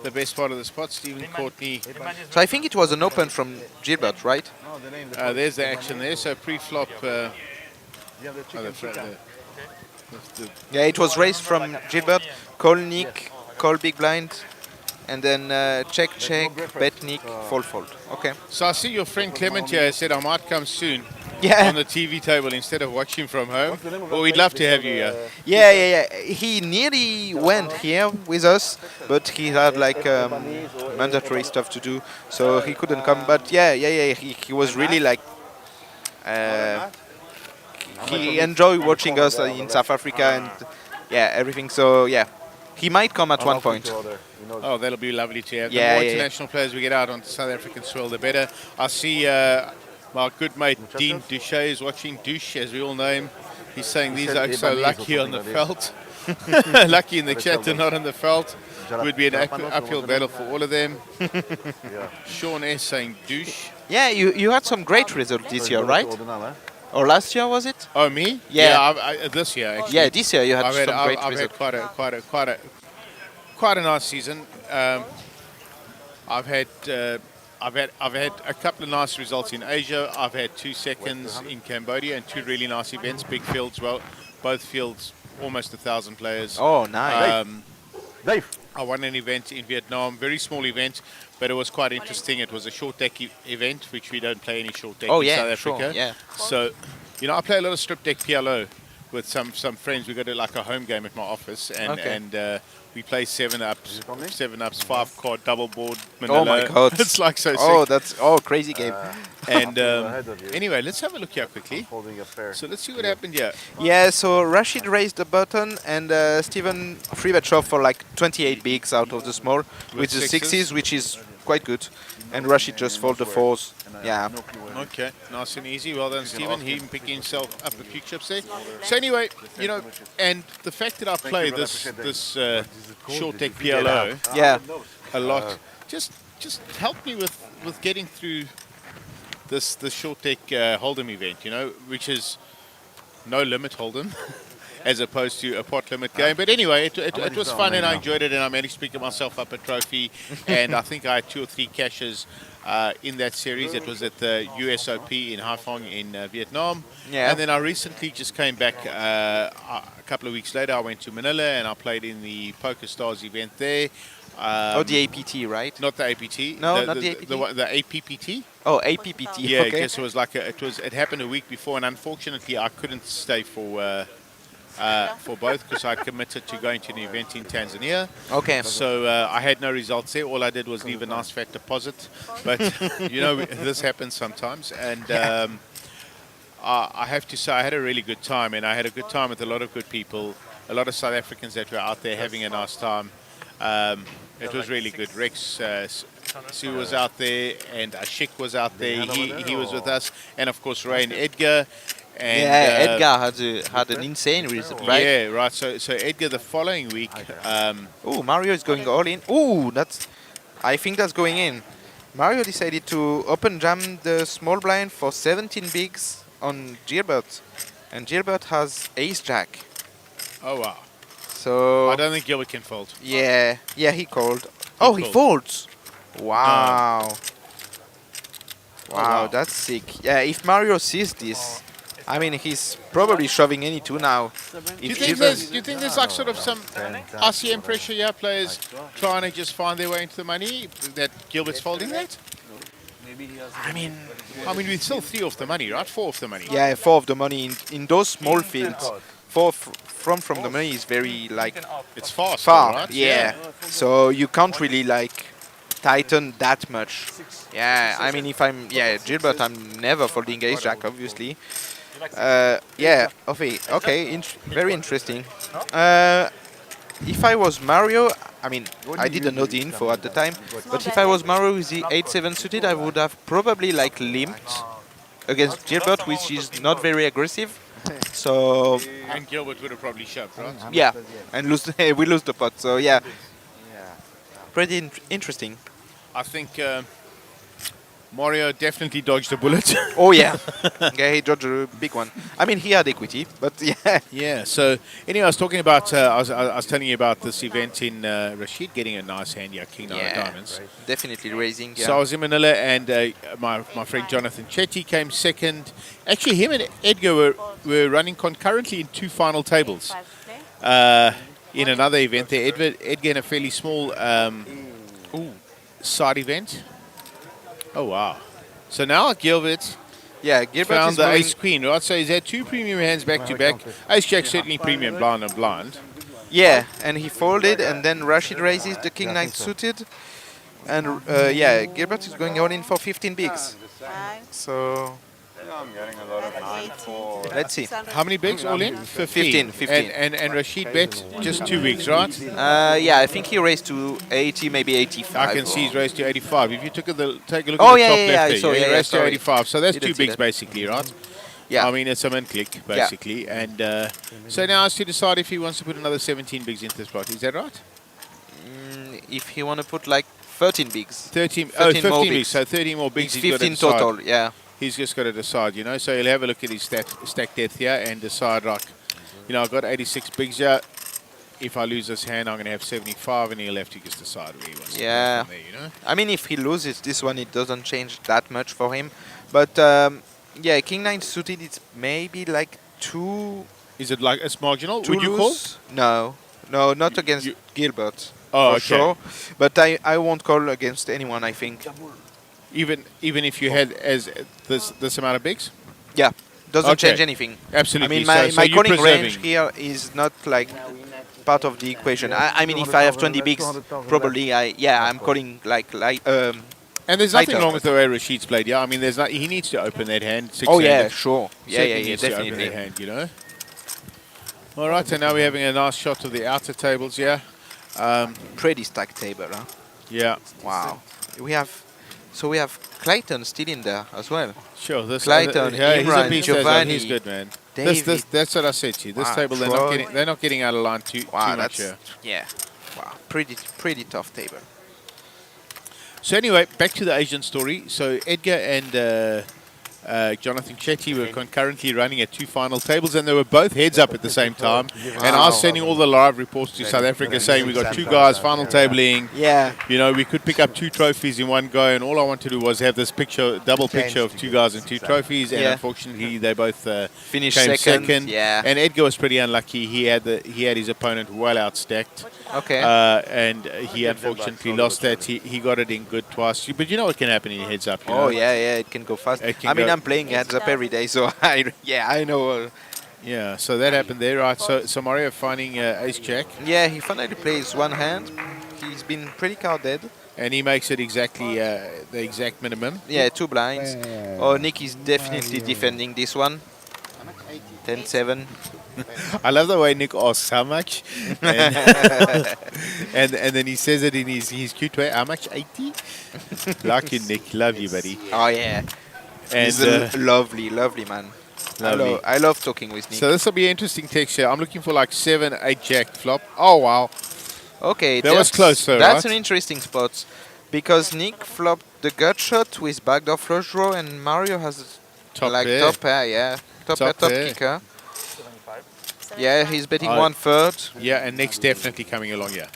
the best part of the spot. Stephen Courtney. So I think it was an open from Gilbert, right? There's the action there. So pre-flop. Yeah, it was raised from Gilbert. Call Nick, call big blind, and then check, bet Nick, fold. Okay. So I see your friend Clement here said I might come soon. Yeah. On the TV table instead of watching from home. Well, we'd love to have you here. Yeah. He nearly went here with us, but he had like mandatory stuff to do, so he couldn't come. But yeah. He was really like. He enjoyed watching us in South Africa and yeah, everything. So yeah, he might come at one point. Oh, that'll be lovely to have. Yeah, the more international players we get out on South African soil, the better. I see my good mate Dean Duche is watching. Douche, as we all know him. He's saying these are so lucky on the veld. Lucky in the chat and not on the veld. Would be an uphill battle for all of them. Sean S saying douche. Yeah, you had some great results this year, right? Or last year, was it? Oh, me? Yeah, this year actually. Yeah, this year you had some great I've results. had quite a nice season. I've had a couple of nice results in Asia. I've had 2 seconds in Cambodia and 2 really nice events, big fields. Well, both fields almost 1,000 players. Oh, nice. Dave. I won an event in Vietnam, very small event, but it was quite interesting. It was a short deck event, which we don't play any short deck in South Africa. Sure, yeah. So, I play a lot of strip deck PLO with some friends. We got like a home game at my office, and we play 7-ups, 5-card double board Manila. Oh my God! It's like so sick. Oh, that's crazy game. And anyway, let's have a look here quickly. So let's see what happened here. Yeah, so Rashid raised the button and Steven free-bet shove for like 28 bigs out of the small with the 6s, which is quite good. And Rashid just fold the 4s. Yeah. Okay, nice and easy. Well done, Stephen. He picking himself up a few chips there. So anyway, and the fact that I play this short deck PLO a lot just helped me with getting through this short deck hold'em event, which is no limit hold'em. As opposed to a pot limit game. But anyway, it was fun and I enjoyed it, and I managed to pick myself up a trophy. And I think I had 2 or 3 cashes in that series. It was at the USOP in Haiphong in Vietnam. Yeah. And then I recently just came back a couple of weeks later. I went to Manila and I played in the Poker Stars event there. The APT, right? Not the APT. No, not the APT. The APPT. Oh, APPT. Yeah, okay. I guess it was like it happened a week before, and unfortunately I couldn't stay for both because I committed to going to an event in Tanzania. Okay. So I had no results there. All I did was leave a nice fat deposit. But, this happens sometimes. And I have to say I had a really good time. And I had a good time with a lot of good people, a lot of South Africans that were out there having a nice time. It was really good. Rex Sue was out there and Ashik was out there. He was with us. And, of course, Ray and Edgar. And, yeah, Edgar had an insane result, right? Yeah, right. So Edgar the following week. Oh, Mario is going all in. Oh, I think that's going in. Mario decided to open jam the small blind for 17 bigs on Gilbert, and Gilbert has ace jack. Oh wow. So I don't think Gilbert can fold. yeah, he called. He folds. Wow. No. Wow, that's sick. Yeah, if Mario sees this, I mean, he's probably shoving any two now. Do you think there's like sort of some RCM pressure here, players trying to just find their way into the money, that Gilbert's folding that? I mean, we're still 3 off the money, right? 4 off the money. Yeah, 4 of the money in those small fields. 4 from the money is very like it's far, right? Yeah. So you can't really like tighten that much. Yeah, I mean, if I'm Gilbert, I'm never folding ace jack, obviously. Yeah, okay, very interesting. If I was Mario, I mean, I didn't know the info at the time, but if I was Mario with the 8-7 suited, I would have probably like limped against Gilbert, which is not very aggressive. So and Gilbert would have probably shoved, right? Yeah, and we lose the pot. So yeah, pretty interesting. I think Mario definitely dodged a bullet. Oh yeah, yeah, he dodged a big one. I mean, he had equity, but yeah. Yeah. So anyway, I was talking about. I was telling you about this event in Rashid getting a nice hand here, King 9 of Diamonds. Definitely raising. Yeah. So I was in Manila, and my friend Jonathan Chetty came second. Actually, him and Edgar were running concurrently in 2 final tables. In another event there, Edgar in a fairly small side event. Oh wow! So now Gilbert found the ace queen, right? So he's had 2 premium hands back to back. Ace jack certainly premium, blind and blind. Yeah, and he folded, and then Rashid raises the king 9 suited, and Gilbert is going all in for 15 bigs. So I'm getting a lot of 9-4. let's see. How many bigs all in? 15. 15. And Rashid bet just 2 weeks, right? Yeah, I think he raised to 80, maybe 85. I can see he's raised to 85. If you take a look at the top left there, he raised to 85. So that's 2 bigs basically, right? Yeah. I mean, it's a min click, basically. Yeah. And so now it's to decide if he wants to put another 17 bigs into this pot. Is that right? If he want to put like 13 bigs. 15 more bigs. So 13 more bigs. It's 15 total, yeah. He's just got to decide, you know. So he'll have a look at his stack depth here and decide, like, you know, I've got 86 bigs here. If I lose this hand, I'm going to have 75, and he'll have to just decide where he wants to go from there, you know. I mean, if he loses this one, it doesn't change that much for him. But, yeah, king 9 suited, it's maybe like 2... Is it like it's marginal? Would you call? No, not against Gilbert. Oh, for okay. Sure. But I won't call against anyone, I think. Even if you had as this amount of bigs? Yeah, doesn't change anything. Absolutely. I mean, my calling range here is not like part of the equation. I mean, if I have 20 bigs, probably I'm calling like and there's nothing wrong with the way Rashid's played. Yeah, I mean, he needs to open that hand. Oh yeah, sure. Yeah, needs definitely. to open that hand, you know. All right, so now we're having a nice shot of the outer tables. Yeah. Pretty stacked table, huh? Yeah. Wow. We have Clayton still in there as well. Sure. Clayton, Imran, Giovanni, he's good, man. David. That's what I said to you. This table, they're not getting out of line too much here. Yeah. Wow. Pretty tough table. So anyway, back to the Asian story. So Edgar and Jonathan Chetty were concurrently running at 2 final tables, and they were both heads up at the same time. And I was sending all the live reports to South Africa saying we got 2 guys final tabling. Yeah. You know, we could pick up 2 trophies in one go, and all I wanted to do was have this double picture of 2 guys and 2 trophies. And unfortunately, they both finished came second. Yeah. And Edgar was pretty unlucky. He had his opponent well outstacked. Okay. And he unfortunately lost that. He got it in good twice. But you know what can happen in heads up. You know? Yeah, it can go fast. I mean, I'm playing heads up every day, so I know. Yeah, so that happened there, right? So Mario finding ace jack. Yeah, he finally plays one hand. He's been pretty card dead. And he makes it exactly the exact minimum. Yeah, 2 blinds. Oh, Nick is definitely defending this one. 10-7. I love the way Nick asks how much, and, and then he says it in his cute way. How much? 80. Like you, Nick. Love you, buddy. Oh yeah. And he's a lovely man. Lovely. I love talking with Nick. So this will be an interesting texture. I'm looking for like 7, 8 jack flop. Oh, wow. Okay, That was close though, that's right? an interesting spot. Because Nick flopped the gut shot with backdoor flush draw and Mario has Top like pair. top pair, yeah. Top pair, top pair. kicker. Yeah, he's betting Oh. 1/3. Yeah, and Nick's definitely coming along here.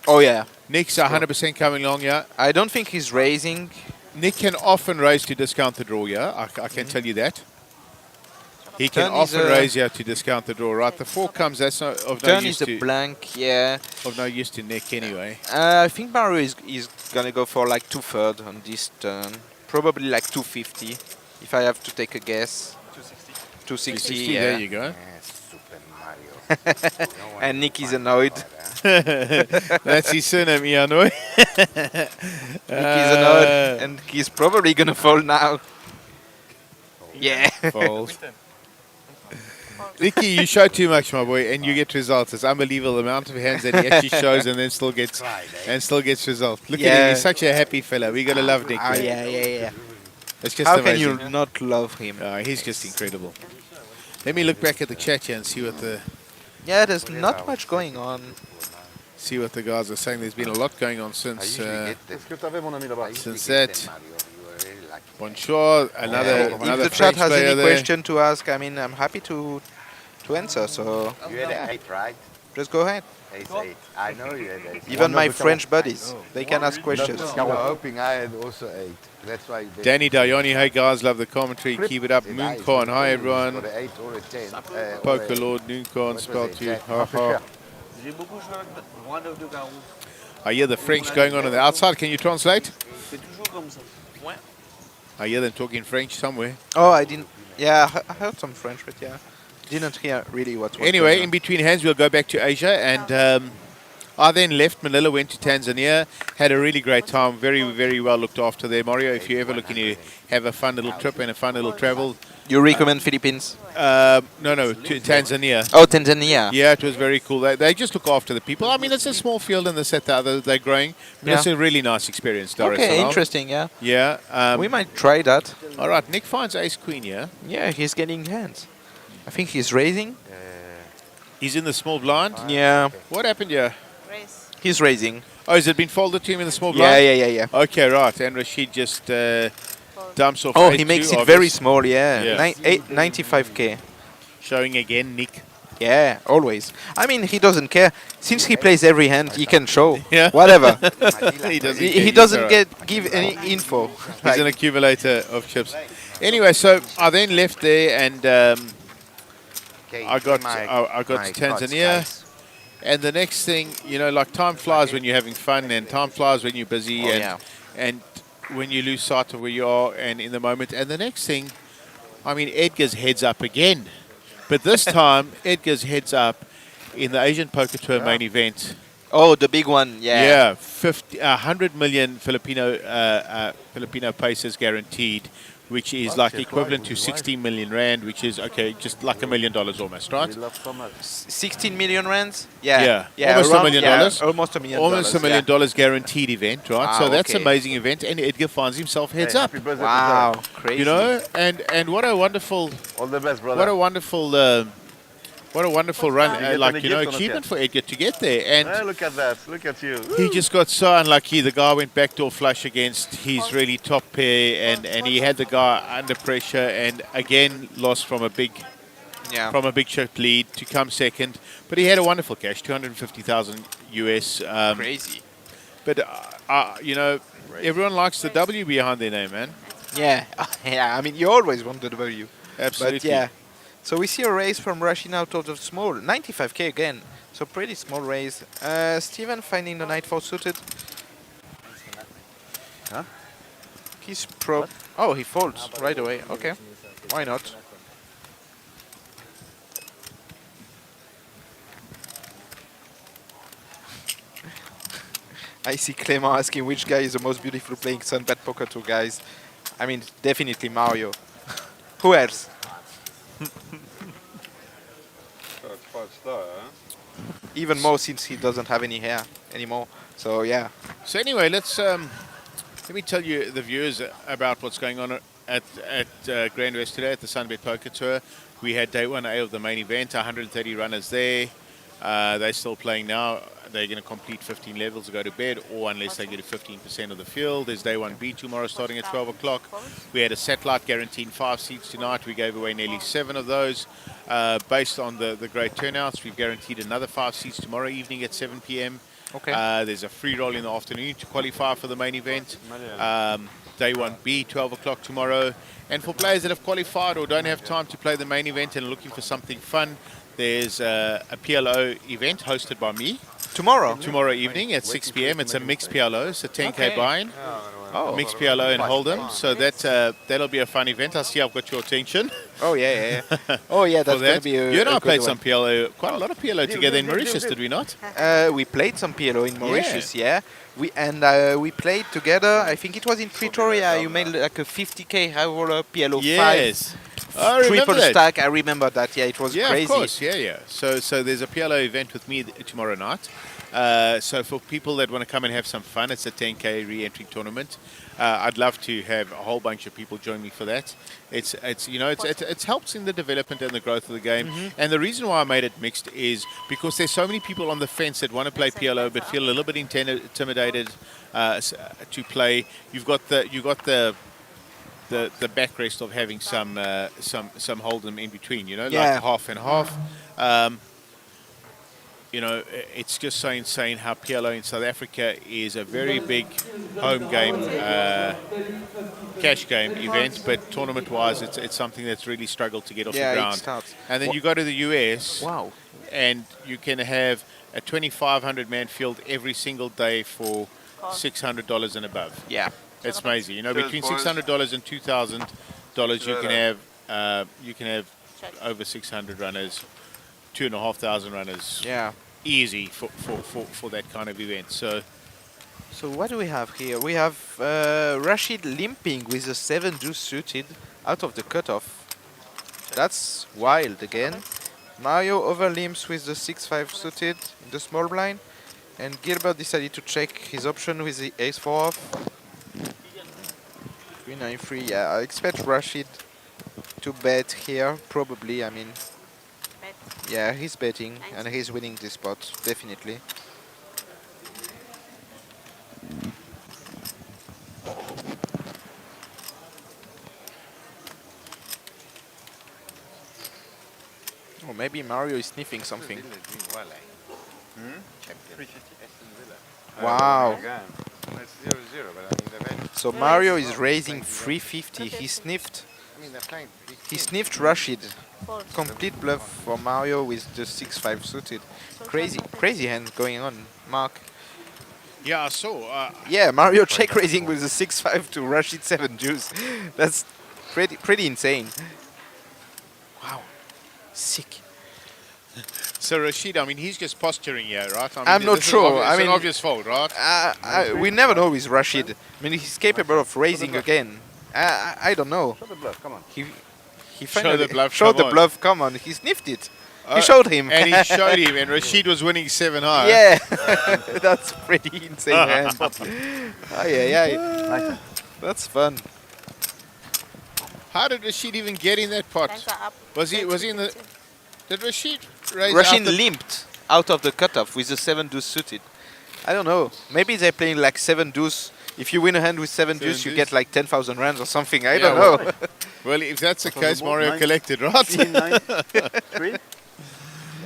Oh yeah. Nick's 100% coming along here. I don't think he's raising. Nick can often raise to discount the draw here. I can tell you that. He can Turn is often a- raise here to discount the draw, right? The 4 comes, that's not, of no Turn use is a to blank, yeah. of no use to Nick anyway. I think Mario is gonna go for like 2/3 on this turn. Probably like 250, if I have to take a guess. 260. 260, yeah. There you go. Super Mario. And Nick is annoyed. That's his surname, Ianoi. Nick is annoyed, and he's probably gonna fall now. Yeah. Fold. Nicky, you show too much, my boy, and you get results. It's unbelievable the amount of hands that he actually shows and then still gets results. Look at him, he's such a happy fella. We gotta love Nick. Man. Yeah. It's just How amazing. can you not love him? He's just incredible. Let me look back at the chat here and see what the there's not much going on. see what the guys are saying. There's been a lot going on since since that. Bonjour, another If the chat French has player any there. question to ask, I mean, I'm happy to answer. So You had 8, right? just go ahead. Ace 8. I know you had 8. Even my French buddies, they can ask questions. I was hoping I had also 8. That's why. Danny Dayoni, hey guys, love the commentary. Keep it up. Mooncorn, hi everyone. For the 8 or a 10. Poker Lord, Mooncorn, spelled to you. Ha ha. I hear the French going on the outside. Can you translate? I hear them talking French somewhere. Oh, I didn't. Yeah, I heard some French, but yeah, didn't hear really what was Anyway, going in between hands, we'll go back to Asia. And I then left Manila, went to Tanzania, had a really great time. Very, very well looked after there. Mario, if you're ever looking to have a fun little trip and a fun little travel. You recommend Philippines? No, to Tanzania. Oh, Tanzania. Yeah, it was very cool. They just look after the people. I mean, it's a small field and this, that, the other. They're growing. But it's a really nice experience, Dar es Okay, Salaam. interesting, yeah. Yeah. We might try that. All right, Nick finds ace-queen, yeah? Yeah, he's getting hands. I think he's raising. He's in the small blind? Yeah. What happened here? He's raising. Oh, has it been folded to him in the small blind? Yeah. Okay, right. And Rashid just dumps off. Oh, he 8-2, makes it obvious. very small, yeah. Yeah. 95k. Showing again, Nick. Yeah, always. I mean, he doesn't care. Since he plays every hand, he can show. Yeah. Whatever. He doesn't he care. doesn't He's give any info. He's an accumulator of chips. Anyway, so I then left there and I got to Tanzania. And the next thing, you know, like time flies when you're having fun and time flies when you're busy and when you lose sight of where you are and in the moment. And the next thing, I mean, Edgar's heads up again. But this time, Edgar's heads up in the Asian Poker Tour main event. Oh, the big one, yeah. Yeah, 100 million Filipino pesos guaranteed, which is like equivalent to 16 million rand, which is, okay, just like $1 million almost, right? 16 million rands? Yeah. Almost around- $1 million. Almost $1 million. Almost $1 million guaranteed event, right? Ah, So that's okay. amazing event, and Edgar finds himself heads up. Wow, crazy. You know, and what a wonderful, All the best, brother. what a wonderful run, get like, any you know, gift or not achievement yet? for Edgar to get there. And Look at that. Look at you. he just got so unlucky. The guy went backdoor flush against his really top pair, and he had the guy under pressure, and again lost from a big chip lead to come second. But he had a wonderful cash, 250,000 US. Crazy. But you know, everyone likes the W behind their name, man. Yeah. I mean, you always want the W. Absolutely. But yeah. So we see a raise from Rashid out of the small. 95k again. So pretty small raise. Steven finding the knight 4 suited. Huh? He's Oh, he folds right away. Okay. Why not? I see Clement asking which guy is the most beautiful playing SunBet Poker 2, guys. I mean, definitely Mario. Who else? Even more since he doesn't have any hair anymore. So yeah. So anyway, let me tell you the viewers about what's going on at GrandWest today at the SunBet Poker Tour. We had day 1A of the main event, 130 runners there. They're still playing now. They're going to complete 15 levels to go to bed, or unless they get to 15% of the field. There's day 1B tomorrow starting at 12 o'clock. We had a satellite guaranteeing 5 seats tonight. We gave away nearly 7 of those. Based on the great turnouts, we've guaranteed another 5 seats tomorrow evening at 7 p.m. Okay. There's a free roll in the afternoon to qualify for the main event. Day 1B, 12 o'clock tomorrow. And for players that have qualified or don't have time to play the main event and are looking for something fun, there's a PLO event hosted by me. Tomorrow evening at 6 p.m. It's a mixed PLO, it's a 10K buy-in. Mixed PLO and Hold'em. So that'll be a fun event. I see I've got your attention. Oh, yeah. Oh, yeah, that's going to be a You and I good played one. some PLO, quite a lot of PLO together in Mauritius, did we not? We played some PLO in Mauritius, yeah. We played together. I think it was in Pretoria. You made like a 50k high roller PLO 5. Yes. I remember Triple that. stack. I remember that. Yeah, it was Yeah, crazy. of course. Yeah. So there's a PLO event with me tomorrow night. So for people that want to come and have some fun, it's a 10K re-entry tournament. I'd love to have a whole bunch of people join me for that. It helps in the development and the growth of the game. And the reason why I made it mixed is because there's so many people on the fence that want to play PLO but feel a little bit intimidated to play. You've got the backrest of having some Hold'em in between, like half and half. It's just so insane how PLO in South Africa is a very big home game, cash game event, but tournament-wise, it's something that's really struggled to get off the ground. And then you go to the US, and you can have a 2,500-man field every single day for $600 and above. Yeah, it's amazing. Between $600 and $2,000, you can have over 600 runners. 2,500 runners. Yeah. Easy for that kind of event. So what do we have here? We have Rashid limping with a 7 deuce suited out of the cutoff. That's wild again. Mario over limps with the 6-5 suited in the small blind. And Gilbert decided to check his option with the ace-4 off. 3-9-3. Yeah, I expect Rashid to bet here, probably. I mean, yeah, he's betting and he's winning this spot, definitely. Or maybe Mario is sniffing something. Wow. So Mario is raising 350. He sniffed Rashid. Complete bluff for Mario with the 6-5 suited. Crazy hand going on, Mark. Yeah, I saw. Yeah, Mario check raising with the 6-5 to Rashid 7 deuce. That's pretty insane. Wow, sick. So Rashid, I mean, he's just posturing here, right? I'm not sure. It's an obvious fault, right? We never know with Rashid. I mean, he's capable of raising again. I don't know. Show the bluff, come on. He finally showed the bluff. Come on, he sniffed it. He showed him. And he showed him, and Rashid was winning 7 high. Yeah, that's pretty insane, man. Aye. That's fun. How did Rashid even get in that pot? Was he in the... Did Rashid raise Rashid limped out of the cutoff with the 7 deuce suited. I don't know. Maybe they're playing like 7 deuce. If you win a hand with 7 deuce, you get like 10,000 rands or something. I don't know. Well, if that's the case, Mario collected, right? 3?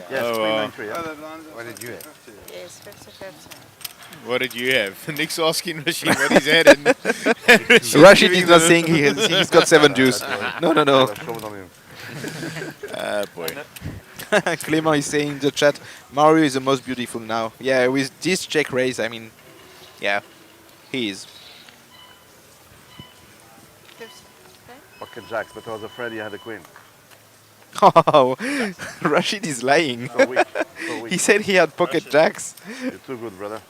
Yes, 393. What did you have? Yes, 50-50. What did you have? Nick's asking Rashid what he's had. And Rashid is not saying he's got 7 deuce. No. Boy. Clément is saying in the chat, Mario is the most beautiful now. Yeah, with this check raise, I mean, yeah, he is. Pocket jacks, but I was afraid he had a queen. Oh, Rashid is lying. So weak. He said he had pocket jacks. You're too good, brother.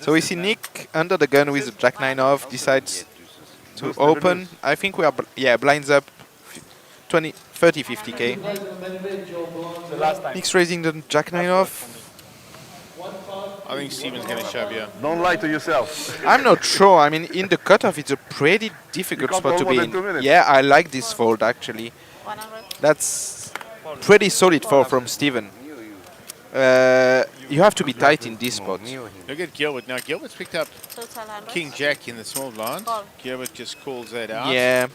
So we see Nick under the gun with the jack 9 off, decides to open. I think we are, blinds up 30, 50k. Nick's raising the jack 9 off. I think Steven's going to shove here. Don't lie to yourself. I'm not sure. I mean, in the cutoff, it's a pretty difficult can't spot to fold be more than 2 in. minutes. Yeah, I like this fold actually. 100. That's pretty solid fold from Steven. You have to be tight in this spot. Look at Gilbert. Now, Gilbert's picked up Total 100. King Jack in the small blind. Call. Gilbert just calls that out. Yeah.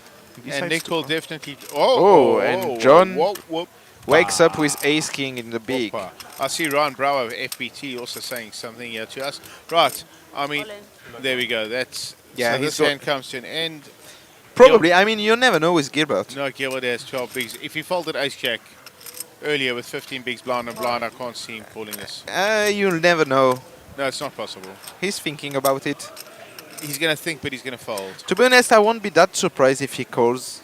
And Nick will definitely... Oh, and John whoop. wakes up with Ace King in the big. Whoopa. I see Ryan Brower of FBT also saying something here to us. Right, I mean, All in. there we go. That's Yeah, so he's this hand comes to an end. Probably. I mean, you never know with Gilbert. No, Gilbert has 12 bigs. If he folded Ace Jack earlier with 15 bigs blind and blind, I can't see him calling this. You'll never know. No, it's not possible. He's thinking about it. He's going to think, but he's going to fold. To be honest, I won't be that surprised if he calls.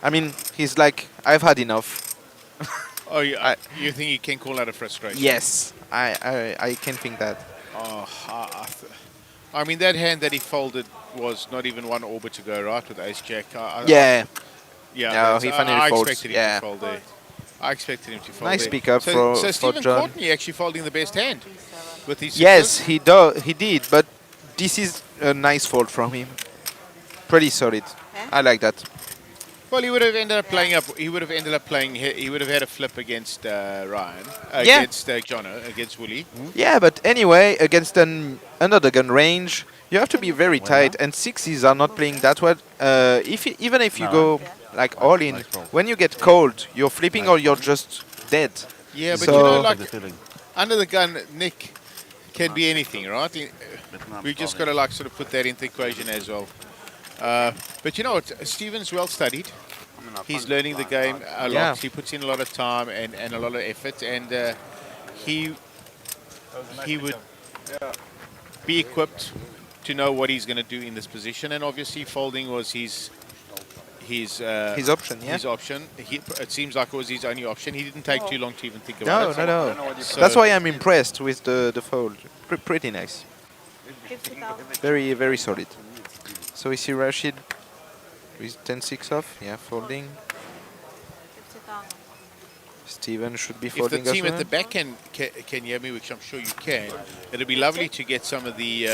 I mean, he's like, I've had enough. Oh, you think he can call out of frustration? Yes, I can think that. Oh, I mean, that hand that he folded was not even one orbit to go, right, with Ace Jack. Yeah. Yeah, No, he finally folds. expected him Yeah. to fold there. I expected him to fold Nice there. pick up so for Stephen John. Courtney actually folding the best hand with his Yes, he did, but this is a nice fold from him. Pretty solid. I like that. Well, he would have ended up playing up. He would have ended up playing. He would have had a flip against Ryan, against Jono, against Wooly. Yeah, but anyway, against an under the gun range, you have to be very tight, and sixes are not playing that well. Even if you go like all in, when you get cold, you're flipping or you're just dead. Yeah, but so you know, like under the gun, Nick can be anything, right? We just got to like sort of put that into the equation as well. But you know what? Steven's well studied. He's learning the game a lot. Yeah. He puts in a lot of time and a lot of effort, and he would be equipped to know what he's going to do in this position. And obviously, folding was his option. Yeah. His option. It seems like it was his only option. He didn't take too long to even think about it. No. So That's why I'm impressed with the fold. Pretty nice. 50,000. Very, very solid. So we see Rashid with 10-6 off. Yeah, folding. 50,000. Steven should be If folding the team as at well. the back can hear me, which I'm sure you can, it'd be lovely to get some of the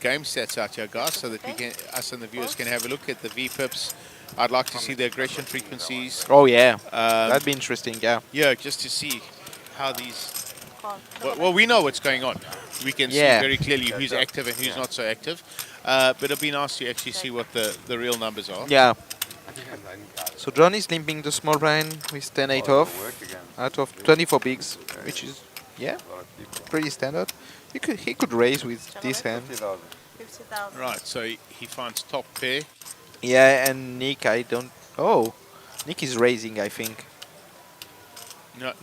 game stats out here, guys, so that we can, us and the viewers can have a look at the VPIPs. I'd like to see the aggression frequencies. Oh yeah, that'd be interesting. Yeah. Yeah, just to see how these. Call. Well, we know what's going on. We can see Yeah. very clearly who's active and who's not so active. But it'll be nice to actually see what the real numbers are. Yeah. So John is limping the small blind with 10-8 off out of 24 bigs, which is pretty standard. He could raise with this hand. 50,000. Right, so he finds top pair. Yeah, and Nick, I don't. Oh, Nick is raising, I think.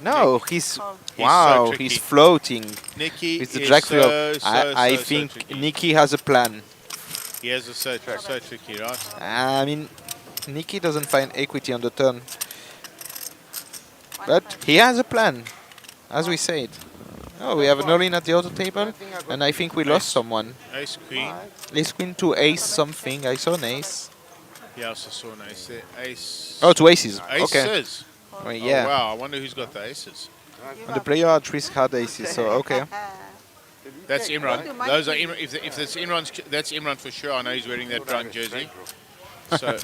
No, he's Call. wow, so tricky. he's floating Nicky with the is jack so, flop. I so think tricky. Nicky has a plan. He has a so tricky, right? I mean, Nicky doesn't find equity on the turn, but he has a plan, as we said. Oh, we have an all-in at the other table, and I think we lost someone. Ace queen. Ace queen to ace something. I saw an ace. Yeah, I also saw an ace there. Ace. Oh, two aces. Aces. Okay. Oh, yeah. Oh, wow, I wonder who's got the aces. And the player at risk had aces, so okay. That's Imran. Those are Imran. If that's Imran's, that's Imran for sure. I know he's wearing that brown jersey. So,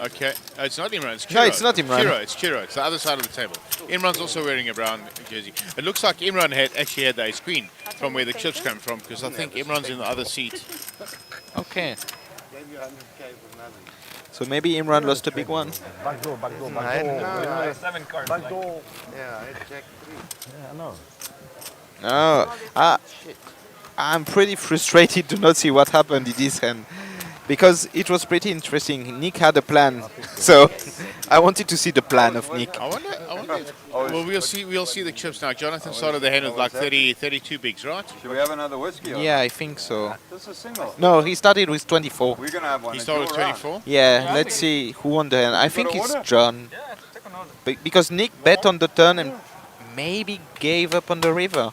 okay. It's not Imran. It's Chiro. No, it's not Imran. It's Chiro. It's the other side of the table. Imran's also wearing a brown jersey. It looks like Imran actually had the ace queen from where the chips come from, because I think Imran's in the other seat. Okay. So maybe Imran lost a big one. Backdoor. Seven cards. Backdoor. Yeah, it's check 3. Yeah, I know. No, I'm pretty frustrated to not see what happened in this hand, because it was pretty interesting. Nick had a plan, so I wanted to see the plan of Nick. I wonder if, well, we'll see the chips now. Jonathan started the hand with like 32 bigs, right? Should we have another whiskey? Yeah, I think so. This is a single. No, he started with 24. We're gonna have one. He started with 24. Yeah, let's see who won the hand. I think it's John, because Nick bet on the turn and maybe gave up on the river.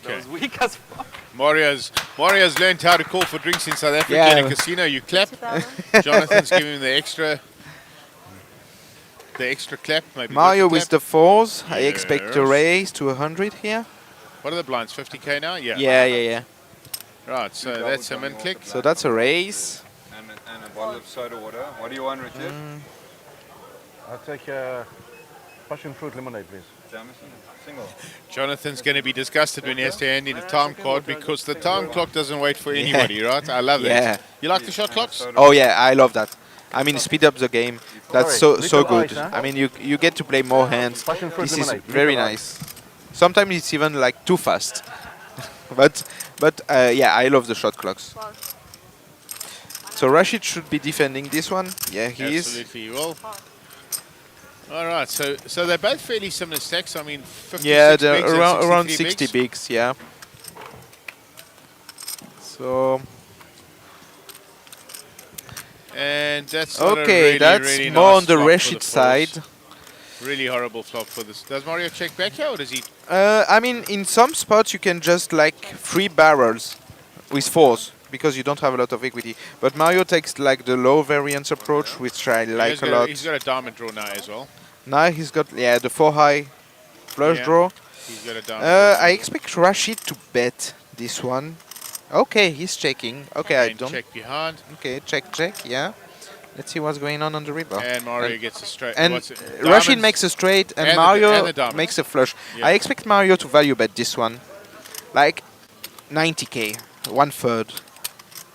Okay. Weak as fuck. Mario's learned how to call for drinks in South Africa Yeah. in a casino. You clap. Jonathan's giving him the extra clap. Maybe Mario not the with clap. the fours. I expect a Yes. raise to 100 here. What are the blinds? 50k now? Yeah. Yeah. Right, so that's a min click. So that's a raise. And a bottle of soda water. What do you want, Richard? I'll take passion fruit lemonade, please. Jameson, single. Jonathan's going to be disgusted when he has to hand in a time card because the time clock doesn't wait for anybody, right? I love that. Yeah. You like the shot clocks? Oh yeah, I love that. I mean, speed up the game. That's so good. I mean, you get to play more hands. This is very nice. Sometimes it's even like too fast. but yeah, I love the shot clocks. So Rashid should be defending this one. Yeah, he is. Absolutely, well. All right, so they're both fairly similar stacks. I mean, 56 Yeah, they're bigs and around 63 60 bigs. bigs. Yeah. So. And that's not a Okay, really, that's really more nice on the flop for Rashid side. fours. Really horrible flop for this. Does Mario check back here or does he? I mean, in some spots you can just like free barrels with fours because you don't have a lot of equity. But Mario takes like the low variance approach, which I like a lot. He's got a diamond draw now as well. Now he's got the 4 high flush Yeah, draw. he's got a diamond draw. I expect Rashid to bet this one. Okay, he's checking. Okay, I And don't. check behind. Okay, check. Yeah. Let's see what's going on the river. And Mario gets a straight. And what's it? Rashid Diamonds makes a straight, and and Mario the diamonds. makes a flush. Yeah. I expect Mario to value bet this one, like 90k, 1/3,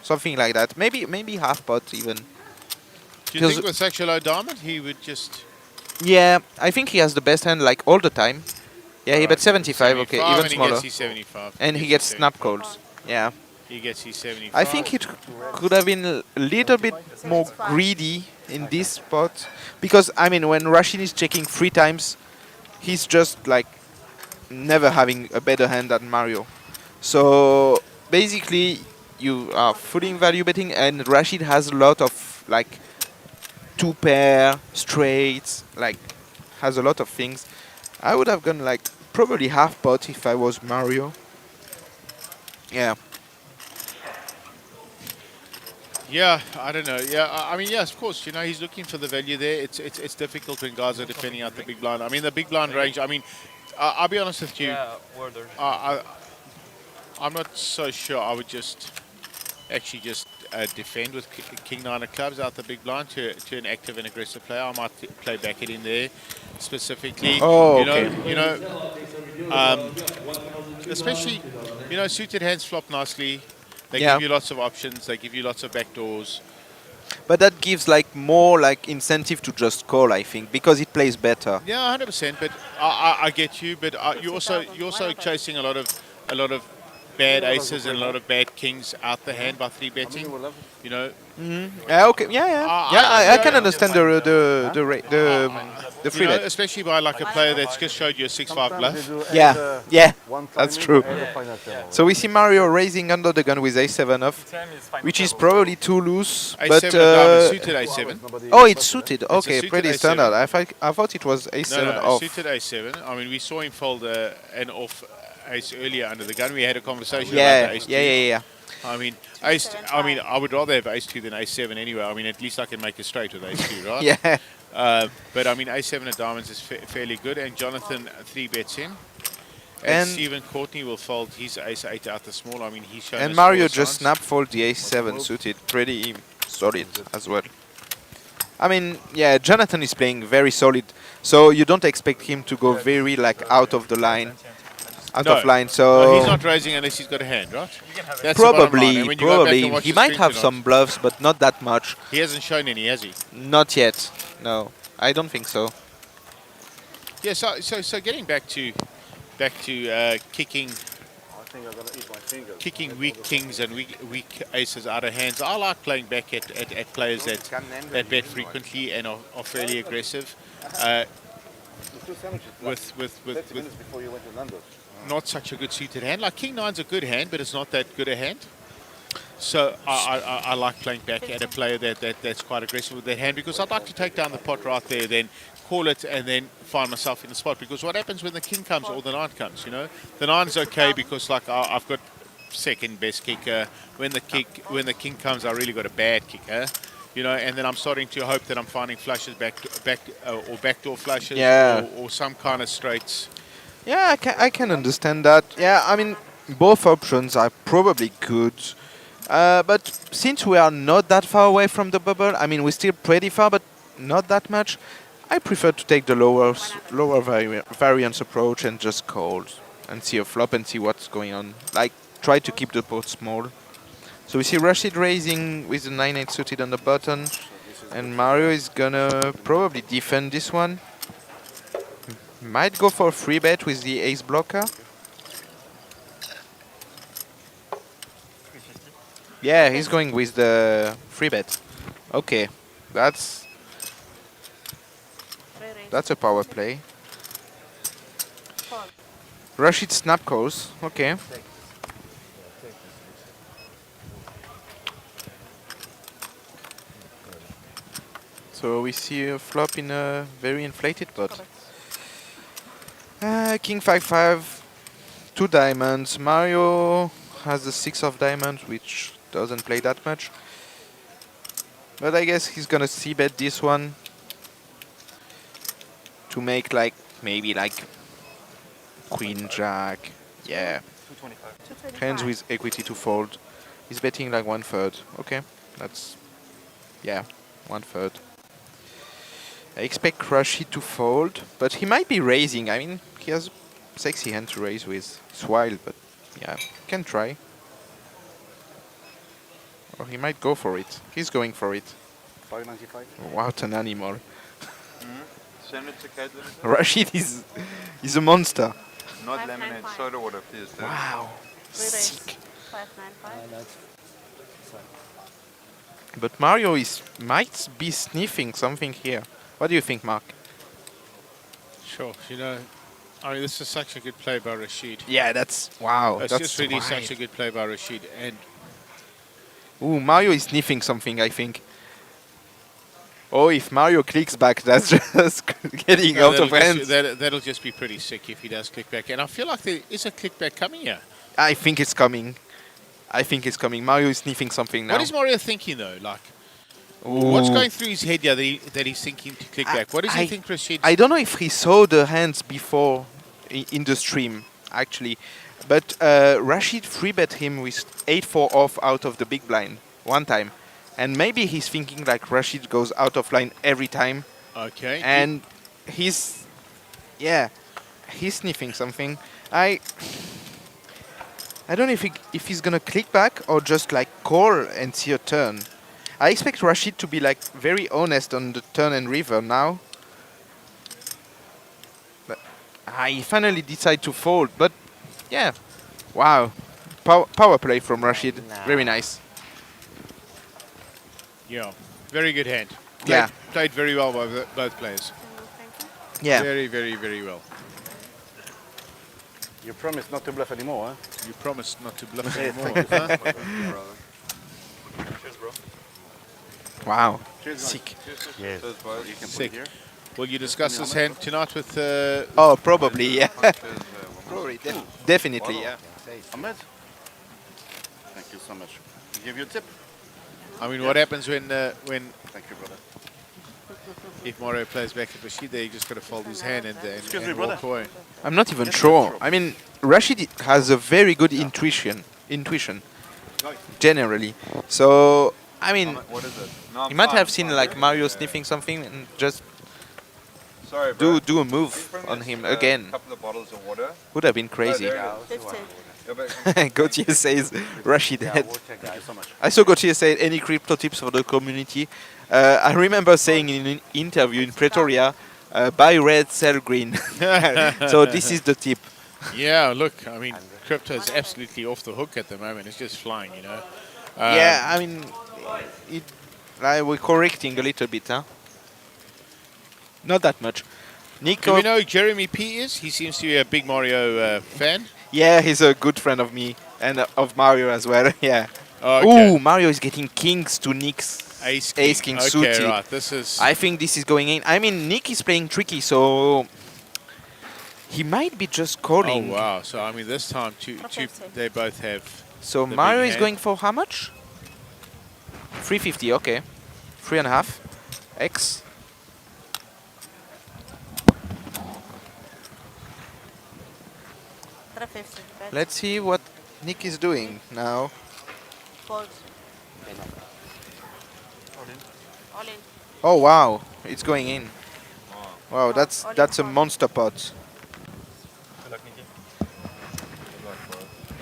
something like that. Maybe half pot even. Do you Because- think with such a low diamond he would just? Yeah, I think he has the best hand like all the time. Yeah, he bet 75. Okay, 75 even and smaller. He gets his 75. And he gets snap calls. Yeah. He gets his 75. I think it could have been a little bit more greedy in this spot because I mean when Rashid is checking 3 times, he's just like never having a better hand than Mario. So basically you are fully in value betting and Rashid has a lot of like 2 pair straights, like has a lot of things. I would have gone like probably half pot if I was Mario. Yeah. Yeah, I don't know. Yeah, I mean, yes, of course. You know, he's looking for the value there. It's difficult when guys are defending out the big blind. I mean, the big blind range. I mean, I'll be honest with you. I'm not so sure. I would just actually just defend with King 9 of clubs out the big blind to an active and aggressive player. I might play back it in there specifically. Oh, Especially suited hands flop nicely. They Yeah. give you lots of options. They give you lots of backdoors. But that gives like more like incentive to just call, I think, because it plays better. Yeah, 100%. But I get you. But you're also chasing a lot of bad aces and a lot of bad kings out the hand by 3-betting. You know. Yeah, okay. I can understand the free bet. Especially by like a player that's just showed you a 6-5 bluff. Yeah, that's true. So we see Mario raising under the gun with A7 off, which is probably too loose. A7 But suited A7. oh, it's suited. It's a Okay, suited pretty A7. standard. I thought it was A7 No, off. suited A7. I mean, we saw him fold an off ace earlier under the gun. We had a conversation about Yeah, the ace 2. yeah. I mean, ace. I mean, I would rather have ace 2 than ace 7 anyway. I mean, at least I can make a straight with ace 2, right? Yeah. But I mean, ace 7 of diamonds is fairly good, and Jonathan 3-bets in. And And Stephen Courtney will fold his ace 8 out the small. I mean, he's shown And us Mario all the just signs. snap fold the A7 suited, pretty solid as well. I mean, yeah, Jonathan is playing very solid, so you don't expect him to go very like out of the line, of line. So No, he's not raising unless he's got a hand, right? That's the bottom line. And probably, when you go back and watch he the might screen have tonight, some bluffs, but not that much. He hasn't shown any, has he? Not yet. No, I don't think so. Yeah. So getting back to kicking. Kicking weak kings and weak aces out of hands. I like playing back at players that bet frequently and are fairly aggressive. With not such a good suited hand. Like King 9's a good hand, but it's not that good a hand. So I like playing back at a player that's quite aggressive with their hand because I'd like to take down the pot right there, then call it, and then find myself in the spot. Because what happens when the king comes or the 9 comes? You know, the 9's okay because like I've got second best kicker. When the king comes, I really got a bad kicker. You know, and then I'm starting to hope that I'm finding flushes backdoor flushes, Yeah. or some kind of straights. Yeah, I can understand that. Yeah, I mean, both options are probably good. But since we are not that far away from the bubble, I mean, we're still pretty far, but not that much. I prefer to take the lower variance approach and just call and see a flop and see what's going on. Like, try to keep the pot small. So we see Rashid raising with the 9-8 suited on the button, and Mario is gonna probably defend this one. Might go for a free bet with the ace blocker. Yeah, he's going with the free bet. Okay, that's a power play. Rashid snap calls. Okay. So we see a flop in a very inflated pot. King 5-5, 2 diamonds. Mario has the 6 of diamonds, which doesn't play that much. But I guess he's gonna c-bet this one to make like maybe like Queen Jack. Yeah. 225. Hands with equity to fold. He's betting like 1/3. Okay, that's yeah, 1/3. I expect Rashid to fold, but he might be raising. I mean, he has a sexy hand to raise with. It's wild, but yeah, can try. Or he might go for it. He's going for it. 595. What an animal. Send it to Kate. Rashid is a monster. Not lemonade, soda water, please. Wow. Sick. 595. But Mario might be sniffing something here. What do you think, Mark? Sure, you know, I mean, this is such a good play by Rashid. Yeah, that's wow. It's That's just really wild. such a good play by Rashid. And Ooh, Mario is sniffing something, I think. Oh, if Mario clicks back, that's just getting out of hands. That'll just be pretty sick if he does click back. And I feel like there is a click back coming here. I think it's coming. Mario is sniffing something now. What is Mario thinking though? Like, what's going through his head here that he's thinking to click back? What does he think Rashid? I don't know if he saw the hands before in the stream, actually. But Rashid free bet him with 8-4 off out of the big blind one time. And maybe he's thinking like Rashid goes out of line every time. Okay. And he's sniffing something. I don't know if he's gonna click back or just like call and see a turn. I expect Rashid to be like very honest on the turn and river now. But he finally decided to fold. But yeah, wow, power play from Rashid. Very nice. Yeah, very good hand. Played very well by both players. Yeah. Very, very, very well. You promised not to bluff anymore, huh? You promised not to bluff Yeah, anymore. thank you. Cheers, bro. Wow. Cheers, guys. Sick. Yes. Cheers, boys. You can put Sick. it here. Will you discuss this hand tonight with... Oh, probably, yeah. Cheers, Probably, definitely, yeah. Ahmed? Thank you so much. Give you a tip. I mean, what happens when Thank you, brother. if Mario plays back at Rashid there, you just got to fold his hand and Excuse me, walk brother. away. I'm not even sure. I mean, Rashid has a very good intuition, generally. So, I mean, What is it? No, you might have seen like Mario sniffing something and just Sorry, bro. do a Can move you bring on us him a again. couple of bottles of water. Would have been crazy. Oh, there it is. 15. Yeah, but- Gautier says Rashid head. Thank you so much. I saw Gautier say any crypto tips for the community. I remember saying in an interview in Pretoria, buy red, sell green. So this is the tip. Yeah, look, I mean, crypto is absolutely off the hook at the moment. It's just flying, you know. Yeah, I mean, we're correcting a little bit, huh? Not that much. Do Nico, we know who Jeremy P is? He seems to be a big Mario fan. yeah, he's a good friend of me and of Mario as well. Yeah. Okay. Ooh, Mario is getting kings to Nick's Ace king Okay, suited. right. This is... I think this is going in. I mean, Nick is playing tricky, so he might be just Oh, calling. wow. So, I mean, this time, they both have... So the Mario big is hand. going for how much? 350, okay. 3.5. X. 350. Bet. Let's see what Nick is doing now. Fold. All in. Oh wow, it's going in. Wow, that's a monster pot.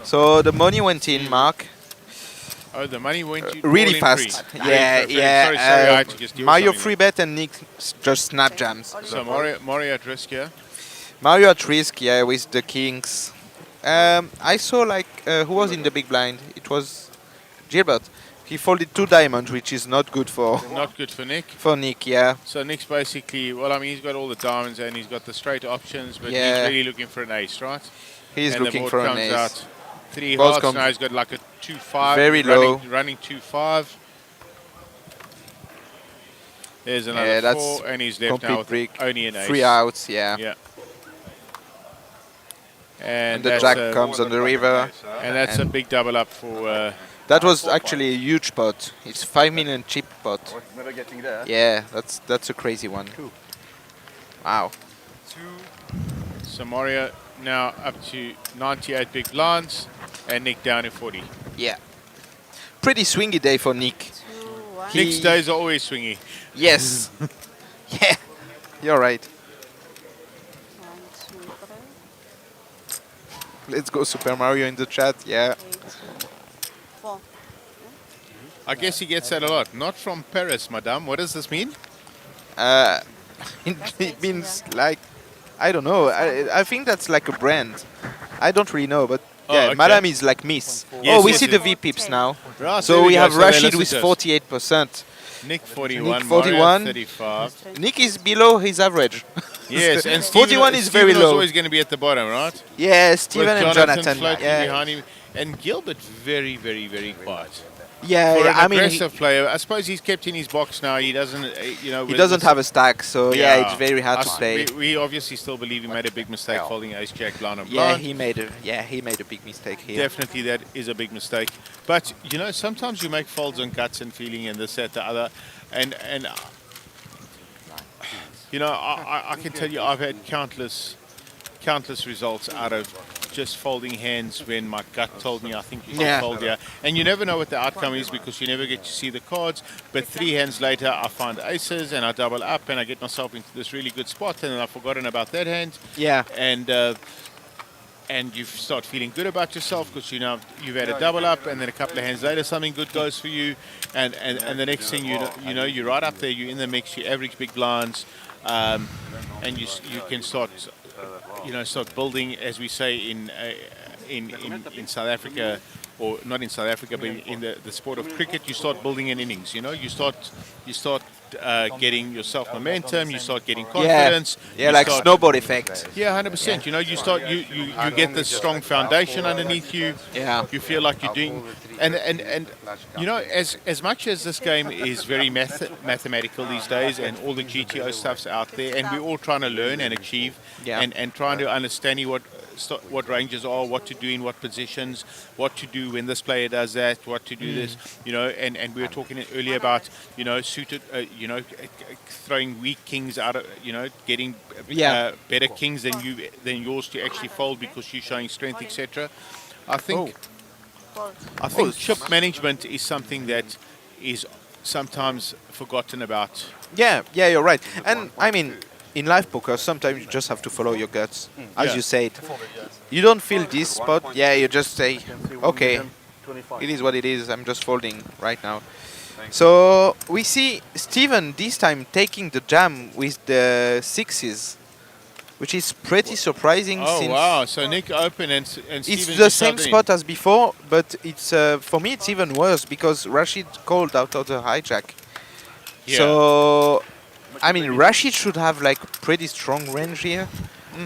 So the money went in, Mark. Oh, the money went to Really all in fast. free. Yeah, Sorry, yeah. sorry, I had to just do Mario something free bet and Nick just snap jams. there. So Mario at risk here. Mario at risk, yeah, with the kings. I saw like who was in the big blind? It was Gilbert. He folded 2 diamonds, which is not good for Not good for Nick. for Nick. Yeah. So Nick's basically, well, I mean, he's got all the diamonds and he's got the straight options, but Yeah. he's really looking for an ace, right? He's and looking the for board an comes ace. out 3 Both hearts. come Now he's got like a 2-5. very low. Running 2-5. There's another Yeah, that's 4, and he's left complete now with brick. only an ace. 3 outs, yeah. Yeah. And the that's jack a- comes on the river. And that's a big double up for... That was actually a huge pot. It's 5 million chip pot. Never getting there. Yeah, that's a crazy one. Wow. So Mario now up to 98 big blinds, and Nick down to 40. Yeah. Pretty swingy day for Nick. Nick's days are always swingy. Yes. Yeah. You're right. 1, 2, 3. Let's go Super Mario in the chat. Yeah. 4. I guess he gets that a lot. Not from Paris, madame. What does this mean? It means like, I don't know. I think that's like a brand. I don't really know, but Oh, yeah, okay. Madame is like Miss. Yes, We yes, see yes. the V pips now. Right, So there we we go. have So they Rashid listen with to us. 48%. Nick 41, Nick 41. Mario 35. Nick is below his average. Yes, and 41 is very Stephen was low. always going to be at the bottom, right? Yeah, Steven With and Jonathan. floating Yeah, behind him. And Gilbert very, very, very quiet. yeah, For yeah, an I mean, aggressive player, I suppose he's kept in his box now. He doesn't, he doesn't have a stack, so yeah, it's very hard to play. We obviously still believe he made a big mistake folding ace jack blind and Yeah, blind. he made a big mistake here. Definitely, that is a big mistake. But sometimes you make folds on guts and feeling and this, that, the other, and I can tell you I've had countless results out of just folding hands when my gut told me I think you should fold here. And you never know what the outcome is because you never get to see the cards. But 3 hands later, I find aces and I double up and I get myself into this really good spot and then I've forgotten about that hand. Yeah. And you start feeling good about yourself because you've had a double up and then a couple of hands later something good goes for you. And the next thing you're right up there, you're in the mix, you average big blinds, and you can start building, as we say in South Africa, or not in South Africa, but in the sport of cricket, you start building an innings. You start getting yourself momentum. You start getting confidence. Yeah, like snowball effect. Yeah, 100%. You get this strong foundation underneath you. Yeah. You feel like you're doing, and as much as this game is very mathematical these days, and all the GTO stuff's out there, and we're all trying to learn and achieve, and trying to understand what ranges are, what to do in what positions, what to do when this player does that, what to do this, and we were talking earlier about, suited, throwing weak kings out of, getting better kings than yours to actually fold because you're showing strength, etc. I think chip management is something that is sometimes forgotten about. Yeah, you're right. And I mean, in live poker, sometimes you just have to follow your guts, as you said. You don't feel this spot, you just say, okay, it is what it is, I'm just folding right now. So we see Steven this time taking the jam with the 6s, which is pretty surprising. Oh, wow, so Nick open and it's Steven the just same shoved in. spot as before, but it's for me it's even worse because Rashid called out of the hijack. Yeah. So I mean, Rashid should have like pretty strong range here,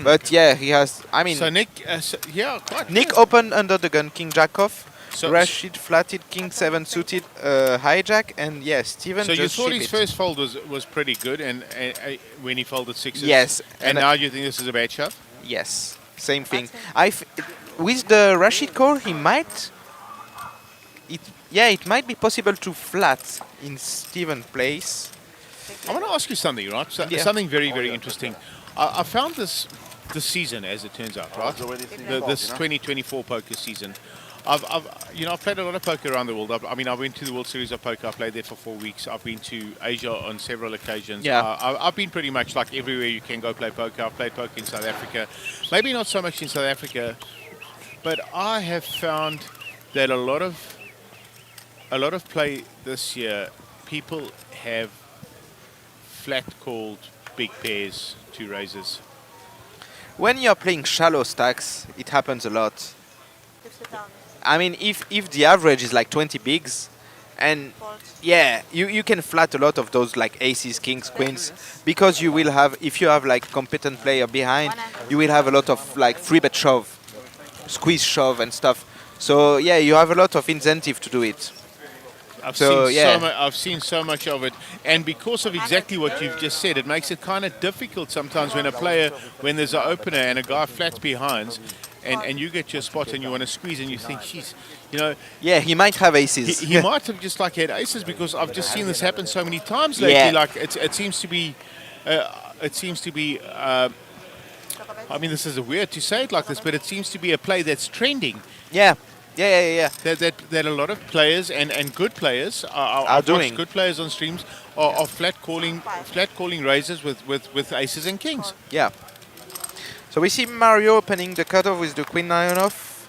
but yeah, he has. I mean, So Nick, quite Nick good. opened under the gun King Jack off. So- Rashid flatted King 7 suited hijack, and Steven So just you thought ship his it. first fold was pretty good, and when he folded 6s. Yes, And now you think this is a bad shove? Yes, same thing. With the Rashid call, he might. It might be possible to flat in Steven's place. I want to ask you something, right? Something very, very interesting. I found this this season, as it turns out, Oh, right? it's already sneaking This off, you know? 2024 poker season. I've played a lot of poker around the world. I went to the World Series of Poker. I played there for 4 weeks. I've been to Asia on several occasions. Yeah. I've been pretty much like everywhere you can go play poker. I've played poker in South Africa. Maybe not so much in South Africa, but I have found that a lot of play this year, people have flat called big pairs, 2 raises. When you're playing shallow stacks, it happens a lot. I mean, if the average is like 20 bigs, and yeah, you can flat a lot of those like aces, kings, queens, because you will have, if you have like competent player behind, you will have a lot of like free bet shove, squeeze shove and stuff. So yeah, you have a lot of incentive to do it. I've seen so much of it, and because of exactly what you've just said, it makes it kind of difficult sometimes when when there's an opener and a guy flats behind, and you get your spot and you want to squeeze and you think, geez, yeah, he might have aces. He might have just like had aces, because I've just seen this happen so many times lately. Yeah. Like it seems to be, I mean, this is weird to say it like this, but it seems to be a play that's trending. Yeah. That a lot of players and good players are doing. Good players on streams are flat calling raises with aces and kings. Yeah. So we see Mario opening the cutoff with the queen nine off,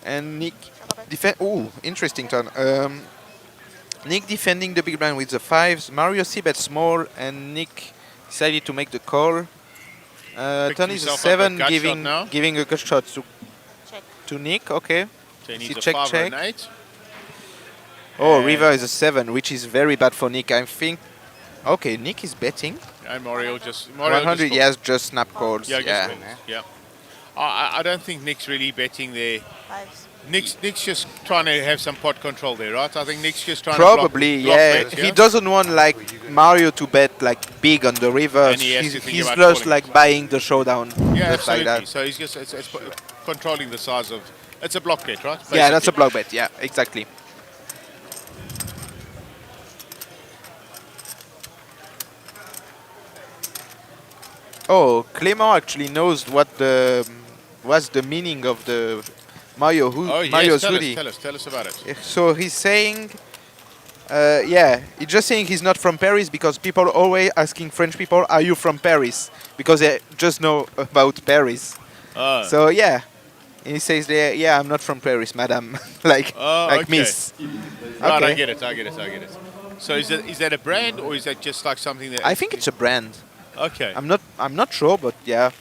and Nick ooh, interesting turn. Nick defending the big blind with the 5s. Mario c-bet small, and Nick decided to make the call. Turn is a 7, giving a gut shot to Nick. Okay. So he See, needs a check, 5 or check. an 8. Oh, river is a 7, which is very bad for Nick. I think. Okay, Nick is betting. And Mario just 100. Yes, just snap calls. Yeah. Yeah. Just calls. Yeah. I don't think Nick's really betting there. Nick's just trying to have some pot control there, right? I think Nick's just trying Probably, to block bets, He doesn't want like Mario to bet like big on the river. And he has to think He's about just calling. like buying the showdown. Yeah, just like absolutely. that. So he's just it's controlling the size of. It's a block bet, right? Yeah, that's a Basically. block bet. Yeah, exactly. Oh, Clément actually knows what's the meaning of the Mario's hoodie. Tell us about it. So he's saying, he's just saying he's not from Paris, because people always asking French people, "Are you from Paris?" Because they just know about Paris. So yeah, and he says there, "Yeah, I'm not from Paris, madam." like Okay. miss. Right, Okay. I get it. So is that a brand, or is that just like something that? I think it's a brand. Okay. I'm not sure, but yeah.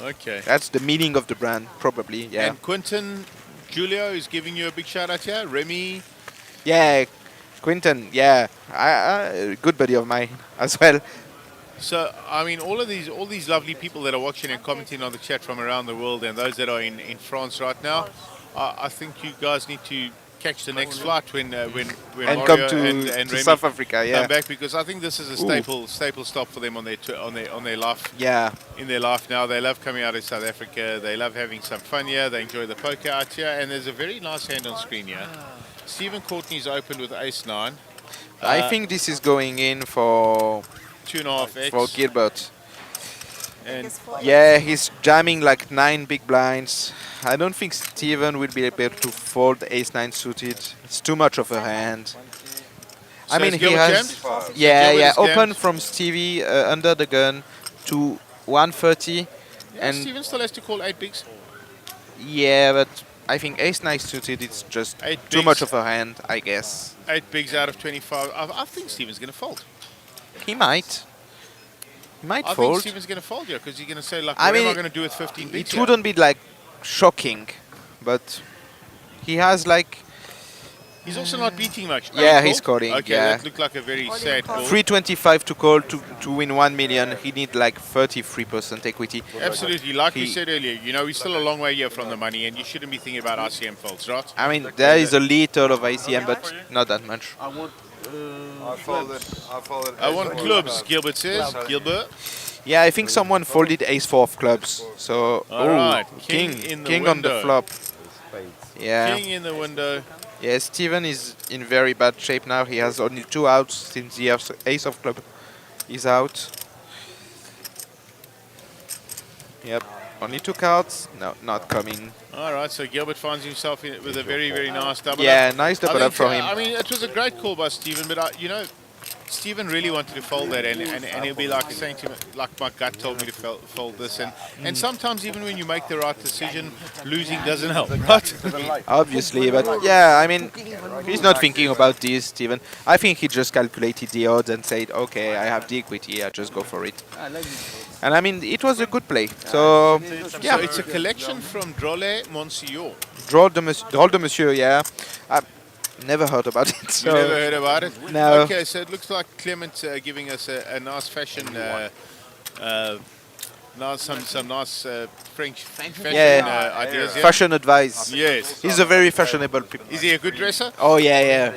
Okay. That's the meaning of the brand, probably. Yeah. And Quentin Julio is giving you a big shout out here. Remy. Yeah, Quentin. Yeah, I good buddy of mine as well. So I mean, all these lovely people that are watching and commenting on the chat from around the world, and those that are in France right now, I think you guys need to catch the next flight when and Mario come to and Remy South Africa. Yeah. come back, because I think this is a staple stop for them on their life. Yeah. In their life now, they love coming out of South Africa. They love having some fun here. They enjoy the poker out here, and there's a very nice hand on screen here. Stephen Courtney's opened with ace 9. I think this is going in for 2.5x for Gilbert. And yeah, he's jamming like 9 big blinds. I don't think Steven will be able to fold ace 9 suited. It's too much of a hand. So I mean, is he Gilbert has jammed? yeah Gilbert is open jammed? from Stevie under the gun to 130, and Stephen still has to call 8 bigs. yeah, but I think ace 9 suited, it's just 8 too bigs. much of a hand, I guess. 8 bigs out of 25. I think Stephen's going to fold. He might. He might I fold. think Stephen's going to fold here, because he's going to say, like, I what mean, am I going to do with 15 bigs It here? wouldn't be like shocking, but he has like. He's also not beating much. Yeah, Call? he's calling. Okay, yeah. that looked like a very sad call. 325 to call to win 1 million. He need like 33% equity. Absolutely, like we said earlier, we're still a long way here from the money, and you shouldn't be thinking about ICM folds, right? I mean, there is a little of ICM, but not that much. I want. I folded. I want clubs, Gilbert says. Gilbert. Yeah, I think someone folded ace 4 of clubs. So, Alright, king in the on the window. flop. Yeah. King in the window. Yeah, Steven is in very bad shape now. He has only 2 outs since the ace of club is out. Yep. Only 2 cards. No, not coming. All right, so Gilbert finds himself with a very, very nice double Yeah, up. nice double up from him. I mean, it was a great call by Stephen, but you know, Stephen really wanted to fold that, and he'll be like saying to me, like my gut told me to fold this, and sometimes even when you make the right decision, losing doesn't help, right? Obviously, but yeah, I mean, he's not thinking about this, Steven. I think he just calculated the odds and said, okay, I have the equity, I just go for it. And I mean, it was a good play. So, yeah. So it's a collection from Drolle Monsieur. Drôle de Monsieur, yeah. Never heard about it. So. You never heard about it? No. Okay, so it looks like Clement giving us a nice fashion, some nice French fashion ideas. Yeah? Fashion advice. Yes. He's a very fashionable people. Is he a good dresser? Oh yeah.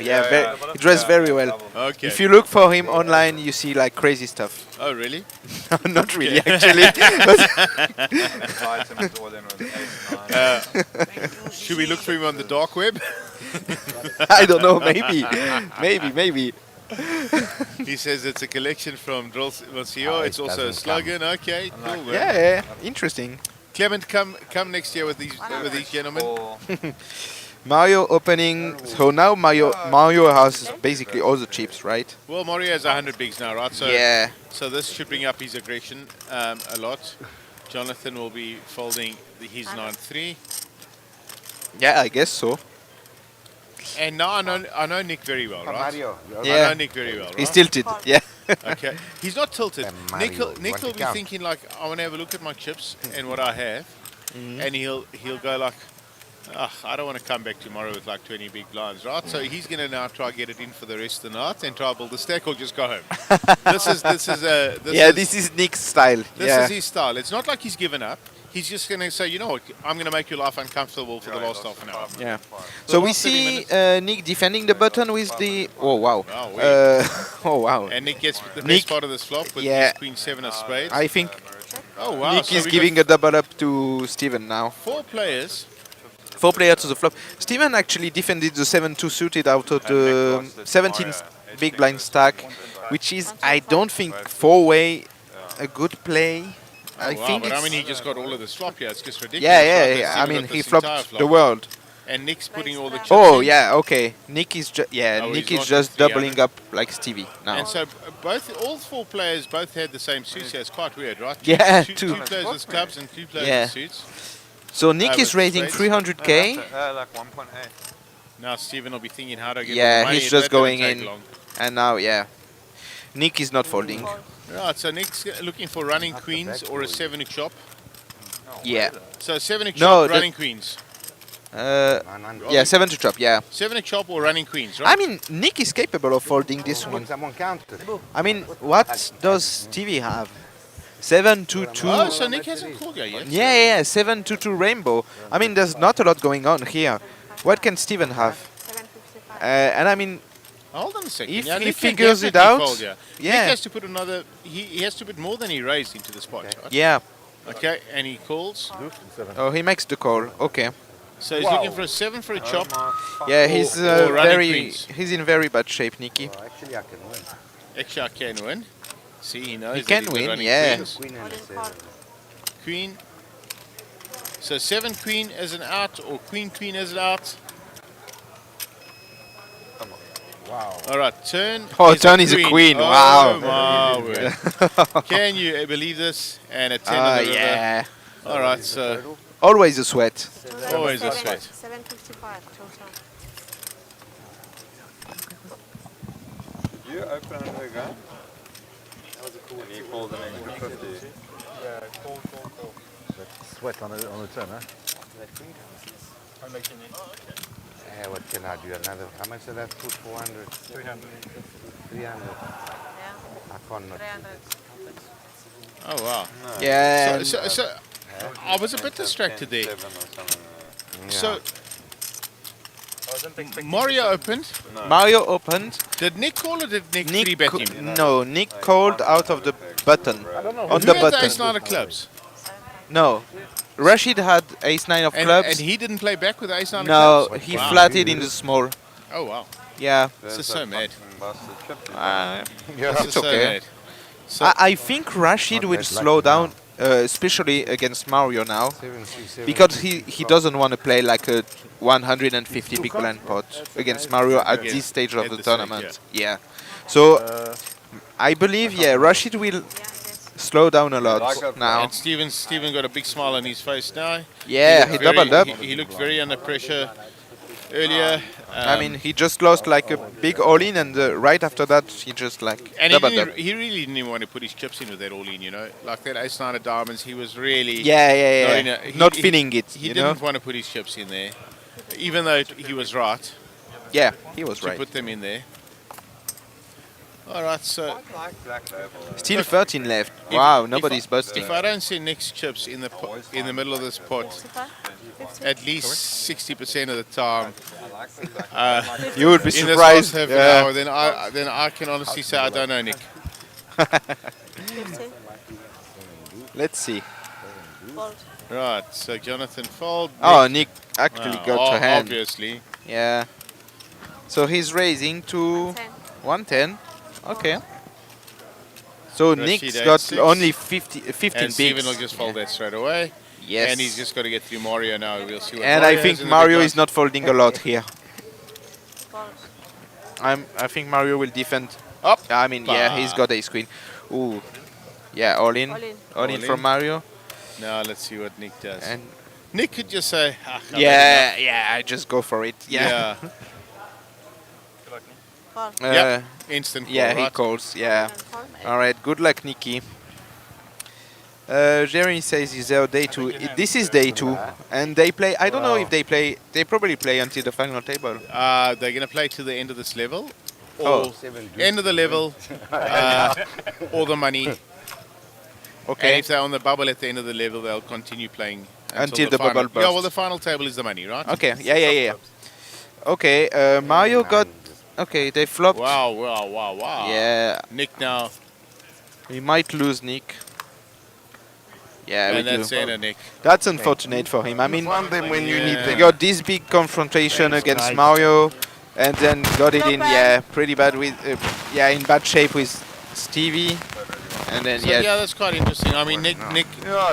He dressed very well. Okay. If you look for him online, you see like crazy stuff. Oh really? Not really, actually. Should we look for him on the dark web? I don't know, maybe. He says it's a collection from Monsieur. It's also a slogan. Okay, cool. Man. Yeah, interesting. Clement, come next year with these gentlemen. Mario opening. So now Mario has basically all the chips, right? Well, Mario has 100 bigs now, right? So yeah. So this should bring up his aggression a lot. Jonathan will be folding his 9-3. Yeah, I guess so. And now I know Nick very well, right? Yeah. I know Nick very well, right? He's tilted, yeah. Okay. He's not tilted. Nick will be thinking like, I want to have a look at my chips and what I have. And he'll go like, I don't want to come back tomorrow with like 20 big blinds, right? So he's going to now try get it in for the rest of the night and try build a stack or just go home. This is Nick's style. This is his style. It's not like he's given up. He's just going to say, you know what, I'm going to make your life uncomfortable for the last half an hour. Yeah. So we see Nick defending the button with the... Oh, wow. Oh, wow. And Nick gets the best part of this flop with his Queen 7 of spades. I think Nick is giving a double up to Steven now. 4 players. 4 players to the flop. Steven actually defended the 7-2 suited out of the 17 big blind stack, which is, I don't think, 4-way a good play. I think but I mean, he just got all of this flop here. It's just ridiculous. Yeah. I mean, he flopped the world. And Nick's putting all the chips in. Yeah, okay. Nick is just doubling up like Stevie now. And so all 4 players both had the same suits here. It's quite weird, right? Yeah, two players with clubs and 2 players with suits. So Nick is raising 300k. Like 1.8. Now Steven will be thinking how to get the money. He's just going in. And now, Nick is not folding. Right, so Nick's looking for running queens or a 7 chop. Yeah. So 7 chop, running queens. 7 to chop, 7 chop or running queens, right? I mean, Nick is capable of folding this one. I mean, what does Stevie have? 7-2-2. Oh, so Nick hasn't called yet. Yeah, 7-2-2 rainbow. I mean, there's not a lot going on here. What can Steven have? And I mean, hold on a second. If Nick he figures it out, Nick has to put another. He has to put more than he raised into the spot, right? Yeah. Okay, and he calls. Oh, he makes the call. Okay. So he's looking for a 7 for a chop. Yeah, he's he's in very bad shape, Nicky. Actually, I can win. See, he knows. He can win, yeah. Queen. So 7 queen as an out or queen as an out. Wow. All right, turn. Oh, turn is a queen. Wow. Oh, my word. Can you believe this? And a 10 on the river. Yeah. All right, so. Always a sweat. Always a sweat. 755. Did you open another gun? That was a cool one. You called an extra 50. Yeah, cool. Sweat on the turn, huh? Yeah, what can I do? Another, how much did that put? 400? 300. 300. I can't not. Oh, wow. No. Yeah. So I was a bit distracted there. So, Mario opened. No. Mario opened. Did Nick call or did Nick 3-bet him? No, Nick called out of the button. On the button. Ace-9 of clubs? No. Rashid had ace-9 of clubs. And he didn't play back with ace-9 of clubs? clubs? No, he flatted in the small. Oh, wow. Yeah. This is so mad. It's okay. So I think Rashid will slow down especially against Mario now, 7-3, because he doesn't want to play like a 150 big blind pot against Mario at this stage of the tournament. Yeah. So I believe, yeah, Rashid will slow down a lot now. And Steven got a big smile on his face now. Yeah, he doubled up. He looked very under pressure earlier. I mean, he just lost like a big all-in, and right after that, he just like and doubled up. he really didn't even want to put his chips in with that all-in, you know. Like that ace-9 of diamonds, he was really... Not feeling it, He didn't want to put his chips in there, even though he was right. Yeah, he was right. To put them in there. All right, so... Still 13 left. Wow, nobody's busting. If I don't see Nick's chips in the middle of this pot, at least 60% of the time, you would be in surprised. This last half an hour, then I can honestly say I don't know Nick. Let's see. Right, so Jonathan fold. Oh, Nick actually got to hand. Obviously. Yeah. So he's raising to 110. Okay. So Rashid Nick's got 8-6. only 15 And bigs. Steven will just fold that straight away. Yes. And he's just got to get through Mario now. We'll see what And Mario I think has in the Mario big is not folding a lot here. I think Mario will defend. Up. I mean, yeah, he's got ace queen. Ooh. Yeah, all in. All in from Mario. Now let's see what Nick does. And Nick could just say, yeah, I just go for it. Yeah. Yep. Instant call, Yeah, he right? calls. Yeah. All right. Good luck, Nikki. Jeremy says is there day 2. This is day 2, and they play. I don't know if they play. They probably play until the final table. They're going to play to the end of this level. Or Oh. end of the level, or the money. Okay. And if they're on the bubble at the end of the level, they'll continue playing Until the final. bubble bursts. Yeah, well, the final table is the money, right? Okay. Yeah. Okay. Mario got. Okay, they flopped. Wow. Yeah. Nick now. We might lose Nick. Yeah, we And that's do. it, Nick. That's unfortunate for him. I mean, want them when you need they them. got this big confrontation against Mario, and then got it in. Yeah, pretty bad with. In bad shape with Stevie, and then So, yeah, that's quite interesting. I mean, Nick.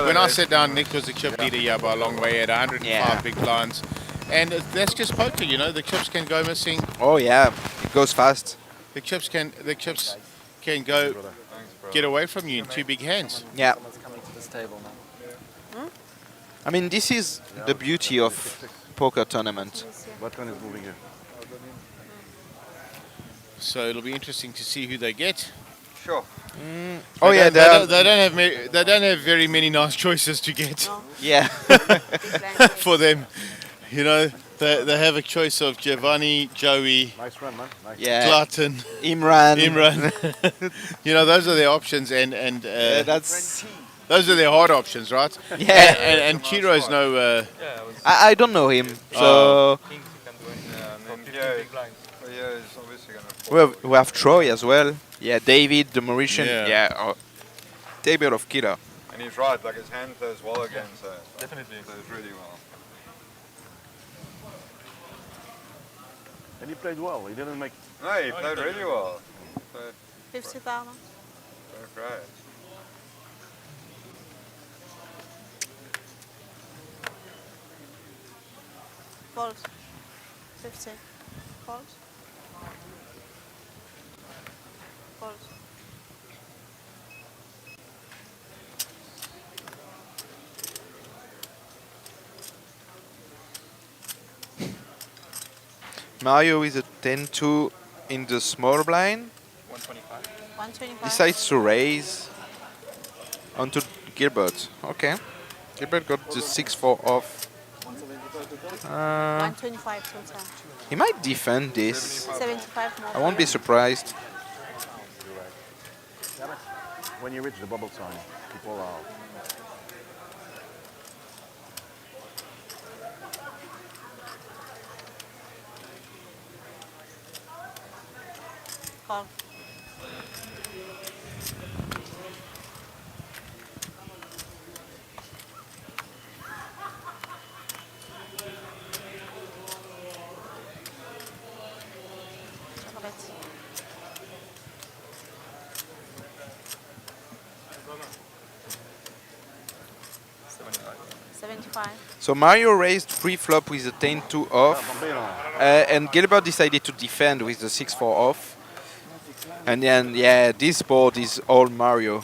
When I sat down, Nick was the chip leader by a long way at 105 big blinds, and that's just poker. You know, the chips can go missing. Oh yeah, it goes fast. The chips can go get away from you in 2 big hands. Yeah. I mean, this is the beauty of poker tournament. What one is moving here? So it'll be interesting to see who they get. Sure. Oh yeah, they don't have very many nice choices to get. Yeah. For them, you know, they have a choice of Giovanni, Joey, Nice run, man. Nice. Yeah. Glutton, Imran. You know, those are their options, and that's those are their hard options, right? Yeah. And Chiro's no. I don't know him, so we have Troy as well. Yeah, David, the Mauritian. Yeah. Table of killer. And he's right, like his hand does well again, so Definitely. does really well. And he played well. He didn't make. No, he played really well. 50,000. Great. Fold. 50. Fold. Fold. Mario is a 10-2 in the small blind. 125. 125. Decides to raise onto Gilbert. Okay. Gilbert got the 6-4 off. 125 total. He might defend this. 75 more. I won't be surprised. When you reach the bubble sign, people are. Call. 5. So Mario raised pre-flop with the 10-2 off, and Gilbert decided to defend with the 6-4 off. And then, yeah, this board is all Mario.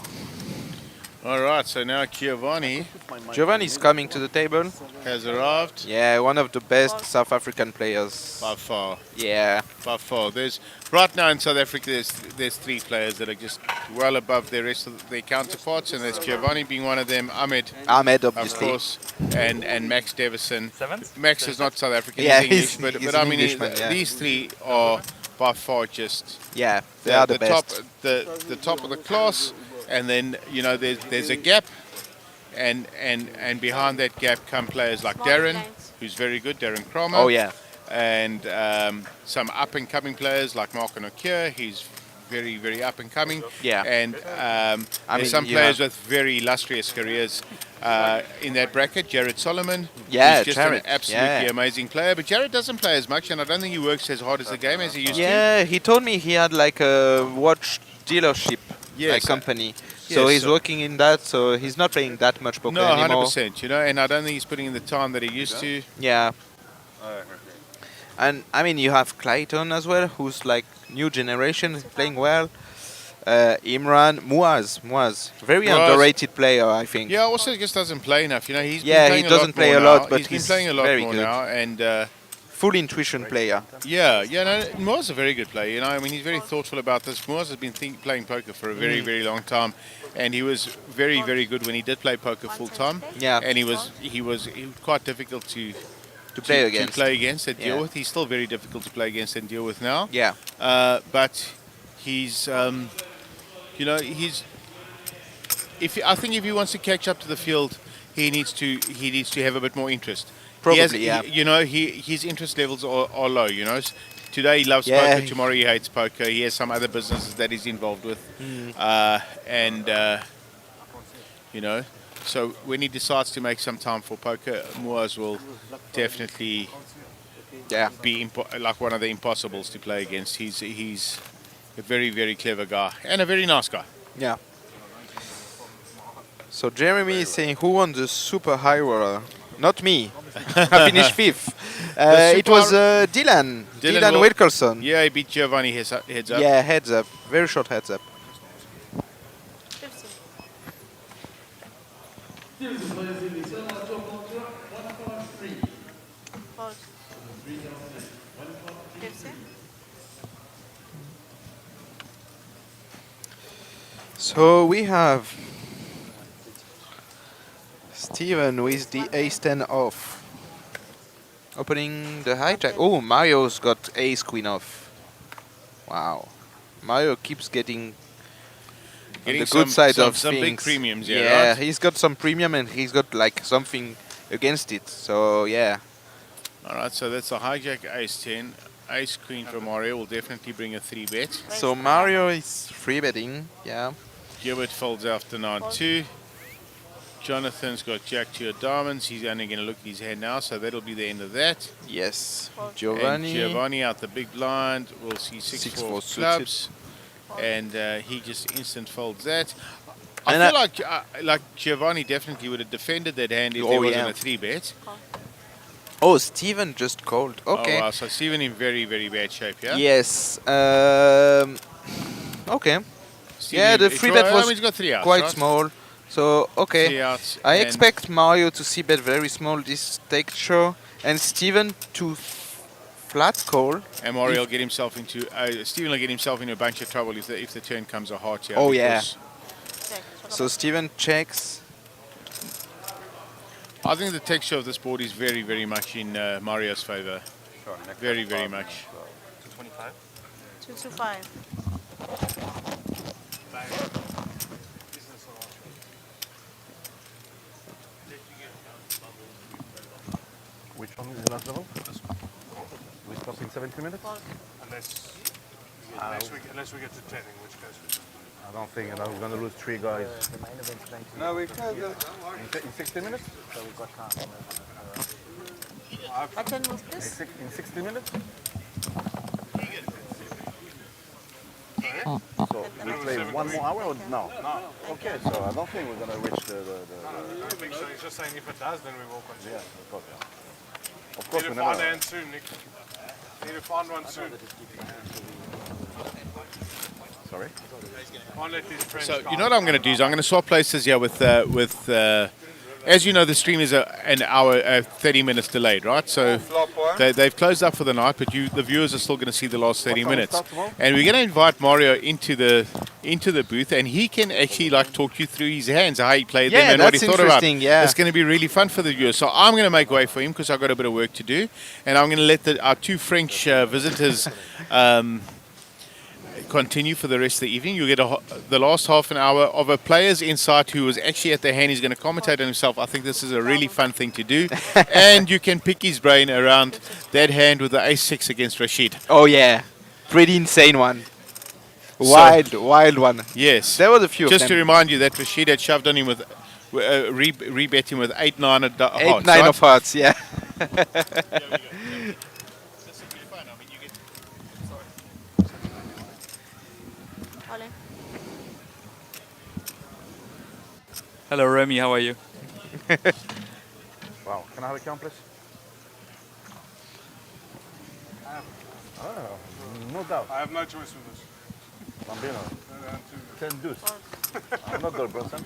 All right, so now Giovanni Giovanni's coming to the table. has arrived. Yeah, one of the best South African players. By far. Yeah. By far. Right now in South Africa, there's 3 players that are just well above the rest of their counterparts, and there's Giovanni being one of them, Ahmed, obviously. of course, and Max Davison. Seventh? Max is not South African, Yeah, he's English, he's but I an mean, Englishman, yeah. these 3 are by far just they are the best. top, the top of the class, and then there's a gap, and behind that gap come players like Darren, who's very good, Darren Kramer. Oh yeah. And some up and coming players like Mctier, he's very, very up and coming. Yeah. And there's some players with very illustrious careers in that bracket. Jared Solomon, yeah, who's just Jared, an absolutely amazing player. But Jared doesn't play as much, and I don't think he works as hard as the game as he used to. Yeah, he told me he had like a watch dealership company. So he's working in that, so he's not playing that much poker anymore. 100%, and I don't think he's putting in the time that he used to. Yeah. And I mean, you have Clayton as well, who's like new generation, playing well. Imran, Muaz, very underrated player, I think. Yeah, also just doesn't play enough. He's he doesn't play a lot, but he's been playing a lot very more good. now, and full intuition player. Yeah, no, Muaz a very good player. I mean, he's very thoughtful about this. Muaz has been playing poker for a very, very long time, and he was very, very good when he did play poker full time. Yeah, and he was quite difficult to play against and deal with. He's still very difficult to play against and deal with now. Yeah. But he's, I think if he wants to catch up to the field, he needs to have a bit more interest. Probably, His interest levels are low. Today he loves poker. Tomorrow he hates poker. He has some other businesses that he's involved with, So when he decides to make some time for poker, Muaz will definitely be like one of the impossibles to play against. He's a very, very clever guy and a very nice guy. Yeah. So Jeremy is saying, who won the super high roller? Not me. I finished 5th. It was Dylan Wilkerson. Yeah, he beat Giovanni heads up. Yeah, heads up. Very short heads up. So we have Steven with the ace-10 off. Opening the hijack. Oh, Mario's got ace-queen off. Wow. Mario keeps getting on the good side of some things. Big premiums, right? Right? He's got some premium and he's got like something against it. So yeah. All right, so that's a hijack ace-10. Ace-queen from Mario will definitely bring a 3-bet. So Mario is 3-betting, yeah. Gilbert folds after 9-2. Jonathan's got Jack-2 of diamonds. He's only going to look at his hand now, so that'll be the end of that. Yes. And Giovanni out the big blind. We'll see 6-4 clubs. And he just instant folds that. I feel like Giovanni definitely would have defended that hand if there wasn't a 3-bet. Oh, Steven just called. Okay. Oh, wow. So Steven in very, very bad shape, yeah? Yes. Okay. Steven, the 3-bet was he's got 3 outs, quite right? small. So, okay. 3 outs, I expect Mario to see bet very small this texture. And Steven to flat call. And Mario will get himself into... Steven will get himself into a bunch of trouble if the turn comes a heart here. Oh, yeah. So Steven checks. I think the texture of this board is very, very much in Mario's favor. Very, very much. 225? 225. Which one is the last level? We stop in 70 minutes? Unless we get to 10, in which case we... I don't think we're going to lose 3 guys. No, we can. In 60 minutes? So we've got time. What time was this? In 60 minutes? So we play 1 1 more hour or no? No. Okay, so I don't think we're going to reach the I don't think so. He's just saying if it does, then we will continue. yeah, of course. Of Need course, to we find a never. hand soon, Nick. Need to find one soon. Sorry? Can't let these friends So go. you know what I'm going to do is I'm going to swap places here with as you know, the stream is an hour, 30 minutes delayed, right? So they've closed up for the night, but the viewers are still going to see the last 30 minutes. And we're going to invite Mario into the booth, and he can actually like talk you through his hands, how he played them, and what he thought about. Yeah. It's going to be really fun for the viewers. So I'm going to make way for him because I've got a bit of work to do, and I'm going to let our two French visitors. Continue for the rest of the evening. You'll get the last half an hour of a player's insight who was actually at the hand. He's going to commentate on himself. I think this is a really fun thing to do. And you can pick his brain around that hand with the ace-6 against Rashid. Oh, yeah. Pretty insane one. Wild one. Yes. There was a few Just of to them. remind you that Rashid had shoved on him with, rebet him with 8-9 of hearts. 8-9 right? of hearts, yeah. Hello, Remy. How are you? Wow, can I have a count, please? Oh, no doubt. I have no choice with this. Bambino. 10 deuce. I'm not there, bro, son.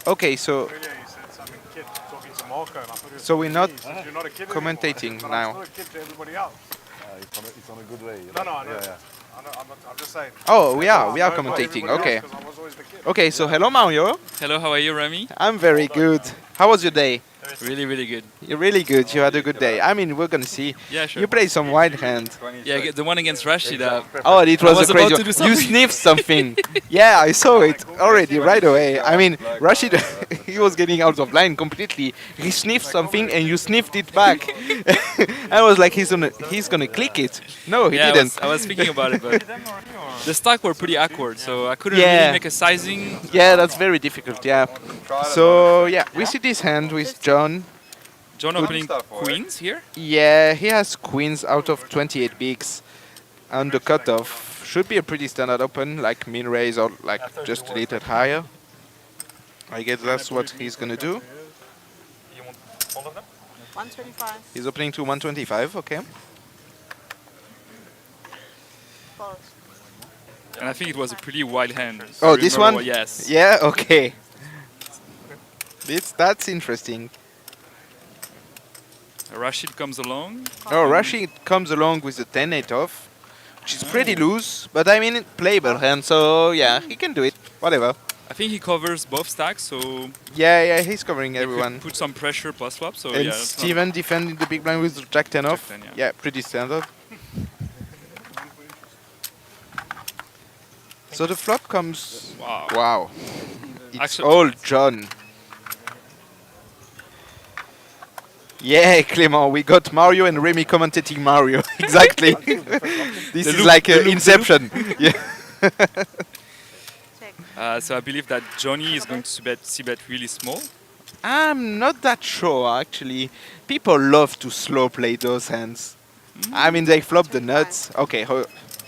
Okay, so Earlier he said something kid talking to Marco, and I thought he was So we're not Chinese. You're not a kid commentating anymore. But now. I'm still a kid to everybody else. It's on a good way. No, I know. Yeah, yeah. I'm just saying. Oh, we are I know commentating. everybody Okay. else 'cause I was always the kid. Okay, so hello Mario. Hello, how are you, Remy? I'm very good. How was your day? Really, really good. You're really good. You had a good day. I mean, we're gonna see. Yeah, sure. You played some wide hand. Yeah, the one against Rashid. Oh, it I was a about crazy to do one. You something. sniffed something. Yeah, I saw it already right away. I mean, Rashid, he was getting out of line completely. He sniffed something and you sniffed it back. I was like, he's gonna click it. No, he Yeah, didn't. I was thinking about it, but the stack were pretty awkward, so I couldn't Yeah. really make a sizing. Yeah, that's very difficult. Yeah. So yeah, we see this hand with John. John opening queens here. Yeah, he has queens out of 28 bigs. And the cutoff should be a pretty standard open, like min raise or like just a little higher. I guess that's what he's gonna do. You want all of them? 125. He's opening to 125, okay. And I think it was a pretty wild hand. Oh, this Remember one? Yes. Yeah, okay. That's interesting. Rashid comes along. Oh, Rashid comes along with the 10-8 off, which is pretty loose, but I mean, playable hand, so yeah, he can do it. Whatever. I think he covers both stacks, so Yeah, he's covering he could everyone. put some pressure plus flop. So And yeah, that's not- Steven defending the big blind with the Jack 10 off. 10, yeah. Yeah, pretty standard. So the flop comes. Wow. Wow. It's Actually- all John. Yeah, Clément, we got Mario and Remy commentating Mario. Exactly. This is loop- like the loop, the Inception. Yeah. So I believe that Johnny is going to c-bet really small. I'm not that sure, actually. People love to slow play those hands. I mean, they flop the nuts. Okay,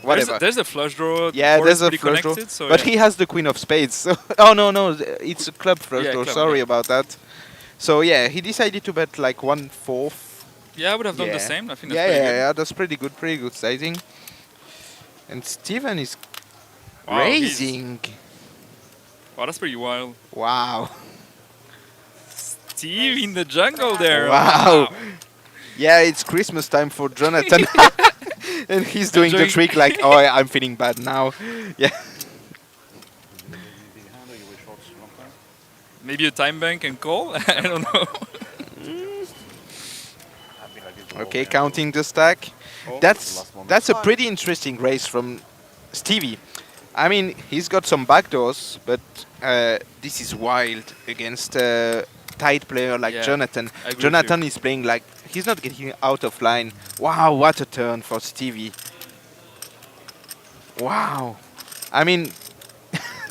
whatever. There's a flush draw. Yeah, board there's is a pretty flush draw. connected, so But yeah. he has the queen of spades. So oh, no, it's a club flush Yeah, draw. club, Sorry yeah. about that. So yeah, he decided to bet like 1/4. Yeah, I would have done Yeah. the same. I think that's Yeah, pretty yeah, good. yeah, that's pretty good sizing. And Steven is Wow, raising. Wow, that's pretty wild. Wow. Steve in the jungle there. Wow. Yeah, it's Christmas time for Jonathan. And he's doing the Enjoying- trick like, oh, I'm feeling bad now. Yeah. Maybe a time bank and call. I don't know. Okay, counting the stack. That's a pretty interesting race from Stevie. I mean, he's got some backdoors, but this is wild against a tight player like Yeah, Jonathan. I agree with Jonathan is playing like he's not getting out of line. Wow, what a turn for Stevie. Wow. I mean,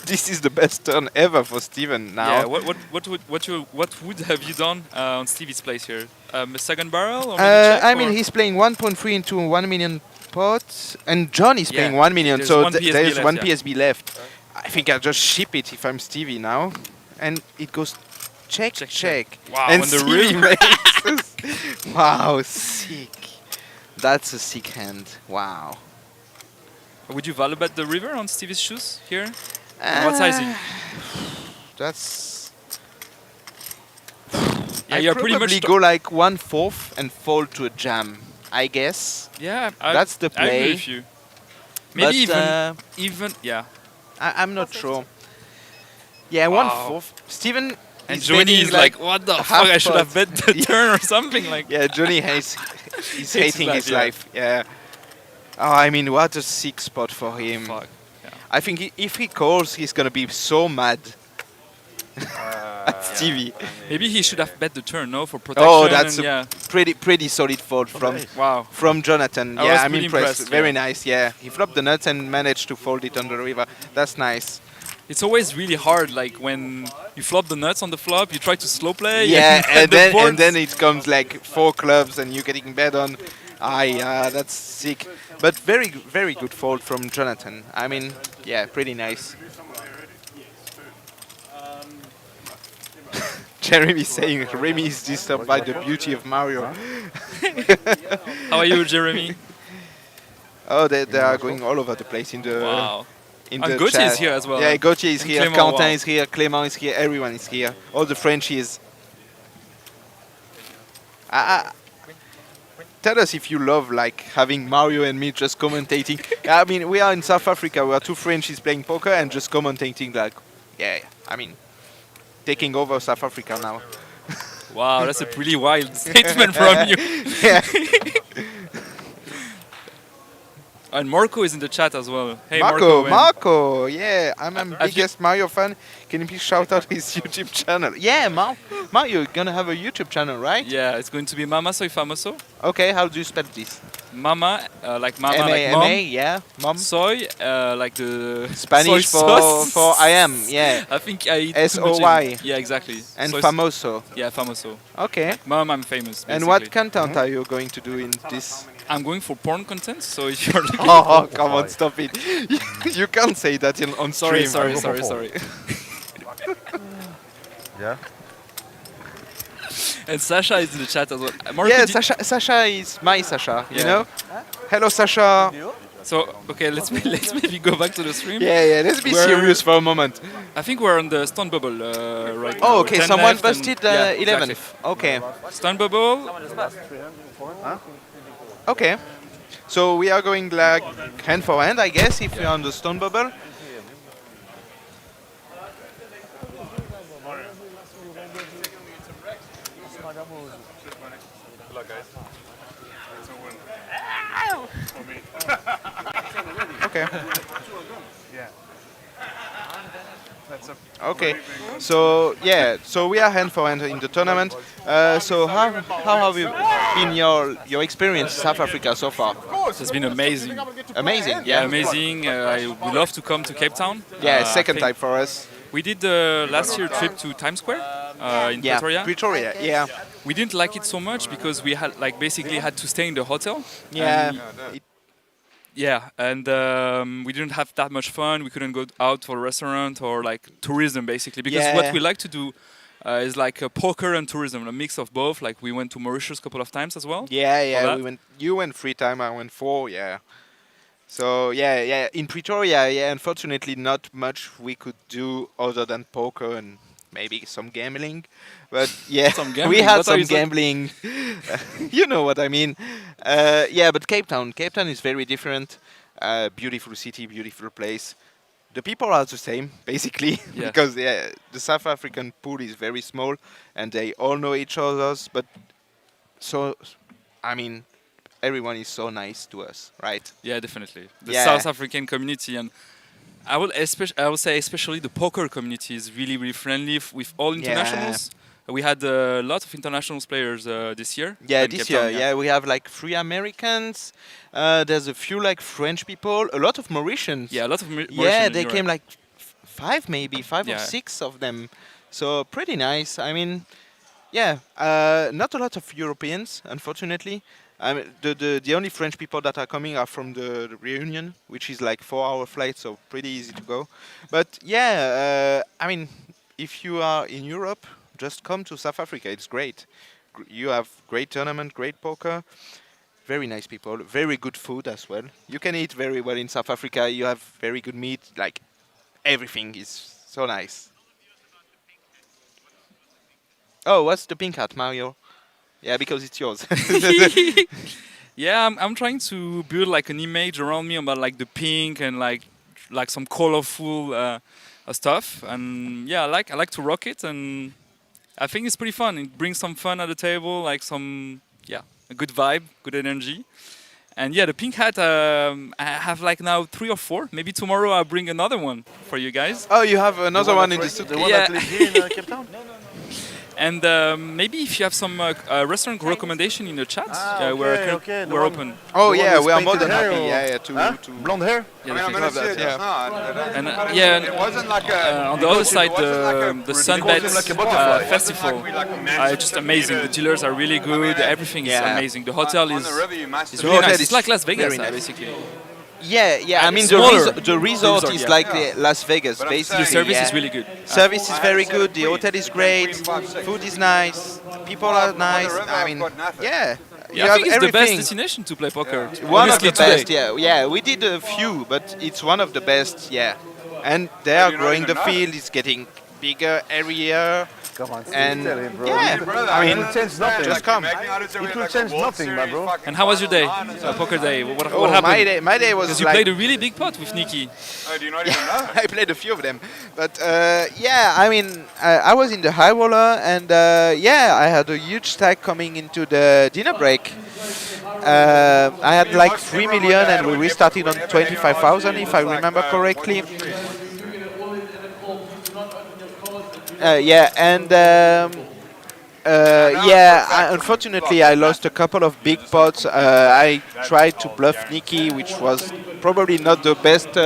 this is the best turn ever for Steven now. Yeah. What would have you done on Stevie's place here? A second barrel? Or maybe check, I mean, or? he's playing 1.3 into 1 million pots, and John is playing 1 million, there's so one PSB there's left, one yeah. PSB left. I think I'll just ship it if I'm Stevie now. And it goes check, check. Wow, and on the Stevie river. makes wow, sick. That's a sick hand. Wow. Would you value bet the river on Stevie's shoes here? What sizing? That's. Yeah, I you're pretty much probably go like 1/4 and fall to a jam, I guess. Yeah, that's the I agree play. with you. Maybe But, even yeah. I'm not sure. Yeah, Wow. 1/4. Steven And is Johnny betting is like, what the fuck? I should have bet the turn or something like. Yeah, Johnny he's Hates hating his his life, life. Yeah. Oh, I mean, what a sick spot for him. Fuck. I think if he calls, he's gonna be so mad at Stevie. Maybe he should have bet the turn, no, for protection. Oh, that's and, a yeah. pretty solid fold from Wow. from Jonathan. I was Yeah, I'm really impressed. impressed, Very yeah. nice. Yeah, he flopped the nuts and managed to fold it on the river. That's nice. It's always really hard, like when you flop the nuts on the flop, you try to slow play. Yeah, and the then boards- it comes like 4 clubs and you're getting bet on. Yeah, that's sick. But very good fold from Jonathan. I mean, yeah, pretty nice. Jeremy saying Remy is disturbed by the beauty of Mario. How are you, Jeremy? Oh, they are going all over the place in the Wow. in And the Gauthier chat. is here as well, Yeah, huh? Gauthier is And here, Clément, Quentin wow. is here, Clément is here, everyone is here. All the Frenchies. Tell us if you love like having Mario and me just commentating. I mean, we are in South Africa. We are 2 Frenchies playing poker and just commentating like, yeah. I mean, taking over South Africa now. Wow, that's a pretty wild statement from you. Yeah. And Marco is in the chat as well. Hey, Marco, yeah, I'm a have you- biggest Mario fan. Can you please shout out his YouTube channel? Yeah, Mario, you're gonna have a YouTube channel, right? Yeah, it's going to be Mama Soy Famoso. Okay, how do you spell this? Mama, like mama, like M-A, mom. yeah, mom. Soy, like the Spanish soy for sauce. I am, yeah. I think I eat too much S-O-Y. in- Yeah, exactly. And Soy- famoso. Yeah, famoso. Okay. Mom, I'm famous. And what basically. content are you going to do in this? I'm going for porn content, so if you're looking Oh, for- come on, stop it. You can't say that on Sorry, stream. sorry. Yeah. And Sasha is in the chat as well. Marco, Yeah, did- Sasha is my Sasha, you Yeah. know? Hello, Sasha. So okay, let's maybe go back to the stream. Yeah, let's be We're- serious for a moment. I think we're on the stun bubble right now. Oh, okay, 10 someone left and- busted yeah, 11th. exactly. Okay. Stun bubble. Okay. So we are going like hand for hand, I guess, if we're on the stone bubble. Okay. Okay. So yeah, so we are hand for hand in the tournament. So how have you been your experience in South Africa so far? It has been amazing. Amazing. Yeah, amazing. I would love to come to Cape Town. Yeah, I second think time for us. We did last year trip to Times Square in Yeah, Pretoria. Pretoria, yeah. We didn't like it so much because we had basically had to stay in the hotel. Yeah. And yeah, and we didn't have that much fun. We couldn't go out for a restaurant or like tourism basically because Yeah. what we like to do is like poker and tourism, a mix of both. Like we went to Mauritius a couple of times as well. Yeah, for yeah. that. You went 3 times, I went 4. Yeah. So yeah. In Pretoria, yeah. Unfortunately, not much we could do other than poker and maybe some gambling. But yeah, Some we gambling? had What are some you saying? gambling. You know what I mean. Yeah, but Cape Town is very different. Beautiful city, beautiful place. The people are the same, basically, Yeah. because the South African pool is very small and they all know each other. But so, I mean, everyone is so nice to us, right? Yeah, definitely. The Yeah. South African community, and I would say especially the poker community is really, really friendly with all internationals. We had a lot of international players this year. Yeah, in this Cape year, Town, yeah, we have like 3 Americans. There's a few like French people, a lot of Mauritians. Yeah, a lot of Yeah, Mauritian, they you're came right. like 5 maybe, 5 or Yeah. 6 of them. So pretty nice. I mean, yeah, not a lot of Europeans, unfortunately. I mean, the only French people that are coming are from the Reunion, which is like 4-hour flight, so pretty easy to go. But yeah, I mean, if you are in Europe, just come to South Africa. It's great. You have great tournament, great poker, very nice people, very good food as well. You can eat very well in South Africa. You have very good meat. Like everything is so nice. Oh, what's the pink hat, Mario? Yeah, because it's yours. Yeah, I'm trying to build like an image around me about like the pink and like some colorful stuff. And yeah, I like to rock it, and I think it's pretty fun. It brings some fun at the table, like a good vibe, good energy. And yeah, the pink hat, I have like now 3 or 4. Maybe tomorrow I'll bring another one for you guys. Oh, you have another one in the suit. The one that lives here in Cape Town? And maybe if you have some restaurant recommendation in the chat, okay, we're open. Oh The one yeah, with we are more painted than hair happy. or- Yeah, Huh? to Blonde hair? Yeah, I mean, I'm the going pink to hat. say it just now. And It wasn't like a. on the other side, it wasn't like the a SunBet like a butterfly. It festival wasn't like we like just amazing. The dealers are really good. Everything is Yeah. amazing. The hotel on is the river, you must is The really hotel nice. is It's like Las Vegas, very nice. basically. yeah. I mean, Smaller. the resort Resort, is yeah. like the Las Vegas, But I'm basically. The service yeah. is really good. Service is very good. The hotel is great. Food is nice. People are nice. I mean, yeah. You Yeah, I have think it's the best everything. destination to play poker. One of Honestly, the today. best, yeah. We did a few, but it's one of the best, yeah. And they are you not growing even the know? field. It's getting bigger every year. Come on, And tell him, bro. yeah, I mean, it will change nothing. just come. It will change nothing, my bro. And how was your day? Poker day. What Oh, happened? my day was Because you like played a really big pot with Nikki. Oh, do you not even know? I played a few of them, but yeah, I mean, I was in the high roller, and yeah, I had a huge stack coming into the dinner break. I had like 3 million, and we restarted on 25,000, if I remember correctly. Yeah, and unfortunately, I lost a couple of big pots. I tried to bluff Nikki, which was probably not the best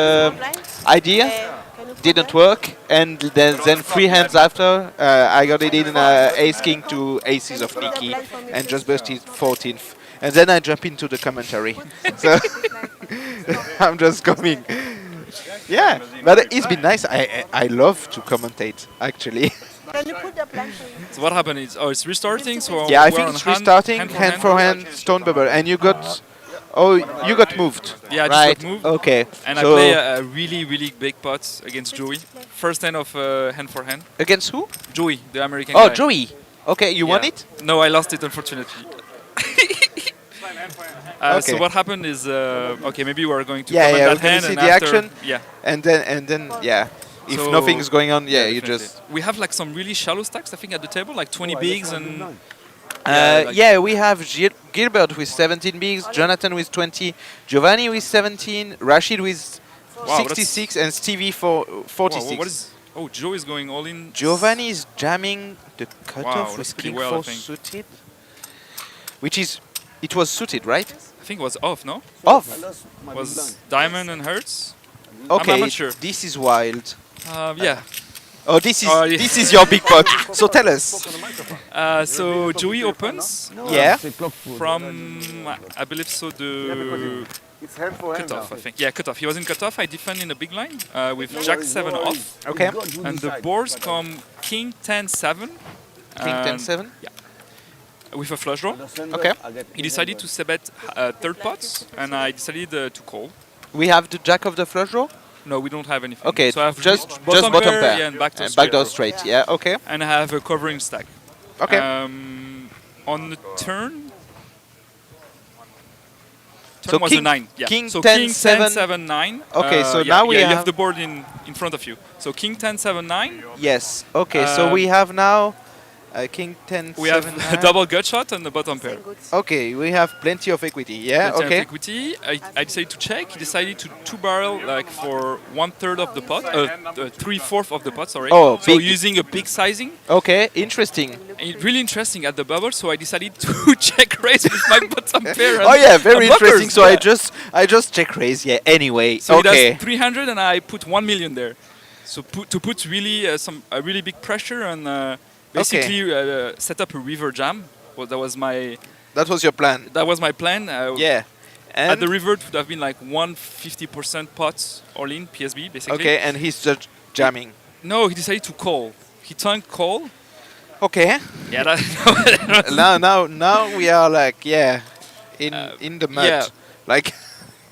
idea. Didn't work, and then 3 hands after, I got it in ace king to aces of Nikki, and just busted 14th. And then I jump into the commentary. So I'm just coming. Yeah, but it's been nice. I love to commentate, actually. Can you put the plan? So what happened is, it's restarting. So Yeah, I we're think on it's restarting, hand for hand, stone bubble, and you got. Oh, you got moved. Yeah, I right. just got moved. Okay. And so I play a really, really big pot against Joey. First hand of hand for hand. against who? Joey, the American Oh, guy. Joey. Okay, you won Yeah. it. No, I lost it, unfortunately. Okay. So what happened is, okay, maybe we're going to Yeah, comment yeah, that we're gonna hand see and the after, action. yeah. And then, yeah. If So- nothing's going on, yeah, you definitely. just. We have like some really shallow stacks, I think, at the table, like 20 bigs and. Yeah, we have Gilbert with 17 bigs, Jonathan with 20, Giovanni with 17, Rashid with Wow, 66, and Stevie for 46. Wow, what is? Oh, Joe is going all in. Giovanni is jamming the cutoff that's with pretty King well, 4 I think. suited, which is, it was suited, right? I think it was off, no? Off. Was diamond and hearts? Okay, I'm not sure. this is wild. Yeah. Oh, this is yeah. this is your big pot. So tell us. So Joey opens. Yeah. From I believe so the It's hand for hand cutoff. now. I think. Yeah, cutoff. He was in cutoff. I defend in a big line with Jack 7 off. Okay. And the boards come King 10-7. King 10-7. Yeah. With a flush draw. Okay. He decided to bet third pots, and I decided to call. We have the jack of the flush draw. No, we don't have anything. Okay, so I have just bottom pair. yeah, and backdoor And straight. backdoor straight. Yeah. Okay. And I have a covering stack. Okay. On the turn. So Turn was king- a 9. Yeah. king so 10, king 7. 7 9. Okay, so yeah, now we yeah, you have- have the board in front of you. So king 10 7 9. Yes. Okay. So we have now King 10, We have 7, a 9. double gut shot and the bottom pair. Okay, we have plenty of equity. Yeah, Plenty of okay. equity. I decided to check. He decided to two barrel like for 1/3 of the pot, 3/4 of the pot. Sorry. Oh, so big. using a big sizing. Okay, interesting. Really interesting at the bubble. So I decided to check raise with my bottom pair. Oh yeah, very and blockers, interesting. So yeah. I just check raise. Yeah. Anyway, So okay. he does 300 and I put 1 million there. So to put really a really big pressure and basically set up a river jam. Well, that was your plan. That was my plan. Yeah. And at the river it would have been like 150% pots all in PSB basically. Okay, and he's just jamming. No, he decided to call. He tanked call. Okay. Yeah. That now we are like in the mud. Yeah. Like.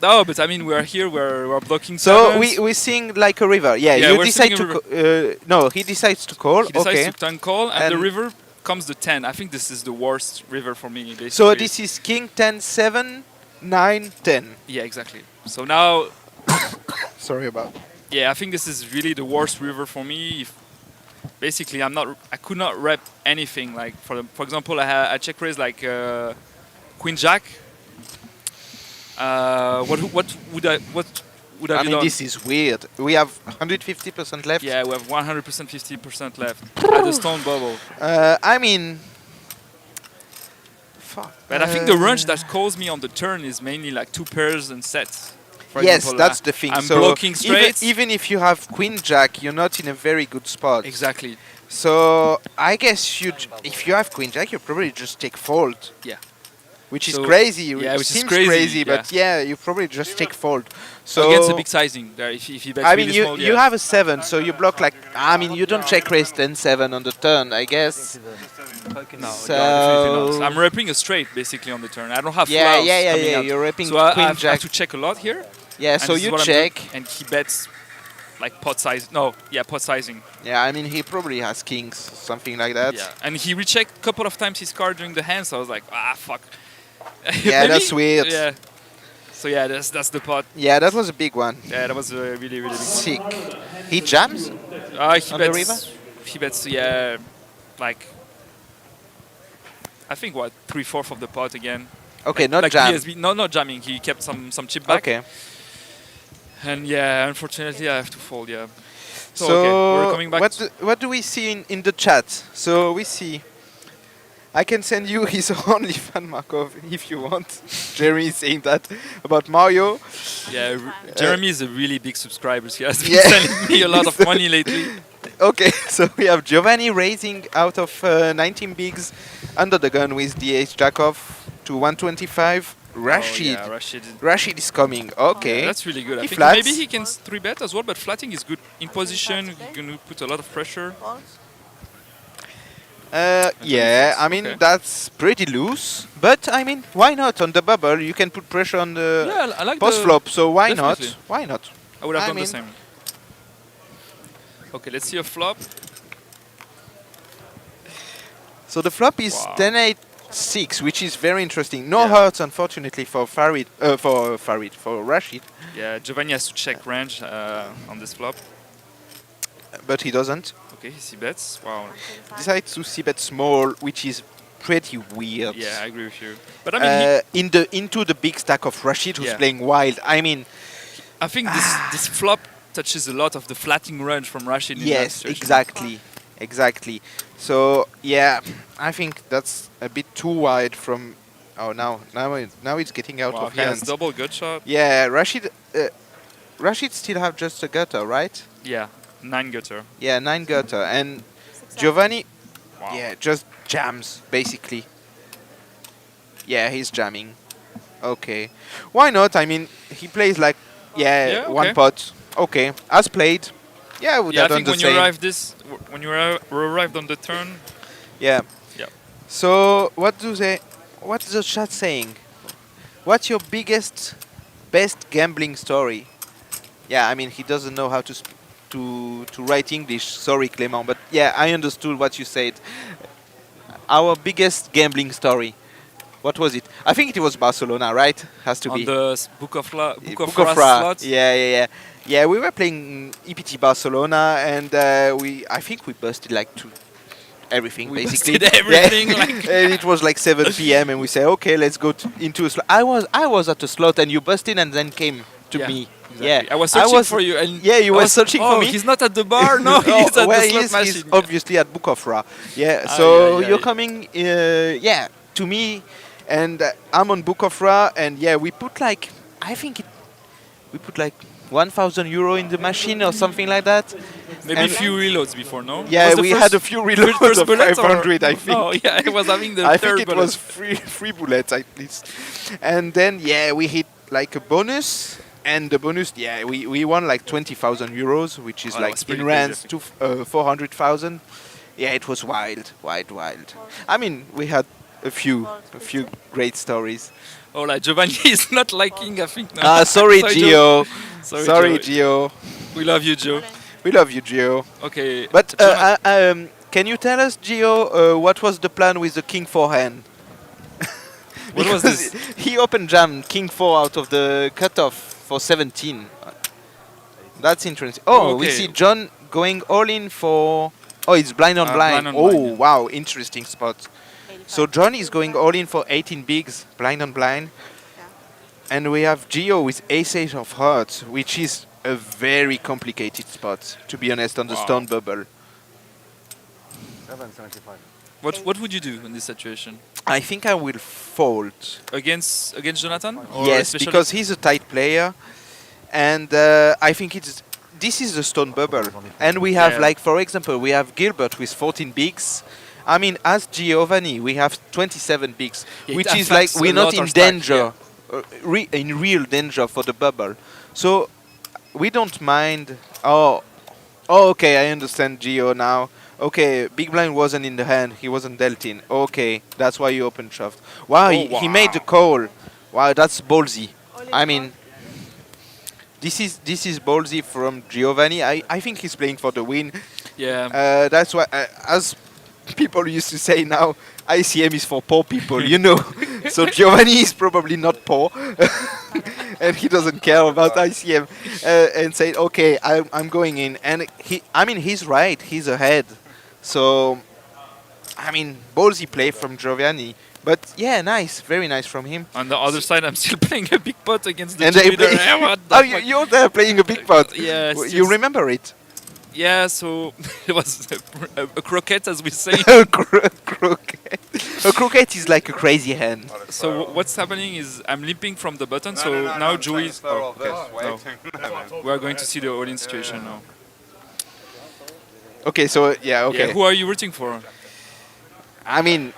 No, but I mean we're here. We're blocking. So sevens. we sing like a river. Yeah. Yeah, You we're decide singing to. No, he decides to call. He decides Okay. to tank call, and the river comes the 10. I think this is the worst river for me. Basically. So this is King 10, 7, 9, 10. Yeah, exactly. So now. Sorry about. Yeah, I think this is really the worst river for me. Basically, I could not rep anything. Like for example, I check raise like Queen Jack. What would I I mean, done? this is weird. We have 150% left. Yeah, we have 100%, 50% left at the stone bubble. I mean, fuck. But I think the range that calls me on the turn is mainly like 2 pairs and sets. For yes, example, that's the thing. I'm so blocking straight. even if you have Queen Jack, you're not in a very good spot. Exactly. So I guess if you have Queen Jack, you probably just take fold. Yeah. Which is So- crazy. yeah, It which is seems crazy, but yeah, you probably just take fold. So Against a big sizing, there, if you bet I mean, really small, you yeah. have a 7, so you block like. I mean, you don't check raise 10-7 on the turn, I guess. No, So definitely not. I'm repping a straight basically on the turn. I don't have Yeah, flaws yeah, coming out. you're repping so I Queen have Jack. to check a lot here. Yeah, and so this is you what I'm check. doing, and he bets like pot size. No, yeah, pot sizing. Yeah, I mean, he probably has kings, something like that. Yeah, and he rechecked a couple of times his card during the hand, so I was like, fuck. Yeah, Maybe? that's weird. Yeah. So yeah, that's the pot. Yeah, that was a big one. Yeah, that was a really big Sick. one. He jams? He on the river? bets. He bets. Yeah, like I think what 3/4 of the pot again. Okay, like, not like jam. PSB, not jamming. He kept some chip back. Okay. And yeah, unfortunately, I have to fold. Yeah. So, okay, we're coming back. what do we see in the chat? So we see. I can send you his OnlyFans, Markov, if you want. Jeremy is saying that about Mario. Yeah, Jeremy is a really big subscriber. He has been Yeah. sending me a lot of money lately. Okay, so we have Giovanni raising out of 19 bigs under the gun with the ace jack off to 125. Rashid. Oh, yeah, Rashid is coming. Okay. Yeah, that's really good. I He think flats. maybe he can 3-bet as well, but flatting is good. In position, you can put a lot of pressure. Yeah, I mean, okay. that's pretty loose. But, I mean, why not? On the bubble, you can put pressure on the Yeah, I like post the- flop, so why definitely. not? Why not? I would have I done the mean- same. Okay, let's see a flop. So the flop is Wow. 10-8-6, which is very interesting. No Yeah. hearts, unfortunately, for for Rashid. Yeah, Giovanni has to check range on this flop. But he doesn't. Okay, he c-bets. Wow. Decides to c-bet small, which is pretty weird. Yeah, I agree with you. But I mean, into the big stack of Rashid, who's Yeah. playing wild. I mean, I think this flop touches a lot of the flatting range from Rashid. in that yes, situation. exactly. So yeah, I think that's a bit too wide from. Oh, now it's getting out Wow, of he has hands. double gut shot. Yeah, Rashid still have just a gutter, right? Yeah, 9 gutter. Yeah, 9 gutter, and Giovanni, Wow. yeah, just jams basically. Yeah, he's jamming. Okay, why not? I mean, he plays like Yeah, one okay. pot. Okay, as played. Yeah, I would Yeah, I have done think the when same. you arrived on the turn. Yeah. Yeah. So what's the chat saying? What's your best gambling story? Yeah, I mean he doesn't know how to write English. Sorry, Clément, but yeah, I understood what you said. Our biggest gambling story. What was it? I think it was Barcelona, right? Has to On be. the Book of Ra Ra. slot. Yeah. Yeah, we were playing EPT Barcelona, and I think we busted like everything We basically. busted everything, Yeah. like- And it was like 7 p.m. and we say, okay, let's go into a slot. I was at a slot and you busted and then came to Yeah, me. exactly. Yeah, I was searching for you. And yeah, you I were was- searching oh, for me. he's not at the bar. No, Oh, he's at well, the slot he's machine. obviously at Book of Ra. Yeah, Ah, so yeah, you're yeah. coming, yeah, to me, and I'm on Book of Ra, and yeah, we put like, I think we put like 1,000 euro in the machine or something like that. Maybe a And- few reloads before, no? Yeah, Was the we first- had a few reloads first of bullet or- 500, I think. Oh, yeah, I was having the I third think it bullet. was three bullets at least. And then, yeah, we hit like a bonus. And the bonus, yeah, we won like 20,000 euros, which is Oh, that like was pretty in rands to 400,000. Yeah, it was wild. I mean, we had a few great stories. Oh, like Giovanni is not liking, I think. No. Ah, sorry, Gio. Sorry, Sorry, Gio. We love you, Gio. We love you, Gio. Okay. But can you tell us, Gio, what was the plan with the king forehand? What was Because this? he open jammed king 4 out of the cutoff for 17. That's interesting. Oh, we Okay. see John going all in for... Oh, it's blind on blind. blind on Oh, blind, yeah. wow, interesting spot. So John is going all in for 18 bigs, blind on blind. And we have Gio with ace of hearts, which is a very complicated spot, to be honest, on the Wow. stone bubble. 775. What would you do in this situation? I think I will fold. Against Jonathan? Or Yes, especially- because he's a tight player, and I think this is the stone bubble, and we have Yeah. like, for example, we have Gilbert with 14 bigs. I mean, as Giovanni, we have 27 bigs, Yeah, which it is like affects we're a not lot in our stack, danger, in real danger for the bubble. So we don't mind. Oh, okay, I understand Gio now. Okay, big blind wasn't in the hand, he wasn't dealt in. Okay, that's why you open shoved. Wow, he made the call. Wow, that's ballsy. I mean, this is ballsy from Giovanni. I think he's playing for the win. Yeah. That's why, as people used to say now, ICM is for poor people, you know. So Giovanni is probably not poor, and he doesn't care about ICM, and say, okay, I'm going in. And he's right. He's ahead. So, I mean, ballsy play from Giovanni. But yeah, nice, very nice from him. On the other side, I'm still playing a big pot against the And team they leader. play- What the oh, fuck? you're there playing a big pot. Yeah, it's You just- remember it? Yeah, so it was a croquette, as we say. Croquette. A croquette is like a crazy hand. So what's happening is I'm limping from the button. So now Joey's. Oh, okay. We are going to see the all-in situation now. Okay, so yeah, okay. Yeah, who are you rooting for? I mean,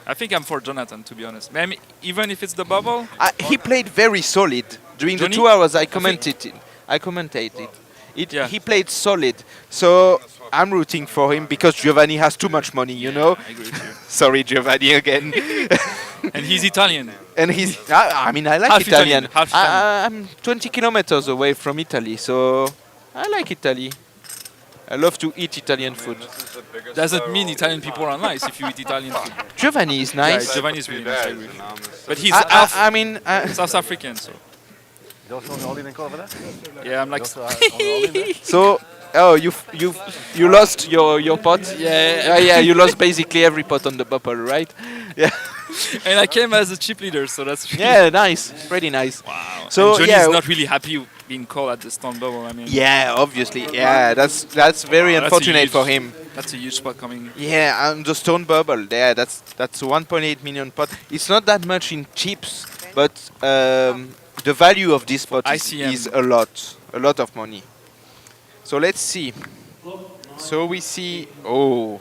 I think I'm for Jonathan, to be honest. Maybe even if it's the bubble. he played very solid during Johnny? the 2 hours I I think- commented. I commentated. Yeah. He played solid. So I'm rooting for him because Giovanni has too much money, you know. I agree with you. Sorry, Giovanni again. And he's Italian. And he's. I mean, I like Half Italian. Italian, half Italian. I'm 20 kilometers away from Italy, so I like Italy. I love to eat Italian food. Doesn't mean Italian people are nice if you eat Italian food. Giovanni is nice. Yeah, Giovanni is really nice. I agree. But he's I mean, South African, so. You also on the all-in call over there? Yeah, I'm like. You also on the all-in there? So, oh, you lost your pot. Yeah. You lost basically every pot on the bubble, right? Yeah. And I came as a chip leader, so that's really Yeah, nice, pretty nice. Wow. So and Johnny yeah, is not really happy being called at the stone bubble. I mean. yeah, obviously, yeah, that's very Wow, that's a unfortunate huge- for him. That's a huge spot coming. Yeah, and the stone bubble, yeah, that's 1.8 million pot. It's not that much in chips, but the value of this pot ICM. is a lot of money. So let's see. So we see. Oh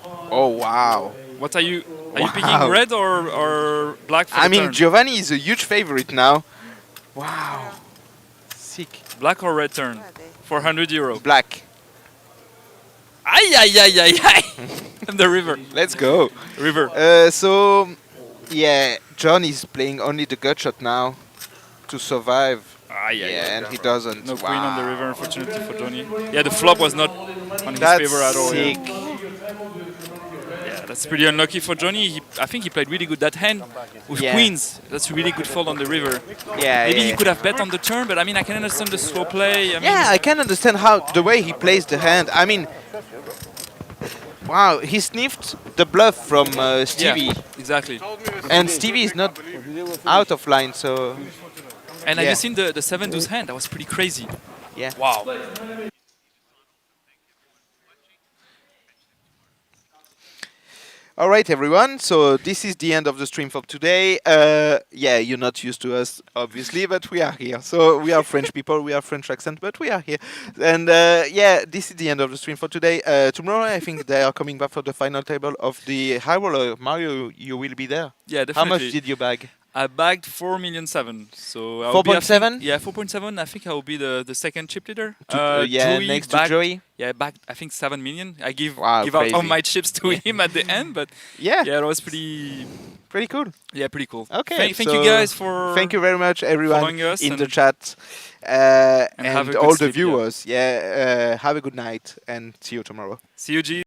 wow. What are you? Are you Wow. picking red or black for I the mean, turn? Giovanni is a huge favorite now. Wow. Sick. Black or red turn? 400 euro. Black. Ay ay ay ay ay. And the river. Let's go. River. So, yeah, John is playing only the gut shot now to survive. Yeah, and he doesn't. No queen on the river, unfortunately for Johnny. Yeah, the flop was not on his That's favor at all. sick. Yeah, that's pretty unlucky for Johnny. I think he played really good that hand with Yeah. queens. That's a really good fold on the river. Yeah, Maybe yeah. he could have bet on the turn, but I mean, I can understand the slow play. I mean, Yeah, I can understand how the way he plays the hand. I mean, Wow, he sniffed the bluff from Stevie. Yeah, exactly. And Stevie is not out of line, so... And have you seen the 7 deuce hand? That was pretty crazy. Yeah. Wow. All right, everyone. So this is the end of the stream for today. Yeah, you're not used to us, obviously, but we are here. So we are French people, we have French accent, but we are here. And yeah, this is the end of the stream for today. Tomorrow, I think they are coming back for the final table of the high roller. Mario, you will be there. Yeah, definitely. How much did you bag? I bagged 4,700,000. So 4.7? Yeah, 4.7. I think I will be the second chip leader. Yeah, Joey next to Joey. Yeah, bagged I think 7 million. I give Wow, out all my chips to him at the end, but yeah, it was pretty cool. Yeah, pretty cool. Okay, thank you guys for thank you very much, everyone following us in the chat and have a good all the sleep, viewers. Yeah, have a good night and see you tomorrow. See you, G.